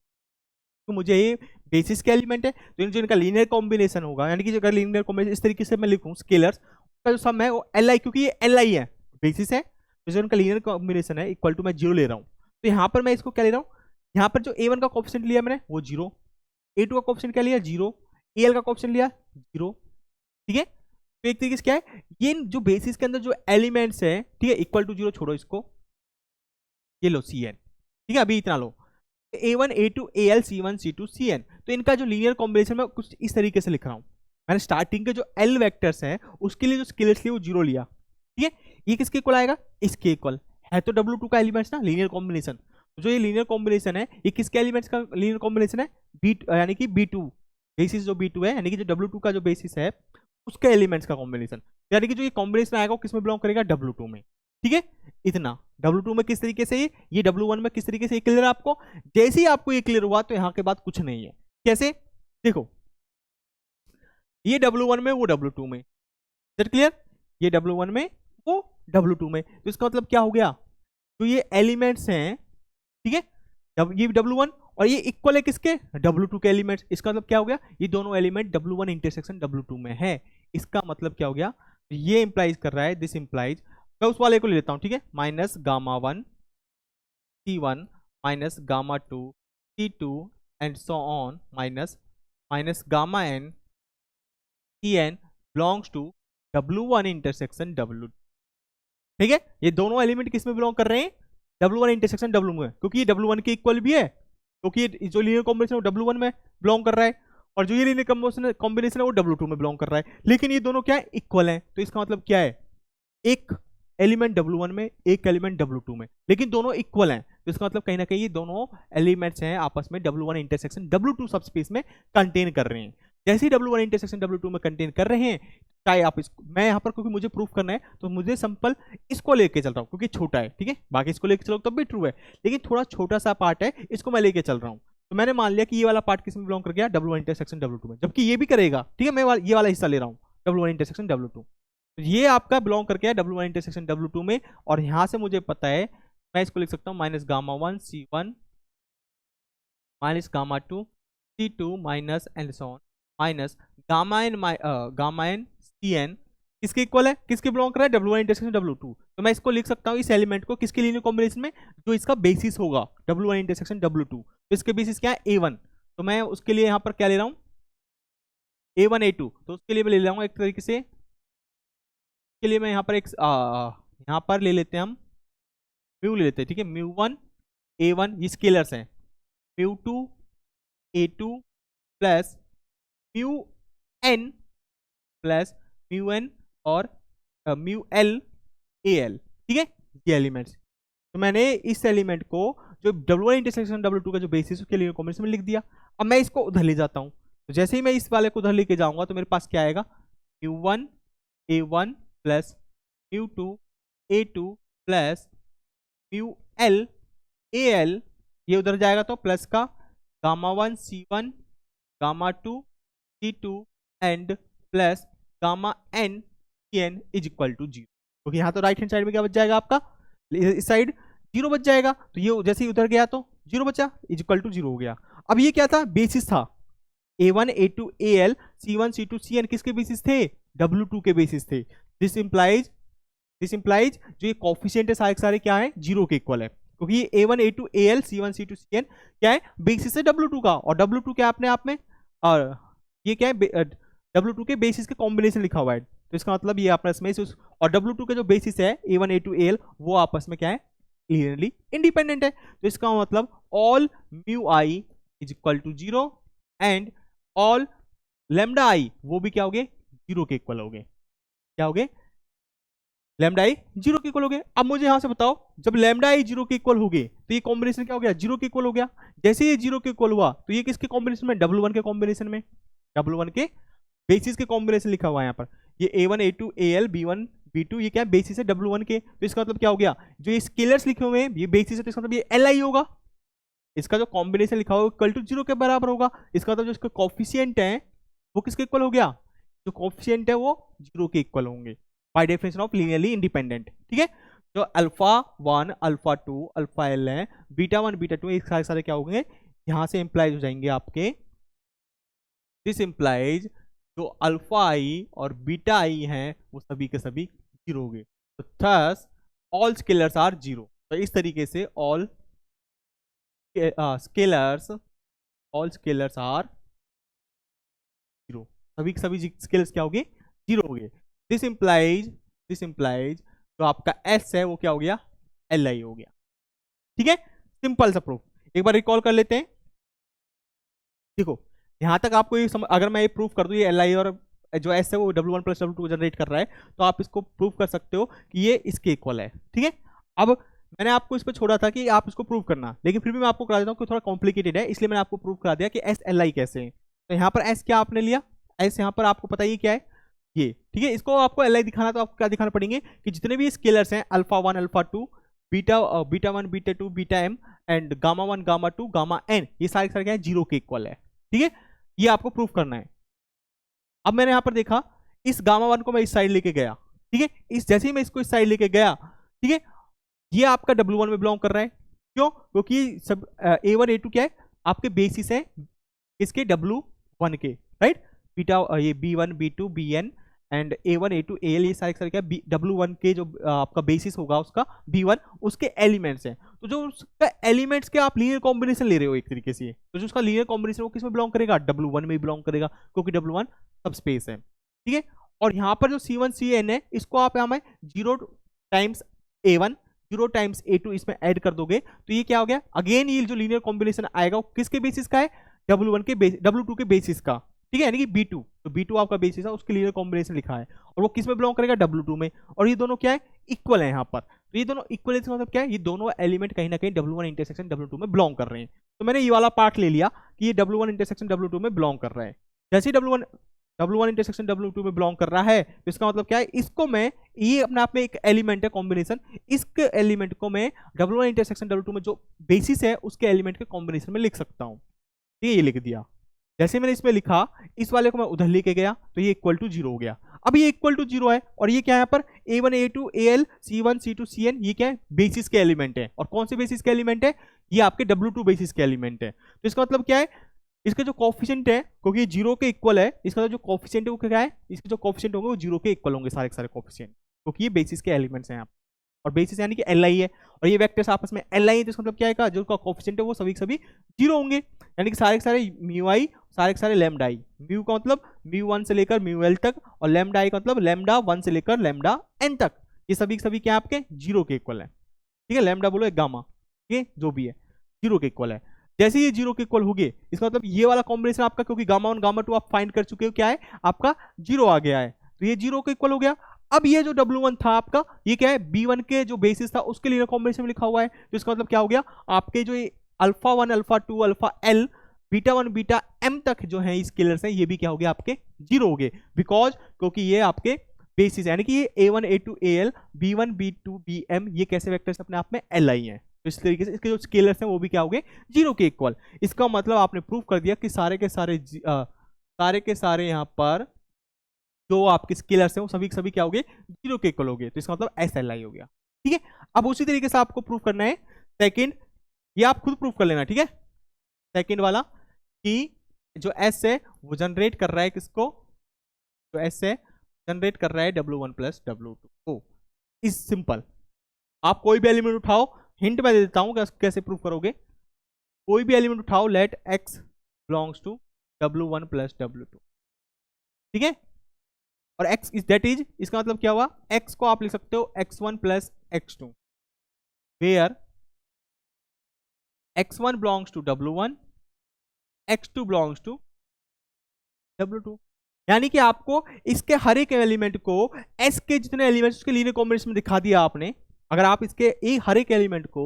तो मुझे ये बेसिस के एलिमेंट है, तो जो इनका लीनियर कॉम्बिनेशन होगा, यानी कि अगर लीनियर कॉम्बिनेशन इस तरीके से मैं लिखूं, स्केलर्स का जो सम है वो एल आई, क्योंकि ये एल आई है, बेसिस है, तो जो इनका लीनियर कॉम्बिनेशन है इक्वल टू मैं जीरो ले रहा हूँ। तो यहाँ पर मैं इसको क्या ले रहा हूँ, यहाँ पर जो ए वन का कोएफिशिएंट लिया मैंने वो जीरो, ए टू का कोएफिशिएंट क्या लिया जीरो, ए एल का कोएफिशिएंट लिया जीरो। ठीक है, तो एक तरीके से क्या है, ये जो बेसिस के अंदर जो एलिमेंट्स है, ठीक है, इक्वल टू जीरो छोड़ो इसको, ये लो सी एन। ठीक है, अभी इतना लो, A one A two A L C one C two C N, तो इनका जो लीनियर कॉम्बिनेशन मैं कुछ इस तरीके से लिख रहा हूं। मैंने स्टार्टिंग के जो एल वेक्टर्स हैं उसके लिए जो स्केलर्स लिए वो जीरो लिया। ठीक है, ये किसके इक्वल आएगा, इसके इक्वल है, तो डब्ल्यू टू का एलिमेंट्स ना लीनियर कॉम्बिनेशन, तो जो ये लीनियर कॉम्बिनेशन है ये किसके एलिमेंट्स का लीनियर कॉम्बिनेशन है, बी यानी कि बी टू, बेसिस जो बी टू है, यानी कि जो डब्ल्यू टू का जो बेसिस है उसके एलिमेंट्स का कॉम्बिनेशन, यानी कि जो ये कॉम्बिनेशन आएगा वो किसमें बिलोंग करेगा, डब्ल्यू टू में। ठीक है, इतना डब्ल्यू में किस तरीके से ये डब्ल्यू वन में किस तरीके से क्लियर आपको, जैसे ही आपको ये क्लियर हुआ तो यहां के बाद कुछ नहीं है। कैसे, देखो ये डब्ल्यू वन में वो डब्ल्यू टू में, क्लियर, ये डब्ल्यू वन में वो W2 में। तो इसका मतलब क्या हो गया, तो ये एलिमेंट्स हैं, ठीक है, ये W1 और ये इक्वल है किसके, W2 के एलिमेंट्स। इसका मतलब क्या हो गया, ये दोनों एलिमेंट W1 इंटरसेक्शन W2 में है। इसका मतलब क्या हो गया, ये इंप्लाइज कर रहा है, दिस इंप्लाइज, मैं उस वाले को ले लेता हूं, ठीक है, minus gamma 1 C1 minus gamma 2 C2 and so on minus gamma n Cn belongs to W1 intersection W2। ठीक है, ये दोनों एलिमेंट किस में बिलोंग कर रहे हैं, W1 इंटरसेक्शन W में, क्योंकि ये W1 के इक्वल भी है, क्योंकि ये जो लीनियर कॉम्बिनेशन है वो W1 में बिलोंग कर रहा है, और जो ये लीनियर कॉम्बिनेशन है वो W2 में बिलोंग कर रहा है। लेकिन ये दोनों क्या है, इक्वल है। तो इसका मतलब क्या है, एक एलिमेंट W1 में, एक एलिमेंट W2 में, लेकिन दोनों इक्वल हैं। तो इसका मतलब कहीं ना कहीं ये दोनों एलिमेंट्स हैं आपस में W1 इंटरसेक्शन W2 सबस्पेस में कंटेन कर रहे हैं। जैसे ही W1 इंटरसेक्शन W2 में कंटेन कर रहे हैं, चाहे आप इसको, मैं यहाँ पर क्योंकि मुझे प्रूफ करना है तो मुझे सिंपल इसको लेके चल रहा हूँ क्योंकि छोटा है, ठीक है, बाकी इसको लेके चलो तब भी ट्रू है, लेकिन थोड़ा छोटा सा पार्ट है, इसको मैं लेके चल रहा हूँ। तो मैंने मान लिया कि ये वाला पार्ट किस में बिलोंग कर गया, W1 इंटरसेक्शन W2 में, जबकि ये भी करेगा, ठीक है, मैं ये वाला हिस्सा ले रहा हूँ W1 इंटरसेक्शन W2। तो ये आपका बिलोंग करके है W1 इंटरसेक्शन W2 में, और यहां से मुझे पता है मैं इसको लिख सकता हूं minus gamma 1 C1 minus gamma 2 C2 minus and so on minus gamma n Cn किसके इक्वल है, किसके बिलोंग कर रहा है, W1 इंटरसेक्शन W2। तो मैं इसको लिख सकता हूं इस एलिमेंट को किसके लीनियर कॉम्बिनेशन में, जो इसका बेसिस होगा W1 इंटरसेक्शन W2। तो इसके बेसिस क्या है, A1। तो मैं उसके लिए यहां पर क्या ले रहा हूं, A1 A2। तो उसके लिए मैं ले रहा हूं एक तरीके से, के लिए मैं यहाँ पर एक यहाँ पर ले लेते हैं हम म्यू ले लेते हैं, ठीक है, म्यू1 A1 ये स्केलर्स हैं, म्यू2 A2 plus mu n plus mu n और म्यू l AL, ठीक है, ये एलिमेंट्स। तो मैंने इस एलिमेंट को जो W1 इंटरसेक्शन W2 का जो बेसिस उसके लिए कॉम्बिनेशन में लिख दिया। अब मैं इसको उधर ले जाता हूँ, तो जैसे ही मैं इस वाले को उधर लेके जाऊंगा तो मेरे पास क्या आएगा, mu one A1 plus mu two A2 plus mu l AL, ये उधर जाएगा तो प्लस का gamma 1 C1 gamma 2 C2 and plus gamma n Cn is equal to 0, क्योंकि यहाँ तो राइट हैंड साइड में क्या बच जाएगा आपका, इस साइड 0 बच जाएगा, तो ये जैसे ही उधर गया तो 0 बचा, इज इक्वल टू 0 हो गया। अब ये क्या था, बेसिस था, A1 A2 AL C1 C2 Cn किसके बेसिस थे, W2 के बेसिस थे। दिस इंप्लाइज जो ये कोफिशिएंट है सारे क्या है, 0 के इक्वल है, क्योंकि ये A1 A2 AL C1 C2 Cn क्या है, बेसिस है W2 का, और W2 क्या अपने आप में, और ये क्या है W2 के बेसिस के कॉम्बिनेशन लिखा हुआ है। तो इसका मतलब ये आपस में और W2 के जो बेसिस है A1 A2 AL वो आपस में क्या है, क्लियरली इंडिपेंडेंट है। तो इसका मतलब all mu I is equal to 0 and all lambda I वो भी क्या हो गए, 0 के इक्वल हो गए, क्या हो गए, लैम्डा आई 0 के इक्वल हो गए। अब मुझे यहां से बताओ, जब लैम्डा आई 0 के इक्वल हो गए तो ये कॉम्बिनेशन क्या हो गया, 0 के इक्वल हो गया। जैसे ये 0 के इक्वल हुआ तो ये किसके कॉम्बिनेशन में, W1 के कॉम्बिनेशन में, W1 के बेसिस के कॉम्बिनेशन लिखा हुआ है यहाँ पर, ये A1 A2 AL B1 B2 ये क्या है, बेसिस है W1 के। तो इसका मतलब क्या हो गया, जो ये स्केलर्स लिखे हुए हैं ये बेसिस है, तो इसका मतलब ये Li होगा, इसका जो कॉम्बिनेशन लिखा हुआ इक्वल टू 0 के बराबर होगा। इसका मतलब जो इसका कोफिशिएंट है वो किसके इक्वल हो गया, जो कोफिशिएंट है वो 0 के इक्वल होंगे by definition of linearly independent, ठीक है। जो अल्फा 1 अल्फा 2 अल्फा एल है, बीटा 1 बीटा 2 एक सारे क्या होंगे, यहां से इंप्लाइज हो जाएंगे आपके, दिस इंप्लाइज जो अल्फा आई और बीटा आई हैं वो सभी के सभी 0 होंगे। तो थस ऑल स्केलर्स आर 0। तो इस तरीके से ऑल स्केलर्स आर 0, सभी के सभी स्केलर्स क्या होंगे, 0 हो गए। दिस इंप्लाइज जो आपका S है वो क्या हो गया, Li हो गया, ठीक है, सिंपल सा प्रूफ। एक बार रिकॉल कर लेते हैं, देखो यहां तक आपको ये अगर मैं ये प्रूफ कर दूं ये Li और जो S है वो W1 प्लस W2 को जनरेट कर रहा है, तो आप इसको प्रूव कर सकते हो कि ये इसके इक्वल है, ठीक है। अब मैंने आपको इस पर छोड़ा था कि आप इसको प्रूव करना, लेकिन फिर भी मैं आपको करा देता हूँ कि थोड़ा कॉम्प्लिकेटेड है, इसलिए मैंने आपको प्रूव करा दिया कि S Li कैसे है। तो यहाँ पर S क्या आपने लिया, S यहाँ पर आपको पता ही क्या है ये, ठीक है। इसको आपको Li दिखाना तो आपको क्या दिखाना पड़ेंगे कि जितने भी स्केलर्स हैं alpha 1 alpha 2 beta 1 beta 2 beta m and gamma 1 gamma 2 gamma n ये सारे क्या है, 0 के इक्वल है, ठीक है। ये आपको प्रूफ करना है। अब मैंने यहां पर देखा इस गामा 1 को मैं इस साइड लेके गया, ठीक है। इस जैसे ही मैं इसको इस साइड लेके गया, ठीक है, ये आपका W1 में बिलोंग कर रहा है। क्यों? क्योंकि सब A1 A2 क्या है, आपके बेसिस है इसके W1 के, राइट। बीटा ये B1 B2 Bn and A1 A2 AL ये सारे क्या W1 के जो आपका बेसिस होगा उसका B1 उसके एलिमेंट्स हैं। तो जो उसका एलिमेंट्स के आप लीनियर कॉम्बिनेशन ले रहे हो एक तरीके से, तो जो उसका लीनियर कॉम्बिनेशन वो किस में बिलोंग करेगा, W1 में बिलोंग करेगा, क्योंकि W1 सब स्पेस है, ठीक है। और यहाँ पर जो C1 Cn है इसको आप यहाँ में 0 टाइम्स A1 0 टाइम्स A2 इसमें ऐड कर दोगे तो ये क्या हो गया, अगेन ये जो लीनियर कॉम्बिनेशन आएगा वो किसके बेसिस का है, W1 के W2 के बेसिस का, ठीक है, यानी कि B2, तो B2 आपका बेसिस है, उसके लीनियर कॉम्बिनेशन लिखा है और वो किस में बिलोंग करेगा, W2 में। और ये दोनों क्या है, इक्वल है यहाँ पर। तो ये दोनों इक्वल है, मतलब क्या है, ये दोनों एलिमेंट कहीं ना कहीं W1 इंटरसेक्शन W2 में बिलोंग कर रहे हैं। तो मैंने ये वाला पार्ट ले लिया कि ये W1 इंटरसेक्शन W2 में बिलोंग कर रहा है। जैसे ही W1 इंटरसेक्शन W2 में बिलोंग कर रहा है तो इसका मतलब क्या है, इसको मैं, ये अपने आप में एक एलिमेंट है कॉम्बिनेशन, इस एलिमेंट को मैं W1 इंटरसेक्शन W2 में जो बेसिस है उसके एलिमेंट के कॉम्बिनेशन में लिख सकता हूँ। ठीक है, ये लिख दिया। जैसे मैंने इसमें लिखा, इस वाले को मैं उधर लेके गया तो ये इक्वल टू 0 हो गया। अब ये इक्वल टू 0 है और ये क्या है यहाँ पर A1 A2 AL C1 C2 Cn, ये क्या है, बेसिस के एलिमेंट है। और कौन से बेसिस के एलिमेंट है, ये आपके W2 बेसिस के एलिमेंट है। तो इसका मतलब क्या है, इसका जो कोफिशिएंट है, क्योंकि 0 के इक्वल है, इसका जो कोफिशिएंट है वो क्या है, इसके जो कोफिशिएंट होंगे वो 0 के इक्वल होंगे सारे के सारे कोफिशिएंट, क्योंकि ये बेसिस के एलिमेंट्स हैं यहाँ। और बेसिस यानी कि Li है और ये वेक्टर्स आपस में Li है, तो इसका मतलब क्या है, जो उसका कोफिशिएंट है वो सभी के सभी 0 होंगे, यानी कि सारे के सारे म्यू आई, सारे के सारे लैम्डा आई। म्यू का मतलब म्यू1 से लेकर म्यू एल तक, और लैम्डा आई का मतलब लैम्डा 1 से लेकर लैम्डा n तक, ये सभी के सभी क्या आपके 0 के इक्वल है। ठीक है, लैम्डा बोलो एक गामा, ये जो भी है 0 के इक्वल है। जैसे ये 0 के इक्वल हो गए, इसका मतलब ये वाला कॉम्बिनेशन आपका, क्योंकि गामा 1 गामा 2 आप फाइंड कर चुके हो, क्या है आपका 0 आ गया है, तो ये 0 के इक्वल हो गया। अब ये जो W1 था आपका, ये क्या है, B1 के जो बेसिस था उसके लिए कॉम्बिनेशन में लिखा हुआ है, तो इसका मतलब क्या हो गया, आपके जो ये alpha 1 alpha 2 alpha L beta 1 beta M तक जो है स्केलर्स हैं, ये भी क्या हो गया आपके 0 हो गए, बिकॉज क्योंकि ये आपके बेसिस, यानी कि ये A1 A2 AL B1 B2 BM ये कैसे वेक्टर्स अपने आप में Li हैं, तो इस तरीके से इसके जो स्केलर्स हैं वो भी क्या हो गए 0 के इक्वल। इसका मतलब आपने प्रूव कर दिया कि सारे के सारे यहाँ पर जो आपके स्केलर्स हैं वो सभी क्या हो गए 0 के इक्वल हो गए, तो इसका मतलब SLI हो गया। ठीक है, अब उसी तरीके से आपको प्रूव करना है सेकंड, ये आप खुद प्रूव कर लेना, ठीक है। सेकंड वाला कि जो S है वो जनरेट कर रहा है किसको, जो S है जनरेट कर रहा है W1 प्लस W2 को। इस सिंपल, आप कोई भी एलिमेंट उठाओ, हिंट मैं दे देता हूं कैसे प्रूव करोगे। कोई भी एलिमेंट उठाओ, let x belongs to W1 plus W2, ठीक है। और x इज दैट इज, इसका मतलब क्या हुआ, x को आप लिख सकते हो x1 plus x2, where x1 belongs to W1 x2 belongs to W2। यानी कि आपको इसके हर एक एलिमेंट को S के जितने एलिमेंट्स उसके लीनियर कॉम्बिनेशन में दिखा दिया आपने। अगर आप इसके हर एक एलिमेंट को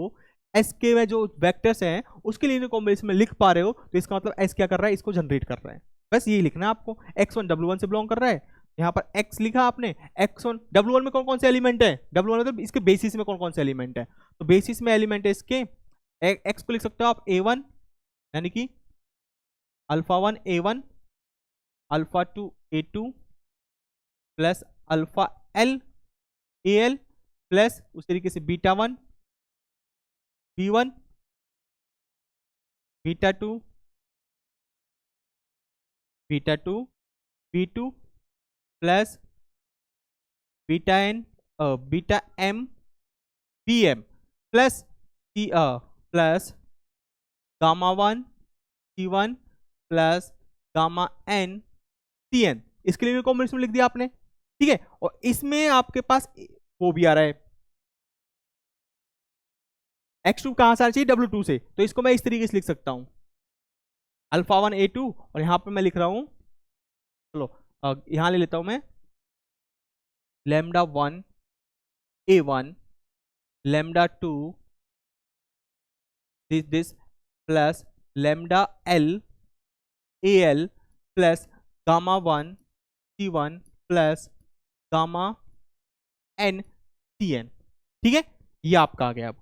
S के में जो वेक्टर्स हैं उसके लीनियर कॉम्बिनेशन में लिख पा रहे हो, तो इसका मतलब S क्या कर रहा है, इसको जनरेट कर रहा है। बस यही लिखना है आपको, x1 W1 से बिलोंग कर रहा है, यहाँ पर x लिखा आपने, x1 W1 में कौन कौन से एलिमेंट है, W1 मतलब इसके बेसिस में कौन कौन से एलिमेंट है, तो बेसिस में एलिमेंट है इसके, x को लिख सकते हो आप A1 यानी कि alpha 1 A1 alpha 2 A2 plus alpha L AL plus उस तरीके से beta 1 B1 beta 2 B2 plus beta N beta M BM plus plus gamma 1 C1 plus gamma N CN, इसके लिए कॉम्बिनेशन लिख दिया आपने, ठीक है। और इसमें आपके पास वो भी आ रहा है, x2 कहां से आ चाहिए, W2 से, तो इसको मैं इस तरीके से लिख सकता हूं, अल्फा 1 A2 और यहां पे मैं लिख रहा हूं, चलो यहां ले लेता हूं मैं, lambda 1 A1 lambda 2 this plus lambda L AL plus gamma 1 C1 plus gamma N CN, ठीक है। ये आपका आ गया। अब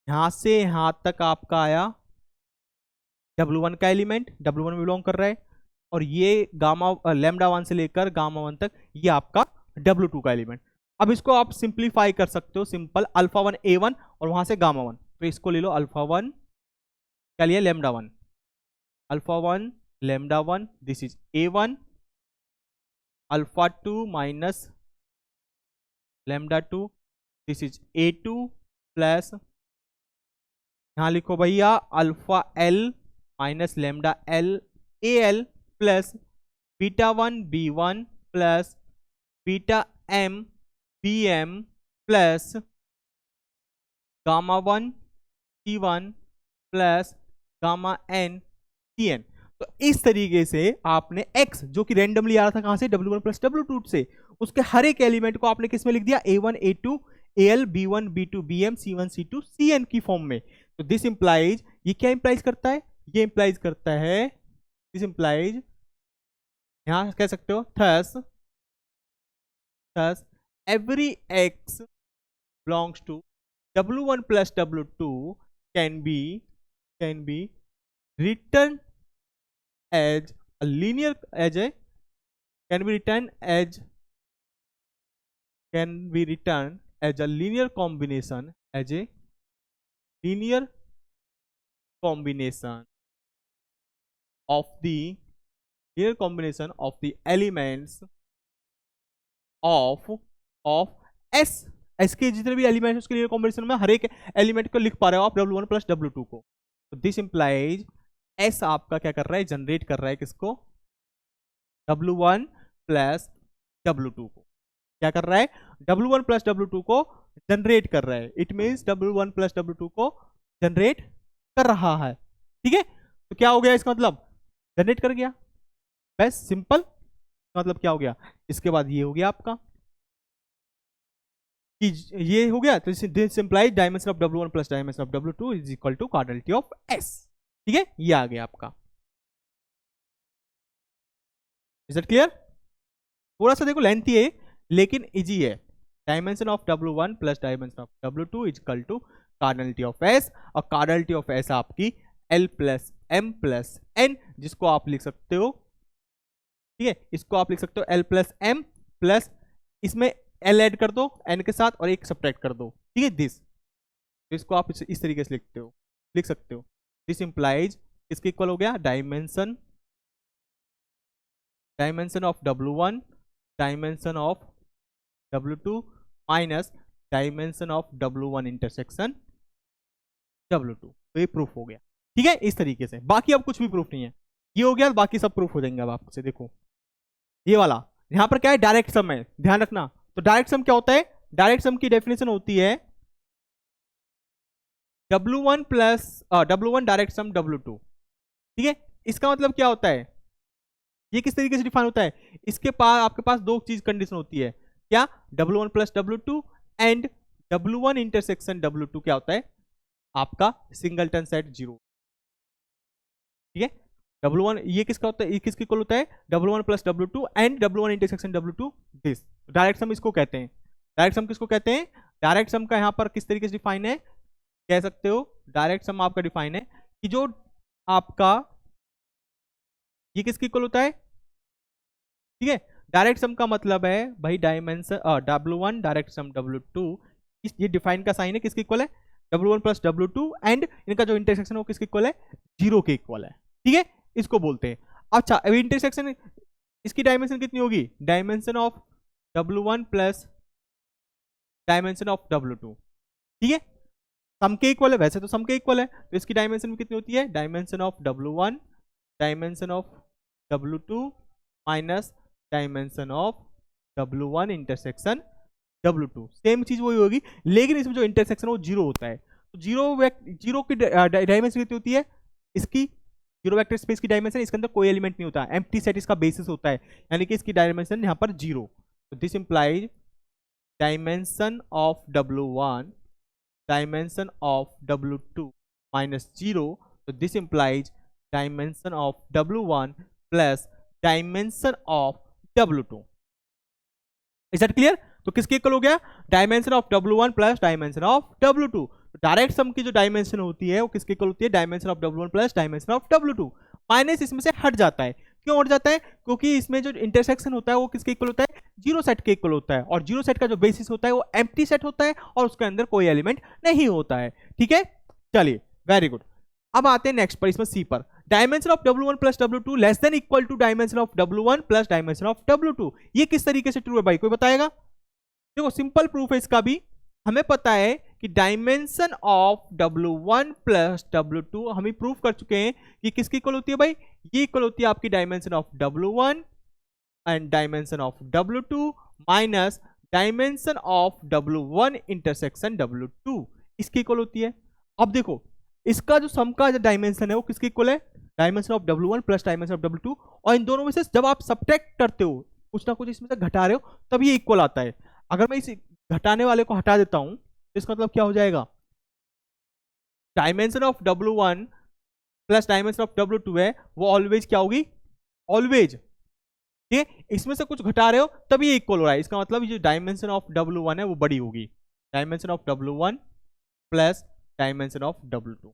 यहां से यहां तक आपका आया W1 का एलिमेंट, W1 में बिलोंग कर रहा है, और ये गामा लैम्डा 1 से लेकर गामा 1 तक ये आपका W2 का एलिमेंट। अब इसको आप सिंप्लीफाई कर सकते हो, सिंपल अल्फा 1 A1 और वहां से गामा 1, तो इसको ले लो अल्फा 1 क्या लिया lambda 1, alpha 1 lambda 1, this is A1 alpha 2 minus lambda 2, this is A2 plus यहां लिखो भैया alpha L minus lambda L AL plus beta 1 B1 plus beta M BM plus gamma 1 C1 plus gamma N CN। तो इस तरीके से आपने x जो कि रैंडमली आ रहा था कहां से, W1 प्लस W2 से, उसके हर एक एलिमेंट को आपने किस में लिख दिया, A1 A2 AL B1 B2 BM C1 C2 CN की फॉर्म में। तो दिस इंप्लाइज, ये क्या इंप्लाइज करता है, ये इंप्लाइज करता है, दिस इंप्लाइज यहां कह सकते हो thus every x belongs to W1 plus W2 can be written as a linear can be written as a linear combination of the elements of S के जितने भी एलिमेंट उसके लिए कॉम्बिनेशन में हर एक एलिमेंट को लिख पा रहे हो आप W1 प्लस W2 को। तो दिस इंप्लाइज S आपका क्या कर रहा है, जनरेट कर रहा है किसको, W1 प्लस W2 को। क्या कर रहा है, W1 प्लस W2 को जनरेट कर रहा है। It means W1 plus W2 को जनरेट कर रहा है। ठीक है, तो क्या हो गया इसका मतलब, जनरेट कर गया, बस सिंपल। मतलब क्या हो गया, इसके बाद ये हो गया आपका कि ये हो गया, तो this implies dimension of W1 plus dimension of W2 is equal to cardinality of S। ठीक है, ये आ गया आपका। Is it clear? थोड़ा सा देखो लेंथी है लेकिन इजी है। Dimension of W1 plus dimension of W2 is equal to cardinality of S, और कार्डिनलिटी ऑफ S आपकी L plus M plus N, जिसको आप लिख सकते हो, ठीक है, इसको आप लिख सकते हो L प्लस M प्लस इसमें L ऐड कर दो N के साथ और एक सब्ट्रैक्ट कर दो। ठीक है, दिस, इसको आप इस तरीके से लिख सकते हो। दिस इंप्लाइज इसके इक्वल हो गया dimension of W1 dimension of W2 minus dimension of W1 intersection W2। तो ये प्रूफ हो गया। ठीक है, इस तरीके से, बाकी अब कुछ भी प्रूफ नहीं है, ये हो गया, बाकी सब प्रूफ हो जाएंगे। अब आपसे देखो ये वाला, यहां पर क्या है, डायरेक्ट सम है, ध्यान रखना। तो डायरेक्ट सम क्या होता है, डायरेक्ट सम की डेफिनेशन होती है W1 plus W1 direct sum W2। ठीक है, इसका मतलब क्या होता है, ये किस तरीके से डिफाइन होता है, इसके पास आपके पास दो चीज कंडीशन होती है, क्या, W1 plus W2 and W1 intersection W2 क्या होता है आपका सिंगलटन सेट 0। ठीक है, W1 ये किसका होता है, ये किसके इक्वल होता है, W1 plus W2 and W1 intersection W2, this direct sum इसको कहते हैं। डायरेक्ट सम किसको कहते हैं, डायरेक्ट सम का यहां पर किस तरीके से डिफाइन है, कह सकते हो डायरेक्ट सम आपका डिफाइन है कि जो आपका ये किसके इक्वल होता है। ठीक है, डायरेक्ट सम का मतलब है भाई dimension W1 direct sum W2, ये डिफाइन का साइन है किसके इक्वल है, W1 प्लस W2 एंड इनका जो इंटरसेक्शन है वो किसके इक्वल है, 0 के इक्वल है। ठीक है, इसको बोलते हैं। अच्छा, अभी इंटरसेक्शन इसकी डायमेंशन कितनी होगी, dimension of W1 plus dimension of W2। ठीक है, सम के इक्वल है, वैसे तो सम के इक्वल है, तो इसकी डायमेंशन कितनी होती है, dimension of W1 dimension of W2 minus dimension of W1 intersection W2। Same चीज वही होगी, लेकिन इसमें जो इंटरसेक्शन वो 0 होता है। तो जीरो की डायमेंशन कितनी होती है, इसकी जीरो वेक्टर स्पेस की डायमेंशन, इसके अंदर कोई एलिमेंट नहीं होता, एम्प्टी सेट इसका बेसिस होता है, यानी कि इसकी डायमेंशन यहाँ पर 0। तो this implies dimension of W1 dimension of W2 minus 0। तो this implies dimension of W1 plus dimension of W2। Is that clear? तो किसके इक्वल हो गया, dimension of W1 plus dimension of W2। Direct sum की जो dimension होती है वो किसके इक्वल होती है, dimension of W1 plus dimension of W2, minus इसमें से हट जाता है क्यों हट जाता है? क्योंकि इसमें जो इंटरसेक्शन होता है वो किसके इक्वल होता है? जीरो सेट के इक्वल होता है, और जीरो सेट का जो बेसिस होता है वो एम्प्टी सेट होता है और उसके अंदर कोई एलिमेंट नहीं होता है। ठीक है, चलिए वेरी गुड। अब आते हैं नेक्स्ट पर, इसमें सी पर। Dimension of W1 plus W2 less than equal to dimension of W1 plus dimension of W2। ये किस तरीके से ट्रू है भाई, कोई बताएगा? देखो सिंपल प्रूफ है इसका भी। हमें पता है कि dimension of W1 plus W2 हम ही प्रूफ कर चुके हैं कि किसकी इक्वल होती है भाई? ये इक्वल होती है आपकी dimension of W1 and dimension of W2 minus dimension of W1 intersection W2, इसकी इक्वल होती है। अब देखो इसका जो सम का जो डायमेंशन है वो किसकी इक्वल है? Dimension of W1 plus dimension of W2, और इन दोनों में से जब आप सब्ट्रैक्ट करते हो, कुछ ना कुछ इसमें से घटा रहे हो, तब ये इक्वल आता है। अगर मैं इस घटाने वाले को हटा देता हूं तो इसका मतलब क्या हो जाएगा? Dimension of W1 plus dimension of W2 है वो ऑलवेज क्या होगी? ऑलवेज। ठीक है, इसमें से कुछ घटा रहे हो तब ये इक्वल हो रहा है, इसका मतलब जो डायमेंशन ऑफ W1 है वो बड़ी होगी। Dimension of W1 plus dimension of W2,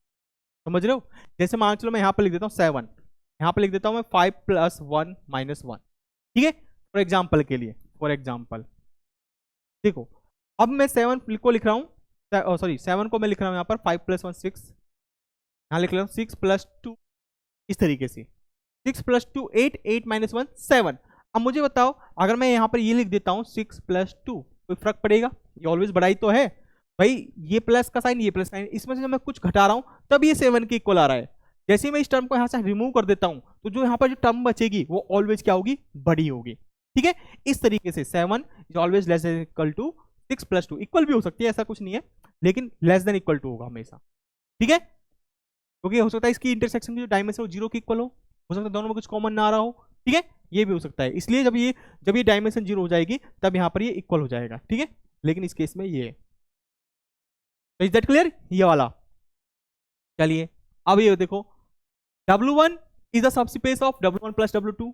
समझ रहे हो? जैसे मान चलो मैं यहां पर लिख देता हूं 7, यहां पर लिख देता हूं मैं 5 प्लस 1 माइनस 1। ठीक है, फॉर एग्जाम्पल के लिए, फॉर एग्जाम्पल देखो अब मैं 7 को लिख रहा हूं, सॉरी 7 को मैं लिख रहा हूं यहां पर 5 प्लस 1 6, यहां लिख रहा हूं 6 प्लस 2, इस तरीके से 6 प्लस 2 8, 8 माइनस 1 7। अब मुझे बताओ अगर मैं यहां पर ये लिख देता हूं 6 प्लस 2, कोई फर्क पड़ेगा? ये ऑलवेज बड़ा ही तो है भाई, ये प्लस का साइन ये प्लस साइन, इसमें से जब मैं कुछ घटा रहा हूं तब ये 7 के इक्वल आ रहा है। जैसे ही मैं इस टर्म को यहां से रिमूव कर देता हूं तो जो यहां पर जो टर्म बचेगी वो ऑलवेज क्या होगी? बड़ी होगी। ठीक है, इस तरीके से 7 is always less than equal to 6 plus 2, equal भी हो सकती है ऐसा कुछ नहीं है, लेकिन लेस देन इक्वल टू होगा हमेशा। ठीक है, क्योंकि हो सकता है इसकी इंटरसेक्शन की जो डायमेंशन वो 0 की इक्वल हो सकता है दोनों में कुछ कॉमन ना आ रहा हो। ठीक है, ये भी हो सकता है, इसलिए जब ये डायमेंशन 0 हो जाएगी तब यहां पर ये इक्वल हो जाएगा। ठीक है, लेकिन इस केस में ये, इज दैट क्लियर? ये वाला। चलिए अब ये देखो W1 is the subspace of W1 plus W2,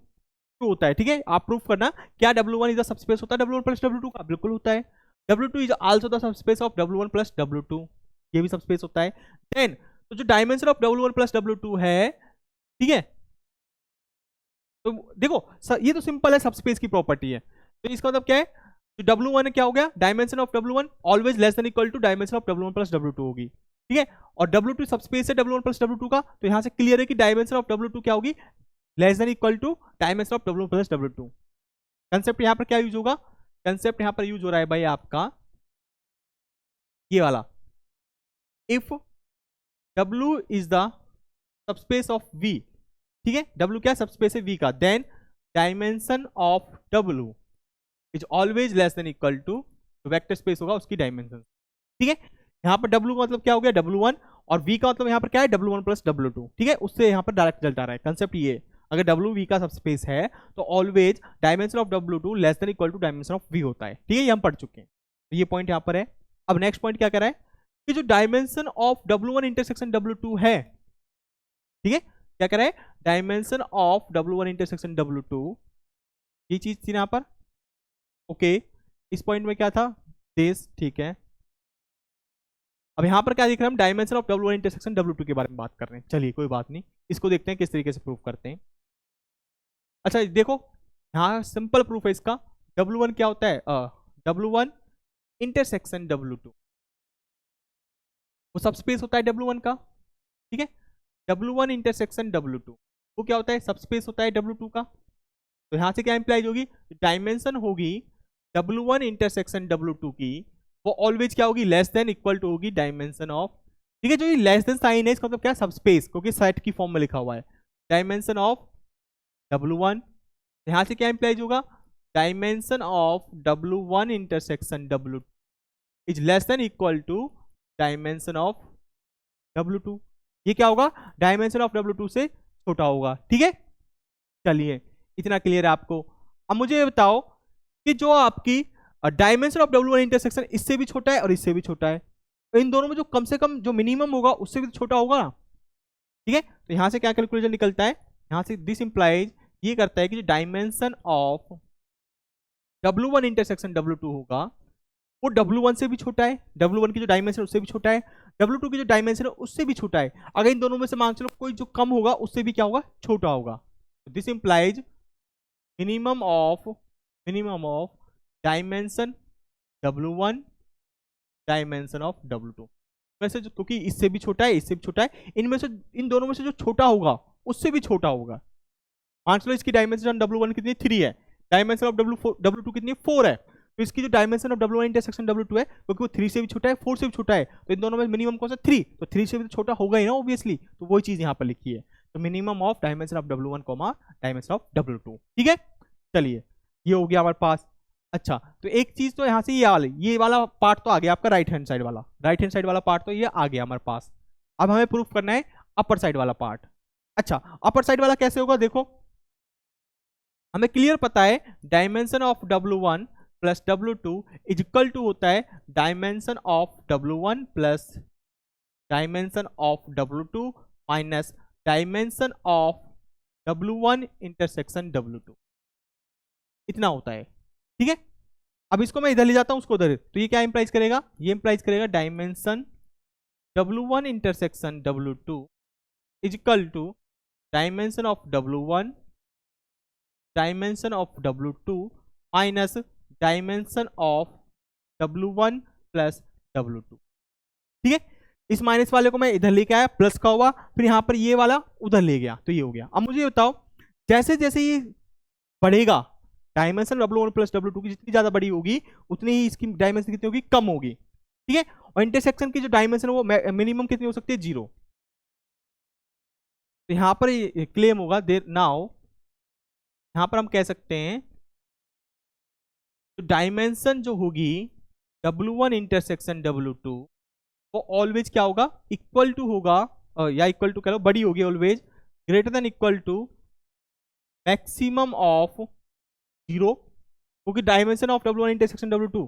true होता है। ठीक है, आप प्रूफ करना क्या W1 इज द सबस्पेस होता है W1 प्लस W2 का? बिल्कुल होता है। W2 is also the subspace of W1 plus W2, ये भी सबस्पेस होता है। देन तो जो dimension of W1 plus W2 है, ठीक है, तो देखो ये तो सिंपल है, सबस्पेस की प्रॉपर्टी है, तो इसका मतलब क्या है? तो W1 क्या हो गया? Dimension of W1 always less than equal to dimension of W1 plus W2 होगी। ठीक है, और W2 सबस्पेस है W1 प्लस W2 का, तो यहां से क्लियर है कि डायमेंशन ऑफ W2 क्या होगी? Less than equal to dimension of W1 plus W2। Concept यहां पर क्या यूज होगा? कंसेप्ट यहां पर यूज हो रहा है भाई आपका ये वाला, if W is the subspace of V, ठीक है, W क्या सबस्पेस है V का, then dimension of W is always less than equal to vector space होगा उसकी डायमेंशन। ठीक है, यहाँ पर W का मतलब क्या हो गया? W1, और V का मतलब यहाँ पर क्या है? W1 plus W2। ठीक है, उससे यहाँ पर डायरेक्ट रिजल्ट आ रहा है। कंसेप्ट ये, अगर W V का सबस्पेस है तो always dimension of W2 less than equal to dimension of V होता है। ठीक है, ये हम पढ़ चुके हैं, तो ये पॉइंट यहाँ पर है। अब नेक्स्ट पॉइंट क्या कर रहा है कि जो dimension of W1 intersection W2 है, ठीक है, क्या कर रहा है? Dimension of W1 intersection W2, ये चीज थी यहाँ पर। ओके, इस पॉइंट में क्या था? दिस, ठीक है। अब यहां पर क्या दिख रहा है? हम dimension of W1 intersection W2 के बारे में बात कर रहे हैं। चलिए कोई बात नहीं, इसको देखते हैं किस तरीके से प्रूफ करते हैं। अच्छा देखो यहाँ सिंपल प्रूफ है इसका। W1 क्या होता है? W1 इंटरसेक्शन W2, वो सबस्पेस होता है W1 का। ठीक है, W1 इंटरसेक्शन W2 वो क्या होता है? सबस्पेस होता है W2 का। तो यहां से क्या इंप्लाइज होगी? डायमेंशन होगी W1 इंटरसेक्शन W2 की, वो ऑलवेज क्या होगी? लेस देन इक्वल टू होगी डायमेंशन ऑफ, ठीक है, जो ये लेस देन साइन है इसका मतलब क्या? सबस्पेस, क्योंकि सेट की फॉर्म में लिखा हुआ है डायमेंशन ऑफ W1। यहां से क्या इंप्लाइज होगा? Dimension of W1 intersection W2 is less than equal to dimension of W2। ये क्या होगा? डायमेंशन ऑफ W2 से छोटा होगा। ठीक है, चलिए इतना क्लियर है आपको। अब मुझे बताओ कि जो आपकी डायमेंशन ऑफ W1 इंटरसेक्शन इससे भी छोटा है और इससे भी छोटा है, तो इन दोनों में जो कम से कम जो मिनिमम होगा उससे भी तो छोटा होगा ना। ठीक है, तो यहां से क्या कैलकुलेशन निकलता है? यहां से दिस इंप्लाइज ये करता है कि जो dimension of W1 intersection W2 होगा वो W1 से भी छोटा है, W1 की जो डायमेंशन उससे भी छोटा है, W2 की जो डायमेंशन है उससे भी छोटा है। अगर इन दोनों में से मान चलो कोई जो कम होगा उससे भी क्या होगा? छोटा होगा। This implies minimum of dimension W1, dimension of W2 में से क्योंकि इससे भी छोटा है, इससे भी छोटा है, इनमें से इन दोनों में से जो छोटा होगा उससे भी छोटा होगा। मान लो इसकी डायमेंशन W1 कितनी 3 है, डायमेंशन ऑफ W2 कितनी 4 है, तो इसकी जो dimension of W1 intersection W2 है क्योंकि वो 3 से भी छोटा है 4 से भी छोटा है, तो इन दोनों में मिनिमम कौन सा 3, तो 3 से भी तो छोटा होगा ही ना ऑब्वियसली, तो वही चीज यहाँ पर लिखी है। तो minimum of dimension of W1 comma dimension of W2। ठीक है, चलिए ये हो गया हमारे पास। अच्छा, तो एक चीज तो यहाँ से ये वाला पार्ट तो आ गया आपका राइट हैंड साइड वाला पार्ट तो ये आ गया हमारे पास। अब हमें प्रूफ करना है अपर साइड वाला पार्ट। अच्छा, अपर साइड वाला कैसे होगा, देखो हमें क्लियर पता है dimension of W1 plus W2 is equal to होता है dimension of W1 plus dimension of W2 minus dimension of W1 intersection W2, इतना होता है। ठीक है, अब इसको मैं इधर ले जाता हूं उसको उधर, तो ये क्या इंप्लाइज करेगा, ये इंप्लाइज करेगा dimension W1 intersection W2 is equal to dimension of W1 dimension of W2 minus dimension of W1 plus W2। ठीक है, इस माइनस वाले को मैं इधर लेके आया, प्लस का हुआ, फिर यहां पर ये वाला उधर ले गया, तो ये हो गया। अब मुझे बताओ जैसे जैसे ये बढ़ेगा डायमेंशन W1 प्लस W2 की जितनी ज्यादा बड़ी होगी उतनी ही इसकी डायमेंशन कितनी होगी, कम होगी। ठीक है, और इंटरसेक्शन की जो डायमेंशन वो मिनिमम कितनी हो सकती है, 0। तो यहां पर क्लेम होगा देर नाउ, यहां पर हम कह सकते हैं तो डायमेंशन जो होगी W1 इंटरसेक्शन W2 वो ऑलवेज क्या होगा, इक्वल टू होगा, या इक्वल टू कह लो, बड़ी होगी always, greater than equal to maximum of 0, क्योंकि dimension of W1 intersection W2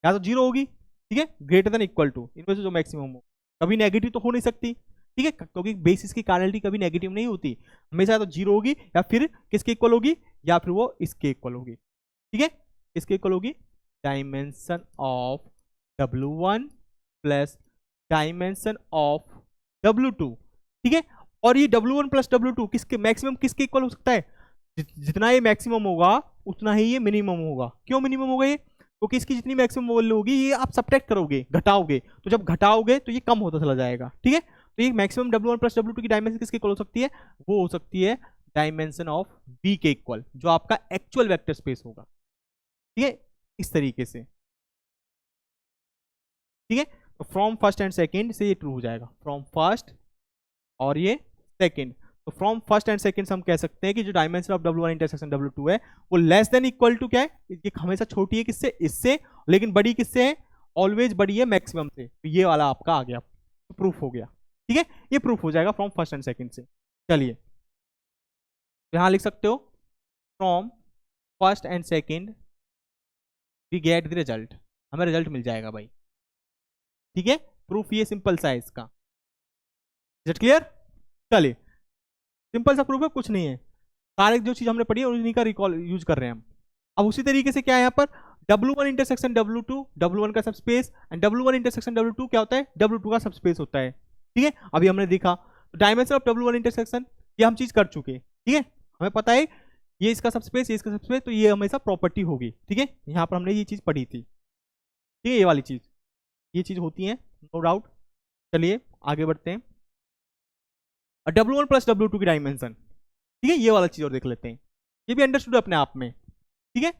या तो 0 होगी, ठीक है, ग्रेटर देन इक्वल टू इनमें से जो मैक्सिमम हो, कभी नेगेटिव तो हो नहीं सकती। ठीक है, क्योंकि बेसिस की कार्डिनलिटी कभी नेगेटिव नहीं होती, हमेशा तो 0 होगी या फिर किसके इक्वल होगी, या फिर वो इसके इक्वल होगी। ठीक है, इसके इक्वल होगी dimension of W1 plus dimension of W2। ठीक है, और ये W1 प्लस W2 किसके मैक्सिमम किसके इक्वल हो सकता है, जितना ये मैक्सिमम होगा उतना ही ये मिनिमम होगा। क्यों मिनिमम होगा ये, क्योंकि इसकी जितनी मैक्सिमम वैल्यू होगी ये आप सबट्रैक्ट करोगे, घटाओगे, तो जब घटाओगे तो ये कम होता चला जाएगा। ठीक है, तो ये मैक्सिमम W1 प्लस W2 की डायमेंशन किसके इक्वल हो सकती है, वो हो सकती है डायमेंशन ऑफ B के इक्वल, जो आपका एक्चुअल वेक्टर स्पेस होगा। ठीक है, इस तरीके से। ठीक है, तो फ्रॉम फर्स्ट एंड सेकंड से ये ट्रू हो जाएगा, फ्रॉम फर्स्ट और ये सेकंड। तो फ्रॉम फर्स्ट एंड सेकंड से हम कह सकते हैं कि जो dimension of W1 intersection W2 है वो लेस देन इक्वल टू क्या है, ये हमेशा छोटी है किससे, इससे, लेकिन बड़ी किससे है, ऑलवेज बड़ी है मैक्सिमम से। तो ये वाला आपका आ गया, तो प्रूफ हो गया। ठीक है, ये प्रूफ हो जाएगा फ्रॉम फर्स्ट एंड सेकंड से। चलिए यहां लिख सकते हो from first and second we get the result, हमें रिजल्ट मिल जाएगा भाई। ठीक है, प्रूफ ये सिंपल सा है इसका। Is it clear? चलिए, सिंपल सा प्रूफ है, कुछ नहीं है, सारे जो चीज हमने पढ़ी है उन्हीं का रिकॉल यूज कर रहे हैं हम। अब उसी तरीके से क्या है यहाँ पर W1 इंटरसेक्शन W2, W1 का subspace, and W1 intersection W2 क्या होता है, W2 का सबस्पेस होता है। ठीक है, अभी हमने देखा तो डायमेंशन ऑफ W1 इंटरसेक्शन ये हम चीज कर चुके। ठीक है, हमें पता है ये इसका सबस्पेस, ये इसका सबस्पेस, तो ये हमेशा प्रॉपर्टी होगी। ठीक है, यहाँ पर हमने ये चीज पढ़ी थी। ठीक है, ये वाली चीज, ये चीज होती है नो डाउट। चलिए आगे बढ़ते हैं, W1 प्लस W2 की डायमेंशन। ठीक है, ये वाला चीज और देख लेते हैं, ये भी अंडरस्टूड अपने आप में। ठीक है,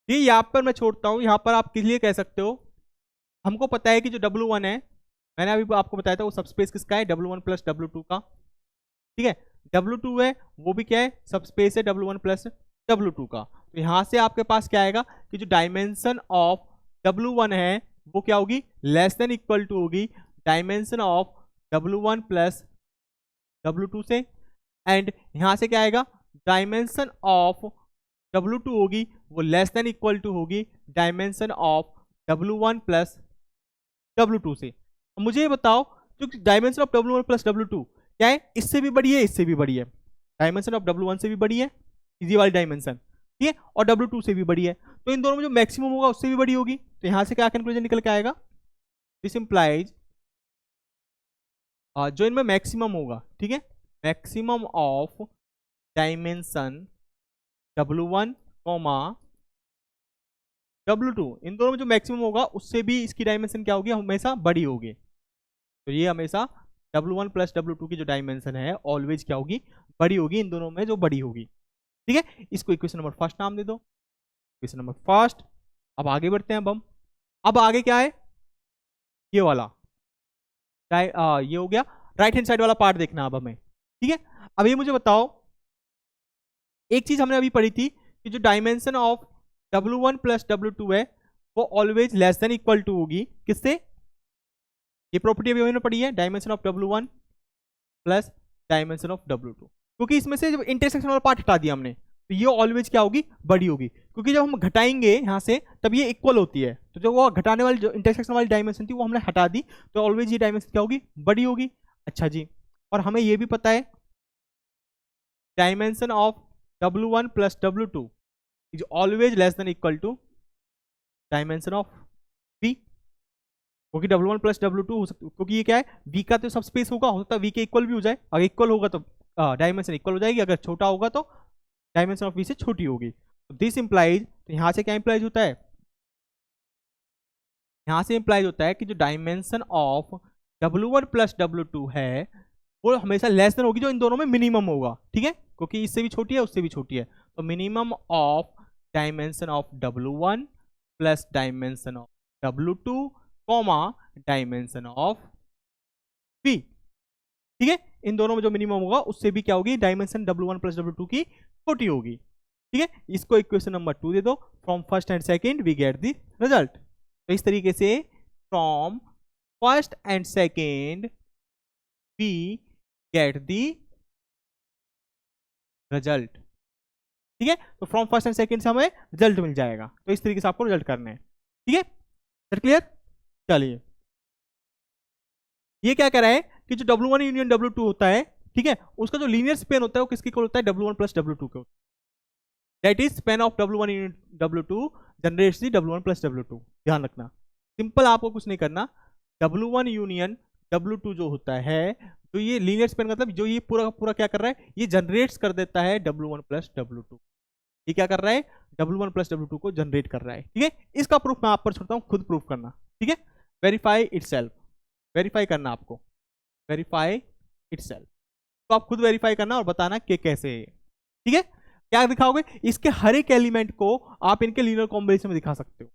ये यहाँ पर मैं छोड़ता हूँ, यहाँ पर आप किस लिए कह सकते हो, हमको पता है कि जो W1 है, मैंने अभी आपको बताया था वो सबस्पेस किसका है, W1 प्लस W2 का। ठीक है, W2 है वो भी क्या है, सबस्पेस है W1 प्लस W2 का। तो यहाँ से आपके पास क्या आएगा कि जो डायमेंशन ऑफ W1 है वो क्या होगी, लेस देन इक्वल टू होगी dimension of W1 plus W2 से, एंड यहां से क्या आएगा, डायमेंशन ऑफ W2 होगी वो लेस देन इक्वल टू होगी dimension of W1 plus W2 से। मुझे ये बताओ जो dimension of W1 plus W2 क्या है, इससे भी बड़ी है, इससे भी बड़ी है, डायमेंशन ऑफ W1 से भी बड़ी है इजी वाली डायमेंशन, ठीक है, और W2 से भी बड़ी है, तो इन दोनों में जो मैक्सिमम होगा उससे भी बड़ी होगी। तो यहां से क्या कंक्लूजन निकल के आएगा, दिस इंप्लाइज जो इनमें मैक्सिमम होगा, ठीक है, maximum of dimension W1 comma W2, इन दोनों में जो मैक्सिमम होगा उससे भी इसकी डायमेंशन क्या होगी, हमेशा बड़ी होगी। तो ये हमेशा W1 प्लस W2 की जो डायमेंशन है ऑलवेज क्या होगी, बड़ी होगी, इन दोनों में जो बड़ी होगी। ठीक है, इसको इक्वेशन नंबर फर्स्ट नाम दे दो, इक्वेशन नंबर फर्स्ट। अब आगे बढ़ते हैं। अब आगे क्या है, ये वाला ये हो गया राइट हैंड साइड वाला पार्ट देखना अब हमें। ठीक है, अब ये मुझे बताओ, एक चीज हमने अभी पढ़ी थी कि जो dimension of W1 plus W2 है वो always less than equal to होगी किससे, ये प्रॉपर्टी अभी हमने पढ़ी है, dimension of W1 plus dimension of W2, क्योंकि इसमें से जब इंटरसेक्शन वाला पार्ट हटा दिया हमने तो ये ऑलवेज क्या होगी, बड़ी होगी, क्योंकि जब हम घटाएंगे यहाँ से तब ये इक्वल होती है, तो जो वो घटाने वाली जो इंटरसेक्शन वाली डायमेंशन थी वो हमने हटा दी, तो ऑलवेज ये डायमेंशन क्या होगी, बड़ी होगी। अच्छा जी, और हमें ये भी पता है dimension of W1 plus W2 is always less than equal to dimension of V, क्योंकि W1 प्लस W2 हो सकता, क्योंकि ये क्या है, V का तो सब स्पेस होगा, हो सकता है V के इक्वल भी हो जाए, अगर इक्वल होगा तो डायमेंशन इक्वल हो जाएगी, अगर छोटा होगा तो डायमेंशन ऑफ V से छोटी होगी। तो दिस इंप्लाइज, तो यहां से क्या इंप्लाइज होता है, यहां से इंप्लाइज होता है कि जो dimension of W1 plus W2 है वो हमेशा लेस देन होगी जो इन दोनों में मिनिमम होगा। ठीक है, क्योंकि इससे भी छोटी है उससे भी छोटी है, तो minimum of dimension of W1 plus dimension of W2 comma dimension of V। ठीक है, इन दोनों में जो मिनिमम होगा उससे भी क्या होगी, डायमेंशन W1 प्लस W2 की छोटी होगी। ठीक है, इसको इक्वेशन नंबर 2 दे दो, from first and second we get the result. तो इस तरीके से from first and second we get the result. ठीक है, तो फ्रॉम फर्स्ट एंड सेकंड से हमें रिजल्ट मिल जाएगा, तो इस तरीके से आपको रिजल्ट करने हैं। ठीक है, क्लियर। चलिए, ये क्या कह रहा है कि जो W1 यूनियन W2 होता है, ठीक है, उसका जो लीनियर स्पेन होता है वो किसके इक्वल होता है, W1 प्लस W2 के। That is span of W1 union W2 generates the W1 plus W2। ध्यान रखना, सिंपल, आपको कुछ नहीं करना, W1 यूनियन W2 जो होता है, जो ये लीनियर स्पेन मतलब जो ये पूरा पूरा क्या कर रहा है, ये जनरेट्स कर देता है W1 प्लस W2। ये क्या कर रहा है, W1 प्लस W2 को जनरेट कर रहा है। ठीक है, इसका प्रूफ मैं आप पर छोड़ता हूँ, खुद प्रूफ करना। ठीक है, वेरीफाई इटसेल्फ, वेरीफाई करना आपको, वेरीफाई इटसेल्फ, तो आप खुद वेरीफाई करना और बताना कि कैसे है। ठीक है, क्या दिखाओगे, इसके हर एक एलिमेंट को आप इनके लीनियर कॉम्बिनेशन में दिखा सकते हो।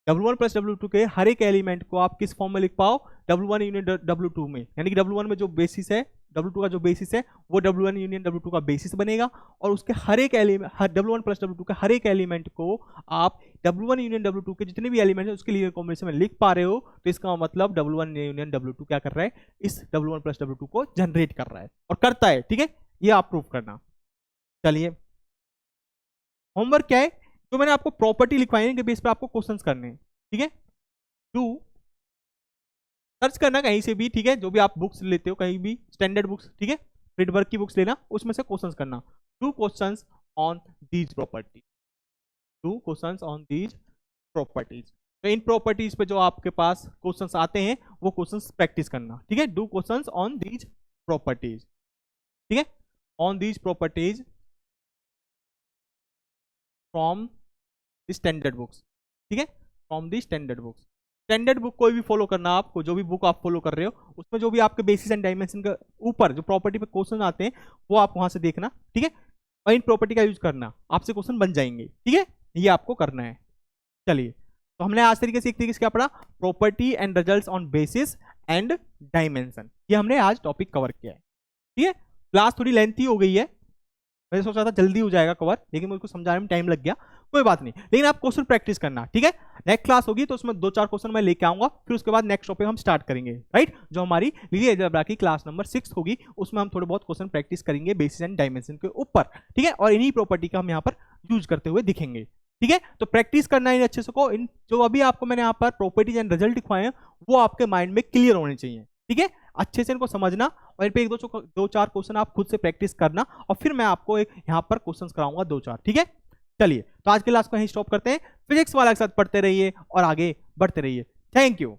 W1 प्लस W2 के हर एक एलिमेंट को आप किस फॉर्म में लिख पाओ, W1 यूनियन W2 में, यानी कि W1 में जो बेसिस है, W2 का जो बेसिस है वो W1 यूनियन W2 का बेसिस बनेगा, और उसके हर एक एलिमेंट, W1 प्लस W2 के हर एक एलिमेंट को आप W1 यूनियन W2 के जितने भी एलिमेंट है उसके लीनियर कॉम्बिनेशन में लिख पा रहे हो, तो इसका मतलब W1 यूनियन W2 क्या कर रहा है, इस W1 प्लस W2 को जनरेट कर रहा है और करता है। ठीक है, ये आप प्रूफ करना। चलिए, होमवर्क क्या है, तो मैंने आपको प्रॉपर्टी लिखवाई है, इनके बेस पर आपको क्वेश्चंस करने हैं। ठीक है, डू सर्च करना कहीं से भी, ठीक है, जो भी आप बुक्स लेते हो कहीं भी, स्टैंडर्ड बुक्स, ठीक है, फ्रीडबर्ग की बुक्स लेना, उसमें से क्वेश्चंस करना, do questions on these property, do questions on these properties. तो इन प्रॉपर्टीज पे जो आपके पास क्वेश्चंस आते हैं वो क्वेश्चंस प्रैक्टिस करना। ठीक है, do questions on these properties. ठीक है, on these properties from the standard books. ठीक है, from the standard books, standard book कोई भी फॉलो करना, आपको जो भी बुक आप फॉलो कर रहे हो उसमें जो भी आपके बेसिस एंड डायमेंशन के ऊपर जो प्रॉपर्टी पे क्वेश्चन आते हैं वो आप वहां से देखना। ठीक है, और इन प्रॉपर्टी का यूज करना, आपसे क्वेश्चन बन जाएंगे। ठीक है, ये आपको करना है। चलिए, तो हमने आज तरीके से एक तरीके से क्या पढ़ा, property and results on basis and dimension, ये हमने आज टॉपिक कवर किया है। ठीक है, क्लास थोड़ी लेंथी हो गई है, मैंने सोचा था जल्दी हो जाएगा कवर, लेकिन मुझको समझाने में टाइम लग गया, कोई बात नहीं, लेकिन आप क्वेश्चन प्रैक्टिस करना। ठीक है, नेक्स्ट क्लास होगी तो उसमें 2-4 क्वेश्चन मैं लेके आऊंगा, फिर उसके बाद नेक्स्ट टॉपिक हम स्टार्ट करेंगे। राइट, जो हमारी लीनियर अलजेब्रा की क्लास नंबर 6 होगी उसमें हम थोड़े बहुत क्वेश्चन प्रैक्टिस करेंगे बेसिस एंड डायमेंशन के ऊपर। ठीक है, और इन्हीं प्रॉपर्टी का हम यहाँ पर यूज करते हुए दिखेंगे। ठीक है, तो प्रैक्टिस करना है अच्छे से को, इन जो अभी आपको मैंने यहाँ पर प्रॉपर्टीज एंड रिजल्ट दिखवाए हैं वो आपके माइंड में क्लियर होने चाहिए। ठीक है, अच्छे से इनको समझना और इन पे 1-2-4 क्वेश्चन आप खुद से प्रैक्टिस करना, और फिर मैं आपको एक यहाँ पर क्वेश्चंस कराऊंगा 2-4। ठीक है, चलिए, तो आज के क्लास को यहीं स्टॉप करते हैं, फिजिक्स वाला के साथ पढ़ते रहिए और आगे बढ़ते रहिए। Thank you.